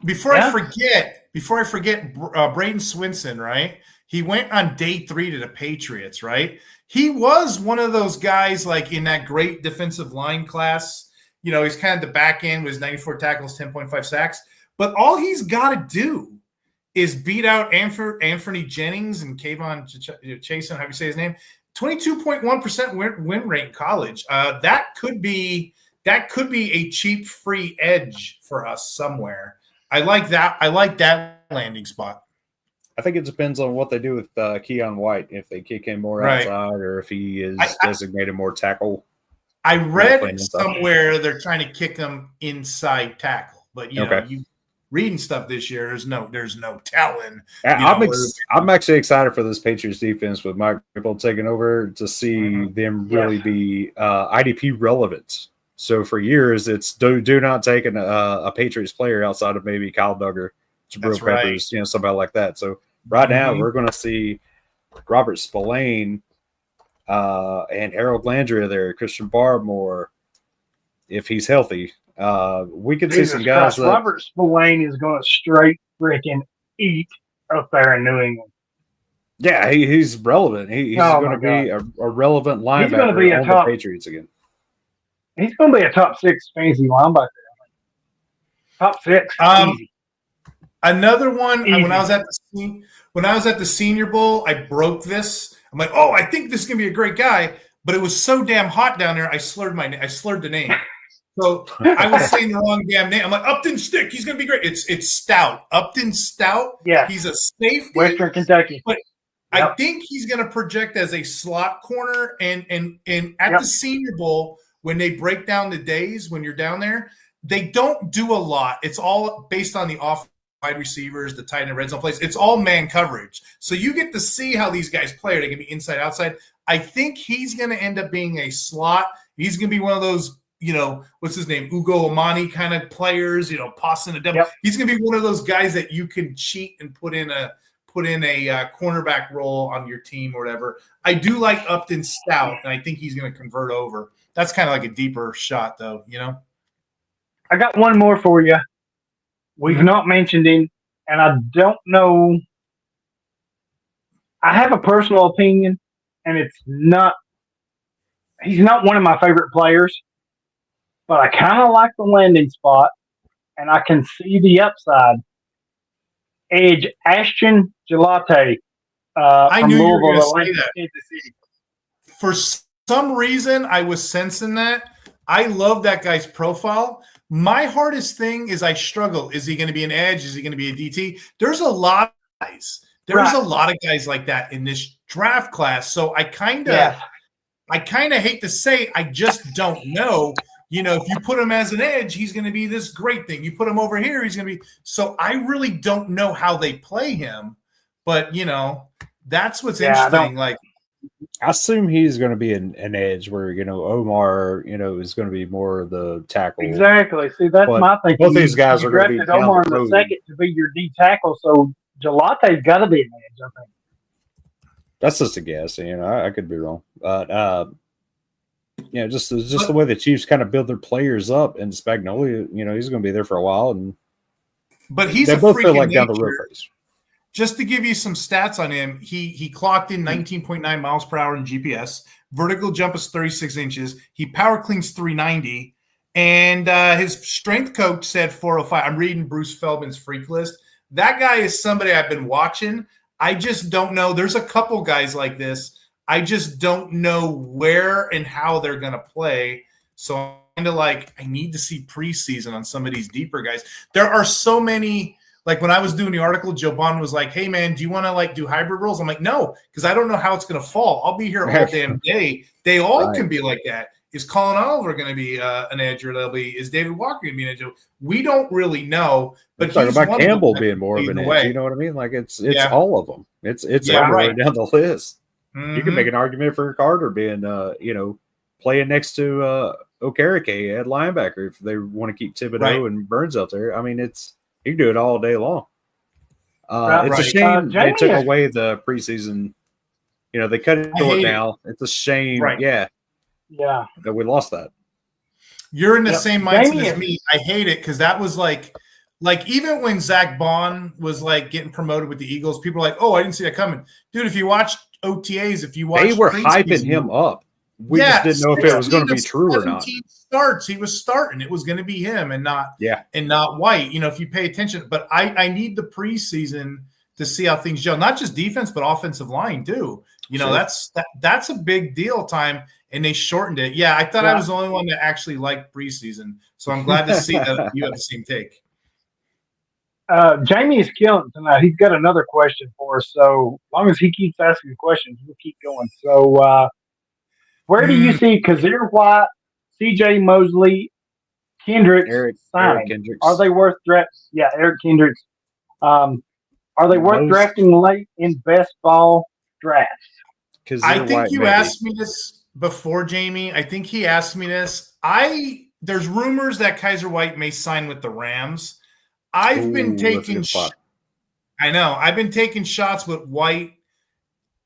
Before I forget, Braden Swinson, right? He went on day 3 to the Patriots, right? He was one of those guys like in that great defensive line class. He's kind of the back end with his 94 tackles, 10.5 sacks. But all he's got to do is beat out Anthony Jennings and Kayvon Chasen, how do you say his name? 22.1% win rate in college. That could be a cheap free edge for us somewhere. I like that. I like that landing spot. I think it depends on what they do with Keon White, if they kick him more outside or if he is designated more tackle. I read somewhere they're trying to kick him inside tackle, but you reading stuff this year, there's no telling. I'm actually excited for this Patriots defense with Mike Vrabel taking over to see them really be IDP relevant. So for years, it's do not take a Patriots player outside of maybe Kyle Duggar, Jabril Peppers, somebody like that. So right now we're going to see Robert Spillane and Harold Landry there, Christian Barmore, if he's healthy. We could see some guys. Robert Spillane is going to straight freaking eat up there in New England. Yeah, he's relevant. He's going to be a relevant linebacker on the Patriots again. He's going to be a top 6 fantasy linebacker. Top 6. Easy. Another one. Easy. When I was at the Senior Bowl, I broke this. I'm like, oh, I think this is going to be a great guy, but it was so damn hot down there. I slurred the name. So I was saying the wrong damn name. I'm like, Upton Stick. He's going to be great. It's Stout. Upton Stout. Yeah. He's a safety. Western Kentucky. But I think he's going to project as a slot corner. And at the Senior Bowl, when they break down the days when you're down there, they don't do a lot. It's all based on the wide receivers, the tight end red zone plays. It's all man coverage. So you get to see how these guys play. They can be inside, outside. I think he's going to end up being a slot. He's going to be one of those, what's his name? Ugo Amani kind of players, passing the devil. Yep. He's going to be one of those guys that you can cheat and put in a cornerback role on your team or whatever. I do like Upton Stout, and I think he's going to convert over. That's kind of like a deeper shot, though, I got one more for you. We've not mentioned him, and I don't know. I have a personal opinion, and he's not one of my favorite players, but I kind of like the landing spot, and I can see the upside. Edge Ashton Gelate I from knew you were Louisville, going to say that. For some reason, I was sensing that. I love that guy's profile. My hardest thing is I struggle. Is he going to be an edge? Is he going to be a DT? There's a lot of guys. There's a lot of guys like that in this draft class. So I kind of hate to say, I just don't know. If you put him as an edge, he's going to be this great thing. You put him over here, he's going to be. So I really don't know how they play him. But, that's what's interesting. I assume he's going to be an edge where, Omar, is going to be more of the tackle. Exactly. See, that's my thinking. Both these guys are going to be Omar in the second to be your D tackle, so Gelate's got to be an edge, I think. That's just a guess. I could be wrong. But, just the way the Chiefs kind of build their players up, and Spagnuolo, he's going to be there for a while. But he's they both feel like down the road phase. Just to give you some stats on him, he clocked in 19.9 miles per hour in GPS. Vertical jump is 36 inches. He power cleans 390. And his strength coach said 405. I'm reading Bruce Feldman's freak list. That guy is somebody I've been watching. I just don't know. There's a couple guys like this. I just don't know where and how they're going to play. So I'm kind of like, I need to see preseason on some of these deeper guys. There are so many. Like when I was doing the article, Joe Bond was like, hey, man, do you want to do hybrid roles? I'm like, no, because I don't know how it's going to fall. I'll be here all damn day. They all can be like that. Is Colin Oliver going to be an edge, or is David Walker going to be an edge? We don't really know. But he's talking about Campbell being more of an edge. You know what I mean? Like it's all of them. It's right down the list. Mm-hmm. You can make an argument for Carter being, playing next to Okereke at linebacker if they want to keep Thibodeau and Burns out there. I mean, you can do it all day long. It's a shame they took away the preseason. They cut it short now. It's a shame. Right. Yeah. That we lost that. You're in the same mindset as me. I hate it because that was like even when Zach Bond was getting promoted with the Eagles, people were like, "Oh, I didn't see that coming." Dude, if you watch OTAs, they were hyping him up. We just didn't know if it was going to be true or not. Starts. He was starting. It was going to be him and not White. If you pay attention. But I need the preseason to see how things gel. Not just defense, but offensive line too. That's a big deal time, and they shortened it. Yeah, I thought I was the only one that actually liked preseason. So I'm glad to see that you have the same take. Jamie is killing tonight. He's got another question for us. So as long as he keeps asking questions, we'll keep going. So where do you see Kazir White, C.J. Mosley, Kendricks signing? Kendricks. Are they worth drafting? Yeah, Eric Kendricks. Are they worth drafting late in best ball drafts? I think you asked me this before, Jamie. I think he asked me this. There's rumors that Kaiser White may sign with the Rams. I've been taking shots with White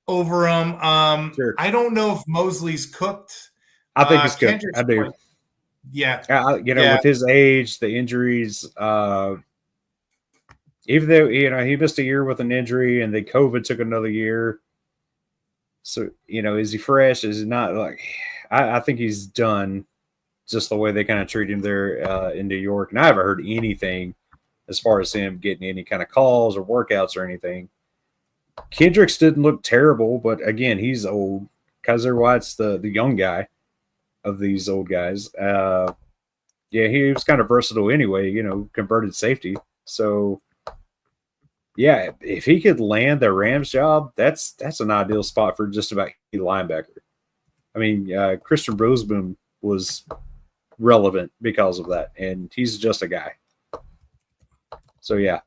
over him. Sure. I don't know if Mosley's cooked. I think he's good. I do. Yeah. With his age, the injuries, even though he missed a year with an injury and the COVID took another year, So, is he fresh? Is he not? Like, I think he's done just the way they kind of treat him there in New York. And I haven't heard anything as far as him getting any kind of calls or workouts or anything. Kendricks didn't look terrible, but again, he's old. Kaiser White's the young guy of these old guys. He was kind of versatile anyway, converted safety. So, yeah, if he could land the Rams job, that's an ideal spot for just about any linebacker. I mean, Christian Roseman was relevant because of that, and he's just a guy. So, yeah.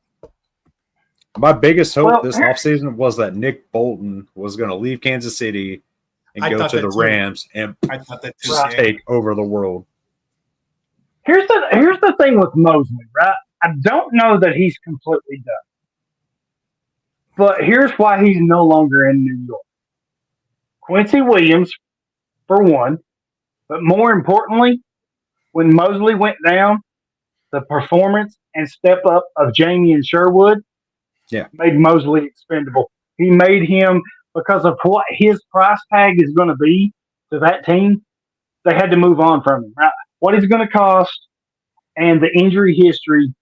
My biggest hope this offseason was that Nick Bolton was going to leave Kansas City and go to the Rams and just take over the world. Here's the thing with Mosley, right? I don't know that he's completely done. But here's why he's no longer in New York. Quincy Williams, for one. But more importantly, when Mosley went down, the performance and step up of Jamie and Sherwood made Mosley expendable. He made him, because of what his price tag is going to be to that team, they had to move on from him. Right? What he's going to cost and the injury history,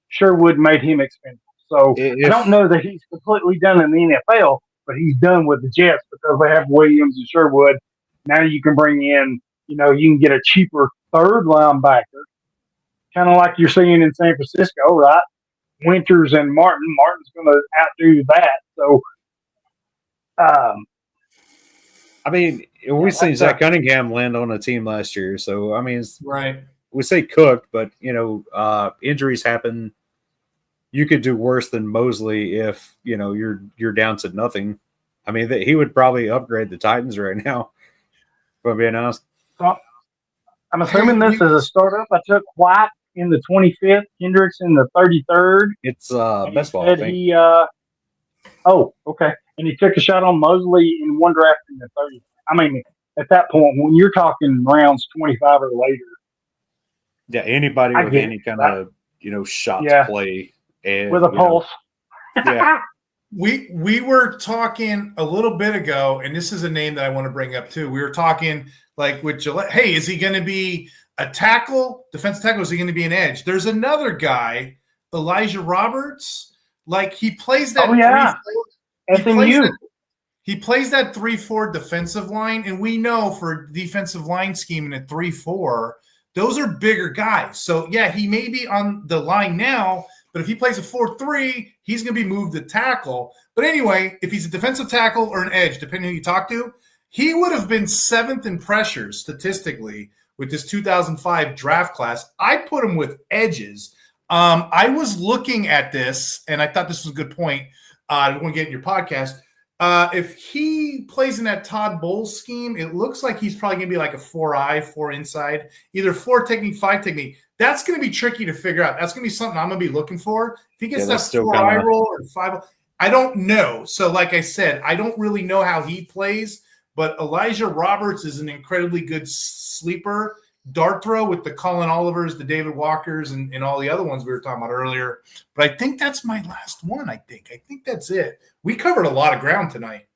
Sherwood made him expendable. So I don't know that he's completely done in the NFL, but he's done with the Jets because they have Williams and Sherwood. Now you can bring in, you can get a cheaper third linebacker, kind of like you're seeing in San Francisco, right? Winters and Martin. Martin's going to outdo that. So, I mean, we've seen Zach Cunningham land on a team last year. So, I mean, we say cooked, but, injuries happen. You could do worse than Mosley if, you're down to nothing. I mean, he would probably upgrade the Titans right now, if I'm being honest. So, I'm assuming this is a startup. I took White in the 25th, Kendricks in the 33rd. It's best ball, I think. Okay. And he took a shot on Mosley in one draft in the 30th. I mean, at that point, when you're talking rounds 25 or later. Yeah, anybody with any kind of, shot to play. And, with a pulse. Yeah. We were talking a little bit ago, and this is a name that I want to bring up too. We were talking like with Gillette. Hey, is he going to be a tackle, defensive tackle? Is he going to be an edge? There's another guy, Elijah Roberts. Like he plays that. He plays that 3-4 defensive line, and we know for defensive line scheme in a 3-4, those are bigger guys. So yeah, he may be on the line now. But if he plays a 4-3, he's going to be moved to tackle. But anyway, if he's a defensive tackle or an edge, depending on who you talk to, he would have been 7th in pressure statistically with this 2005 draft class. I put him with edges. I was looking at this, and I thought this was a good point. I want to get in your podcast. If he plays in that Todd Bowles scheme, it looks like he's probably going to be like a 4-eye, 4 inside, either 4 technique, 5 technique. That's going to be tricky to figure out. That's going to be something I'm going to be looking for. If he gets that 4-eye roll or 5, I don't know. So like I said, I don't really know how he plays, but Elijah Roberts is an incredibly good sleeper dart throw with the Colin Olivers, the David Walkers, and all the other ones we were talking about earlier. But I think that's my last one, I think that's it. We covered a lot of ground tonight.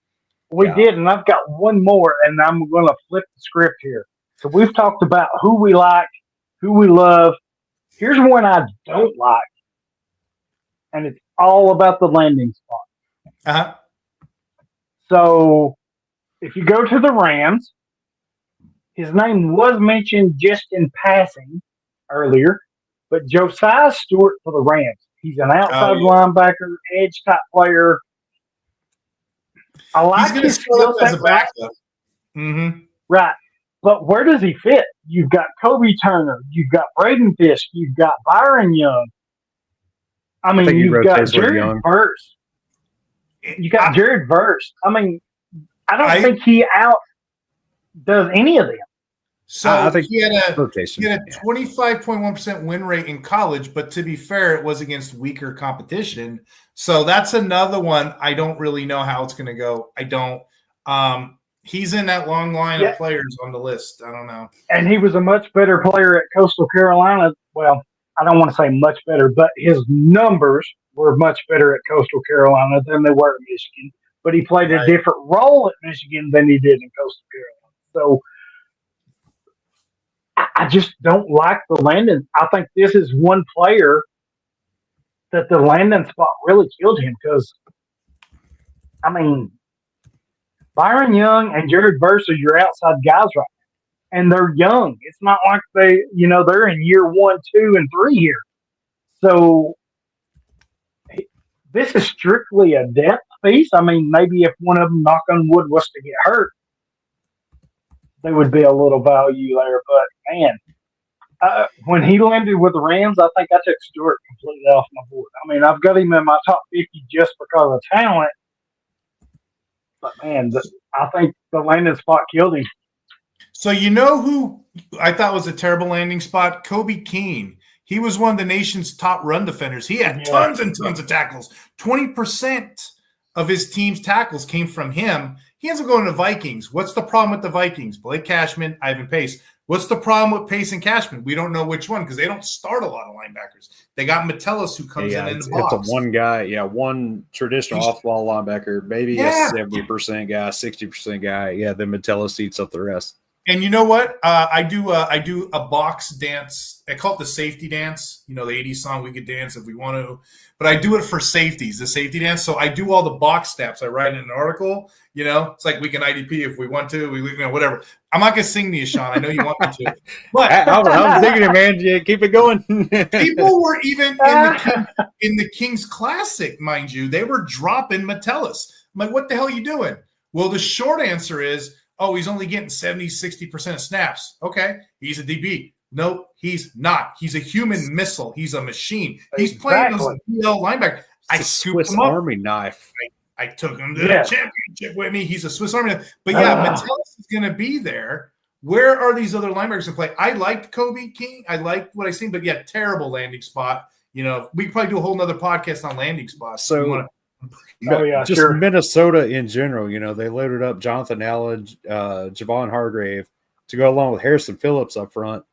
We did, and I've got one more, and I'm going to flip the script here. So we've talked about who we like, who we love. Here's one I don't like, and it's all about the landing spot. Uh-huh. So if you go to the Rams, his name was mentioned just in passing earlier, but Josiah Stewart for the Rams. He's an outside linebacker, edge type player. I like his skill set as a backup. Mm-hmm. Right. But where does he fit? You've got Kobe Turner. You've got Braden Fisk. You've got Byron Young. I mean, you've got Jared Verse. You got Jared Verse. I mean, I don't think he outdoes any of them. So I think he had a 25.1% win rate in college, but to be fair, it was against weaker competition. So that's another one. I don't really know how it's going to go. I don't. He's in that long line of players on the list. I don't know. And he was a much better player at Coastal Carolina. Well, I don't want to say much better, but his numbers were much better at Coastal Carolina than they were at Michigan. but he played a different role at Michigan than he did in Coastal Carolina. So I just don't like the landing. I think this is one player that the landing spot really killed him because, I mean, Byron Young and Jared Verse are your outside guys right now, and they're young. It's not like they're in year 1, 2, and 3 here. So this is strictly a depth piece. I mean, maybe if one of them, knock on wood, was to get hurt, there would be a little value there. But, man, when he landed with the Rams, I think I took Stewart completely off my board. I mean, I've got him in my top 50 just because of talent. But, man, I think the landing spot killed him. So you know who I thought was a terrible landing spot? Kobe Keene. He was one of the nation's top run defenders. He had tons and tons of tackles. 20% of his team's tackles came from him. He ends up going to the Vikings. What's the problem with the Vikings? Blake Cashman, Ivan Pace. What's the problem with Pace and Cashman? We don't know which one because they don't start a lot of linebackers. They got Metellus who comes in the box. It's a one guy, one traditional off-ball linebacker, maybe a 70% guy, 60% guy. Yeah, then Metellus eats up the rest. And you know what? I do a box dance. I call it the safety dance. You know, the 80s song, we could dance if we want to. But I do it for safeties, the safety dance. So I do all the box steps. I write in an article. You know, it's like we can IDP if we want to. Whatever. I'm not going to sing to you, Sean. I know you want me to. But I'm digging it, man. Yeah, keep it going. People were even in the Kings Classic, mind you. They were dropping Metellus. I'm like, what the hell are you doing? Well, the short answer is, oh, he's only getting 70, 60% of snaps. Okay, he's a DB. No, he's not. He's a human missile. He's a machine. He's playing those DL linebacker. I scooped Swiss him up. Army knife. I took him to the championship with me. He's a Swiss Army knife. But Metellus is going to be there. Where are these other linebackers to play? I liked Kobe King. I liked what I seen, but terrible landing spot. You know, we could probably do a whole nother podcast on landing spots. So Minnesota in general, you know, they loaded up Jonathan Allen, Javon Hargrave to go along with Harrison Phillips up front.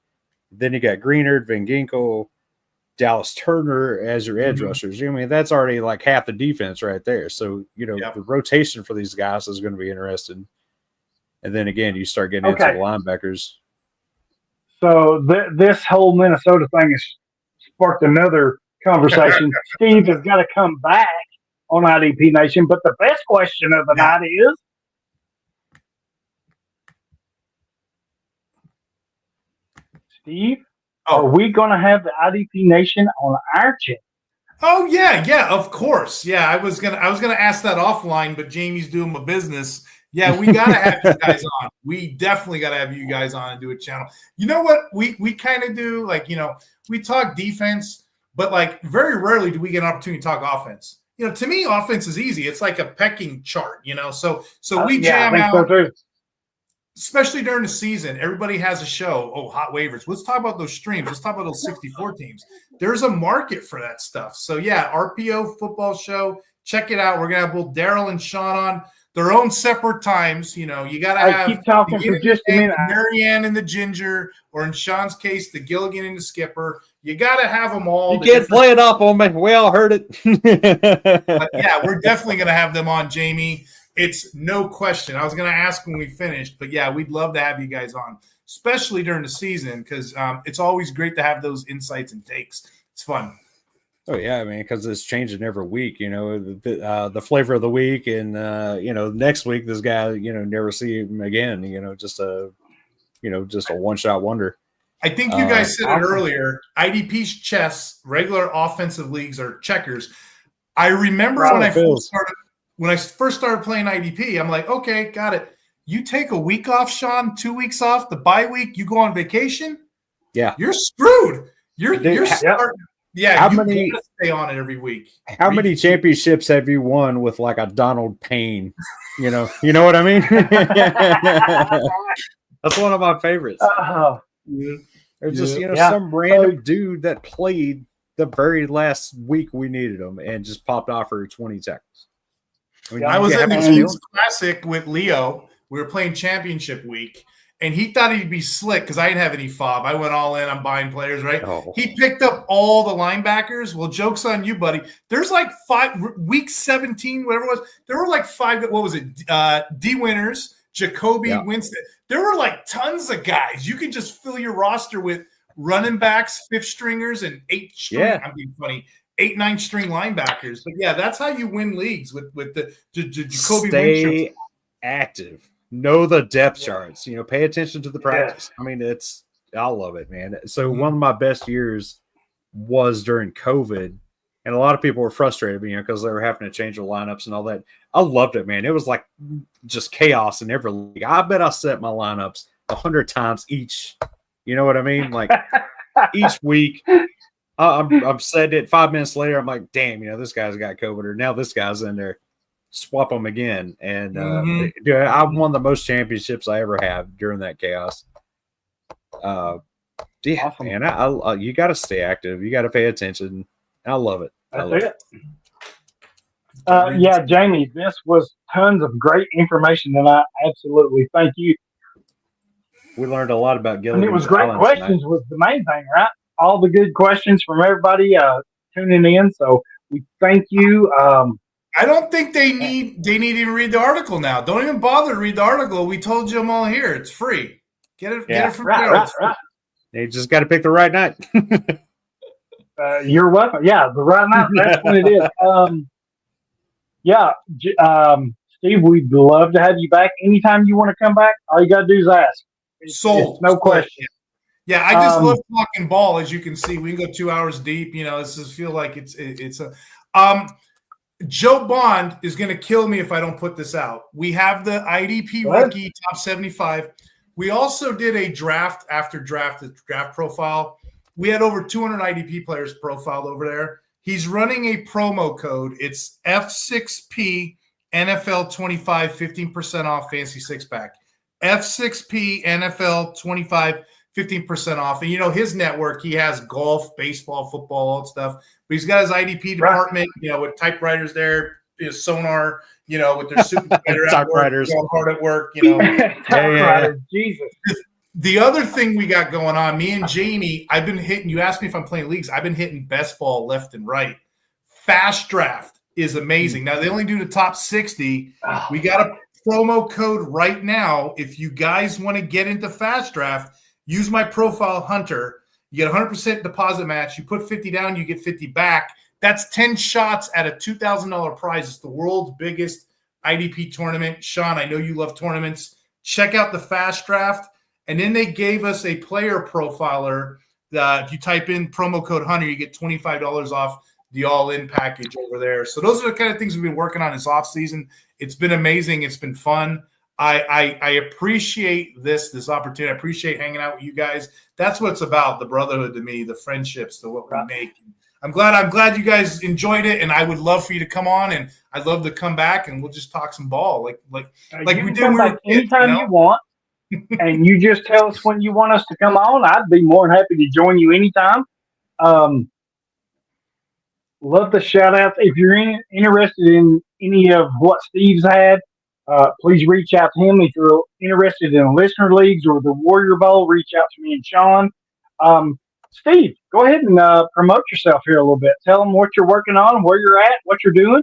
Then you got Greenard, Van Ginkel, Dallas Turner as your edge rushers. I mean, that's already like half the defense right there. So, you know, the rotation for these guys is going to be interesting. And then again, you start getting into the linebackers. So this whole Minnesota thing has sparked another conversation. Steve has got to come back on IDP Nation, but the best question of the night is, Steve, are we going to have the IDP Nation on our channel? Oh yeah, of course. Yeah, I was gonna ask that offline, but Jamie's doing my business. Yeah, we gotta have you guys on. We definitely gotta have you guys on and do a channel. You know what we kind of do? Like, you know, we talk defense, but like very rarely do we get an opportunity to talk offense. You know, to me, offense is easy. It's like a pecking chart, you know. So we jam out. Especially during the season, everybody has a show. Oh, hot waivers. Let's talk about those streams. Let's talk about those 64 teams. There's a market for that stuff. So, yeah, RPO football show. Check it out. We're going to have both Daryl and Sean on their own separate times. You know, you got to have keep talking for just a minute. Marianne and the Ginger, or in Sean's case, the Gilligan and the Skipper. You got to have them all. You can't play it off on me. We all heard it. But, yeah, we're definitely going to have them on, Jamie. It's no question. I was going to ask when we finished, but yeah, we'd love to have you guys on, especially during the season, because it's always great to have those insights and takes. It's fun. Oh yeah, I mean, because it's changing every week. You know, the flavor of the week, and you know, next week this guy, you know, never see him again. You know, just a one-shot wonder. I think you guys said it earlier. IDP's chess, regular offensive leagues are checkers. I remember when I first started playing IDP, I'm like, okay, got it. You take a week off, Sean, 2 weeks off, the bye week, you go on vacation. Yeah, you're screwed. You're starting. Yeah, how you many gotta stay on it every week. How many championships have you won with like a Donald Payne? You know what I mean? That's one of my favorites. There's just some random dude that played the very last week we needed him and just popped off for 20 tackles. I was in the Kings Classic with Leo. We were playing championship week, and he thought he'd be slick because I didn't have any fob. I went all in on buying players, right? Oh. He picked up all the linebackers. Well, joke's on you, buddy. There's like week 17, whatever it was. There were like 5. What was it? D Winners, Jacoby Winston. There were like tons of guys. You could just fill your roster with running backs, 5th stringers, and 8 string. Yeah. I'm being funny. 8, 9 string linebackers. But yeah, that's how you win leagues with the Jacoby Stay active. Know the depth charts. Pay attention to the practice. I mean, I love it, man. So one of my best years was during COVID, and a lot of people were frustrated, because they were having to change the lineups and all that. I loved it, man. It was like just chaos in every league. I bet I set my lineups 100 times each. You know what I mean? Like each week. I'm setting it 5 minutes later. I'm like, damn, this guy's got COVID, or now this guy's in there. Swap them again. And dude, I won the most championships I ever have during that chaos. Yeah, awesome. Man, I you got to stay active. You got to pay attention. I love it. Yeah, Jamie, this was tons of great information, and I absolutely thank you. We learned a lot about Gilligan's And it was great Island questions tonight. was the main thing, right? All the good questions from everybody tuning in. So we thank you. I don't think they need to even read the article now. Don't even bother to read the article. We told you them all here. It's free. Get it from right. You just got to pick the right night. You're welcome. Yeah, the right night. That's when it is. Steve, we'd love to have you back anytime you want to come back. All you got to do is ask. Sold. No question. Yeah, I just love talking ball. As you can see, we can go 2 hours deep. This just feel like it's a. Joe Bond is going to kill me if I don't put this out. We have the IDP rookie top 75. We also did a draft after draft, the draft profile. We had over 200 IDP players profiled over there. He's running a promo code. It's F6P NFL 25, 15% off fancy six pack. F6P NFL 25, 15% off. And his network, he has golf, baseball, football, all that stuff. But he's got his IDP department, with typewriters there, his sonar, with their super typewriters hard at work, Typewriters, Jesus. The other thing we got going on, me and Jamie, I've been hitting, you asked me if I'm playing leagues, I've been hitting best ball left and right. Fast draft is amazing. Now, they only do the top 60. We got a promo code right now. If you guys want to get into fast draft, use my profile Hunter. You get 100% deposit match. You put 50 down, you get 50 back. That's 10 shots at a $2,000 prize. It's the world's biggest IDP tournament. Sean, I know you love tournaments. Check out the fast draft. And then they gave us a player profiler. If you type in promo code Hunter, you get $25 off the all-in package over there. So those are the kind of things we've been working on this offseason. It's been amazing. It's been fun. I appreciate this opportunity. I appreciate hanging out with you guys. That's what it's about, the brotherhood to me, the friendships, the what we make. I'm glad you guys enjoyed it, and I would love for you to come on, and I'd love to come back, and we'll just talk some ball like we do. Come back anytime you want, and you just tell us when you want us to come on. I'd be more than happy to join you anytime. Love the shout outs. If you're interested in any of what Steve's had, please reach out to him. If you're interested in listener leagues or the Warrior Bowl, reach out to me and Sean. Steve, go ahead and promote yourself here a little bit. Tell them what you're working on, where you're at, what you're doing.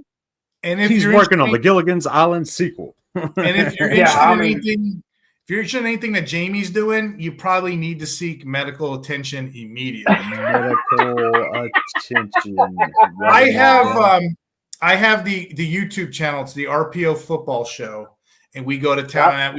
And if he's working on the Gilligan's Island sequel. And if you're interested in anything that Jamie's doing, you probably need to seek medical attention immediately. Medical attention. I have the YouTube channel. It's the RPO Football Show, and we go to town on that.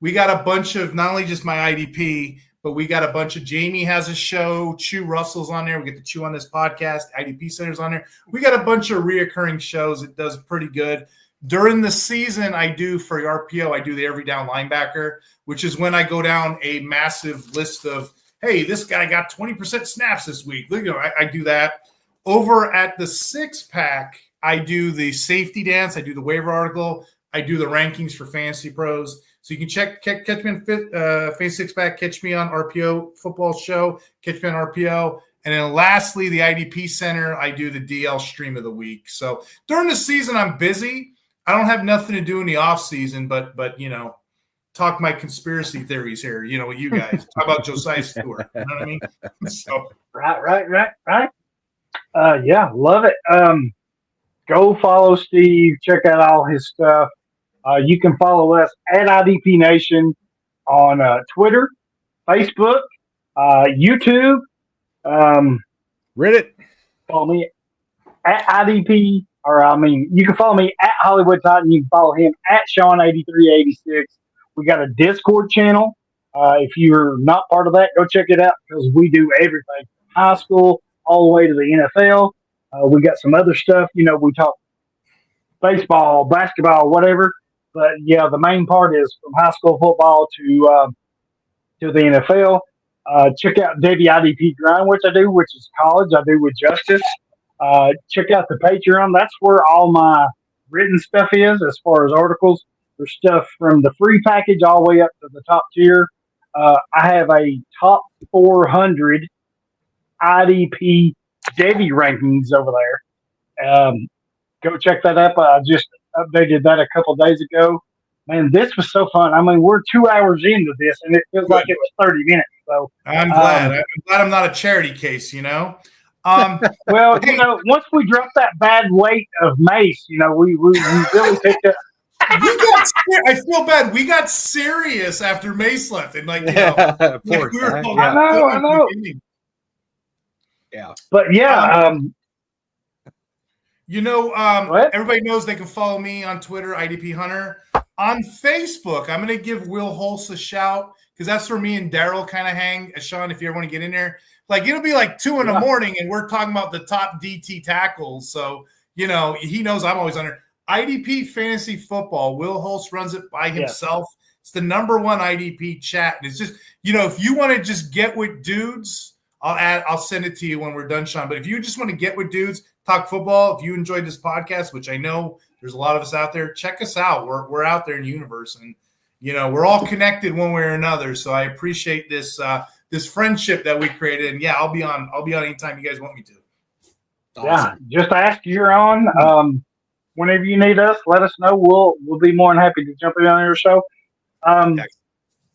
We got a bunch of not only just my IDP, but we got a bunch of Jamie has a show. Chew Russell's on there. We get to Chew on this podcast. IDP Center's on there. We got a bunch of reoccurring shows. It does pretty good. During the season, I do for RPO, I do the Every Down Linebacker, which is when I go down a massive list of, hey, this guy got 20% snaps this week. I do that. Over at the Six Pack, I do the safety dance. I do the waiver article. I do the rankings for Fantasy Pros. So you can catch me on Fantasy Six Pack, catch me on RPO Football Show, catch me on RPO. And then lastly, the IDP Center, I do the DL Stream of the Week. So during the season, I'm busy. I don't have nothing to do in the off season, but talk my conspiracy theories here. You know, with you guys talk about Josiah Stewart. You know what I mean? So Right. Yeah, love it. Go follow Steve. Check out all his stuff. You can follow us at IDP Nation on Twitter, Facebook, YouTube. Reddit. Follow me at IDP, you can follow me at Hollywood Titan. You can follow him at Sean8386. We got a Discord channel. If you're not part of that, go check it out because we do everything from high school all the way to the NFL. We got some other stuff. We talk baseball, basketball, whatever. But yeah, the main part is from high school football to the NFL. Check out Davey IDP Grind, which I do, which is college. I do with Justice. Check out the Patreon. That's where all my written stuff is as far as articles. There's stuff from the free package all the way up to the top tier. I have a top 400 IDP Davey rankings over there. Go check that up. I just updated that a couple days ago. Man, this was so fun. We're 2 hours into this, and it feels like it was 30 minutes. So I'm glad. I'm glad I'm not a charity case, Well, once we dropped that bad weight of Mace, we really picked up. I feel bad. We got serious after Mace left, and I know. Yeah, but yeah, everybody knows they can follow me on Twitter, IDP Hunter. On Facebook, I'm going to give Will Holst a shout because that's where me and Daryl kind of hang. Sean, if you ever want to get in there, it'll be 2 in the morning, and we're talking about the top DT tackles. So he knows I'm always on there. IDP Fantasy Football. Will Holst runs it by himself. Yeah. It's the #1 IDP chat. And it's just, if you want to just get with dudes, I'll send it to you when we're done, Sean. But if you just want to get with dudes, talk football, if you enjoyed this podcast, which I know there's a lot of us out there, check us out. We're out there in the universe, and we're all connected one way or another. So I appreciate this this friendship that we created. And I'll be on anytime you guys want me to. Awesome. Yeah, just ask you're on. Whenever you need us, let us know. We'll be more than happy to jump in on your show.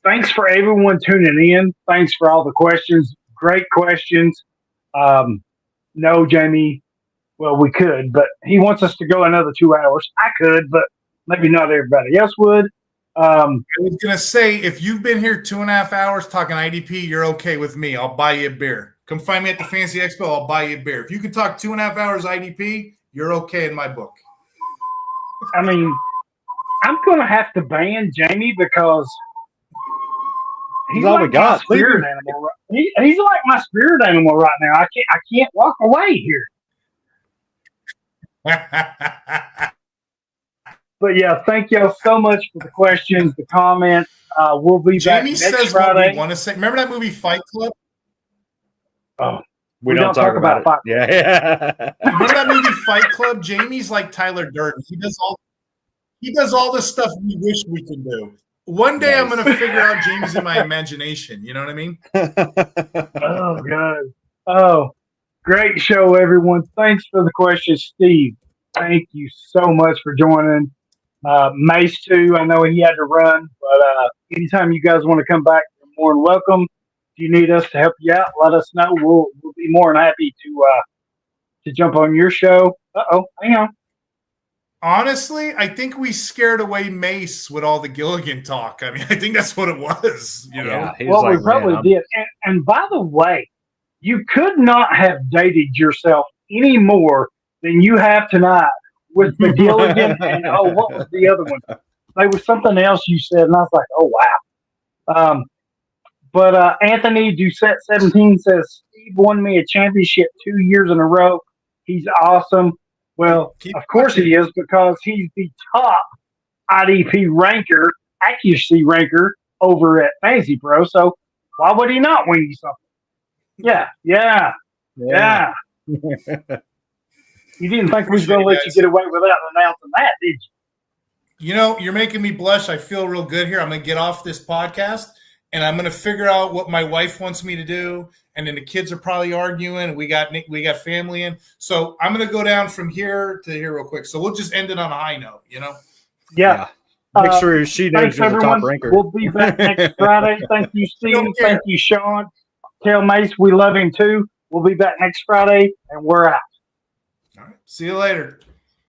Thanks for everyone tuning in. Thanks for all the questions. Great questions. No, Jamie. Well, we could, but he wants us to go another 2 hours. I could, but maybe not everybody else would. I was going to say, if you've been here 2.5 hours talking IDP, you're okay with me. I'll buy you a beer. Come find me at the Fantasy Expo. I'll buy you a beer. If you can talk 2.5 hours IDP, you're okay in my book. I'm going to have to ban Jamie because he's all we got. Spirit animal. He's like my spirit animal right now. I can't walk away here. But yeah, thank y'all so much for the questions, the comments. We'll be back next says Friday. What we want to say. Remember that movie Fight Club? Oh, we don't talk about it. Fight Club. Yeah. Remember that movie Fight Club? Jamie's like Tyler Durden. He does all the stuff we wish we could do. One day I'm going to figure out Jamie's in my imagination. You know what I mean? Oh, God. Oh, great show, everyone. Thanks for the questions, Steve. Thank you so much for joining. Mace, too. I know he had to run, but anytime you guys want to come back, you're more than welcome. If you need us to help you out, let us know. We'll be more than happy to jump on your show. Hang on. Honestly, I think we scared away Mace with all the Gilligan talk. I think that's what it was. Yeah, we probably did. And by the way, you could not have dated yourself any more than you have tonight with the Gilligan and what was the other one? There was something else you said, and I was like, oh wow. But Anthony Doucette 17 says Steve won me a championship 2 years in a row. He's awesome. Well, of course he is because he's the top IDP ranker, accuracy ranker over at Fantasy Pro. So why would he not win you something? Yeah. You didn't think we was going to let you get away without announcing that, did you? You're making me blush. I feel real good here. I'm going to get off this podcast, and I'm going to figure out what my wife wants me to do. And then the kids are probably arguing. We got family in. So I'm going to go down from here to here real quick. So we'll just end it on a high note, Yeah. Make sure she knows Thanks, you're the everyone. top ranker. We'll be back next Friday. Thank you, Steve. Thank you, Sean. Tell Mace we love him too. We'll be back next Friday, and we're out. All right. See you later.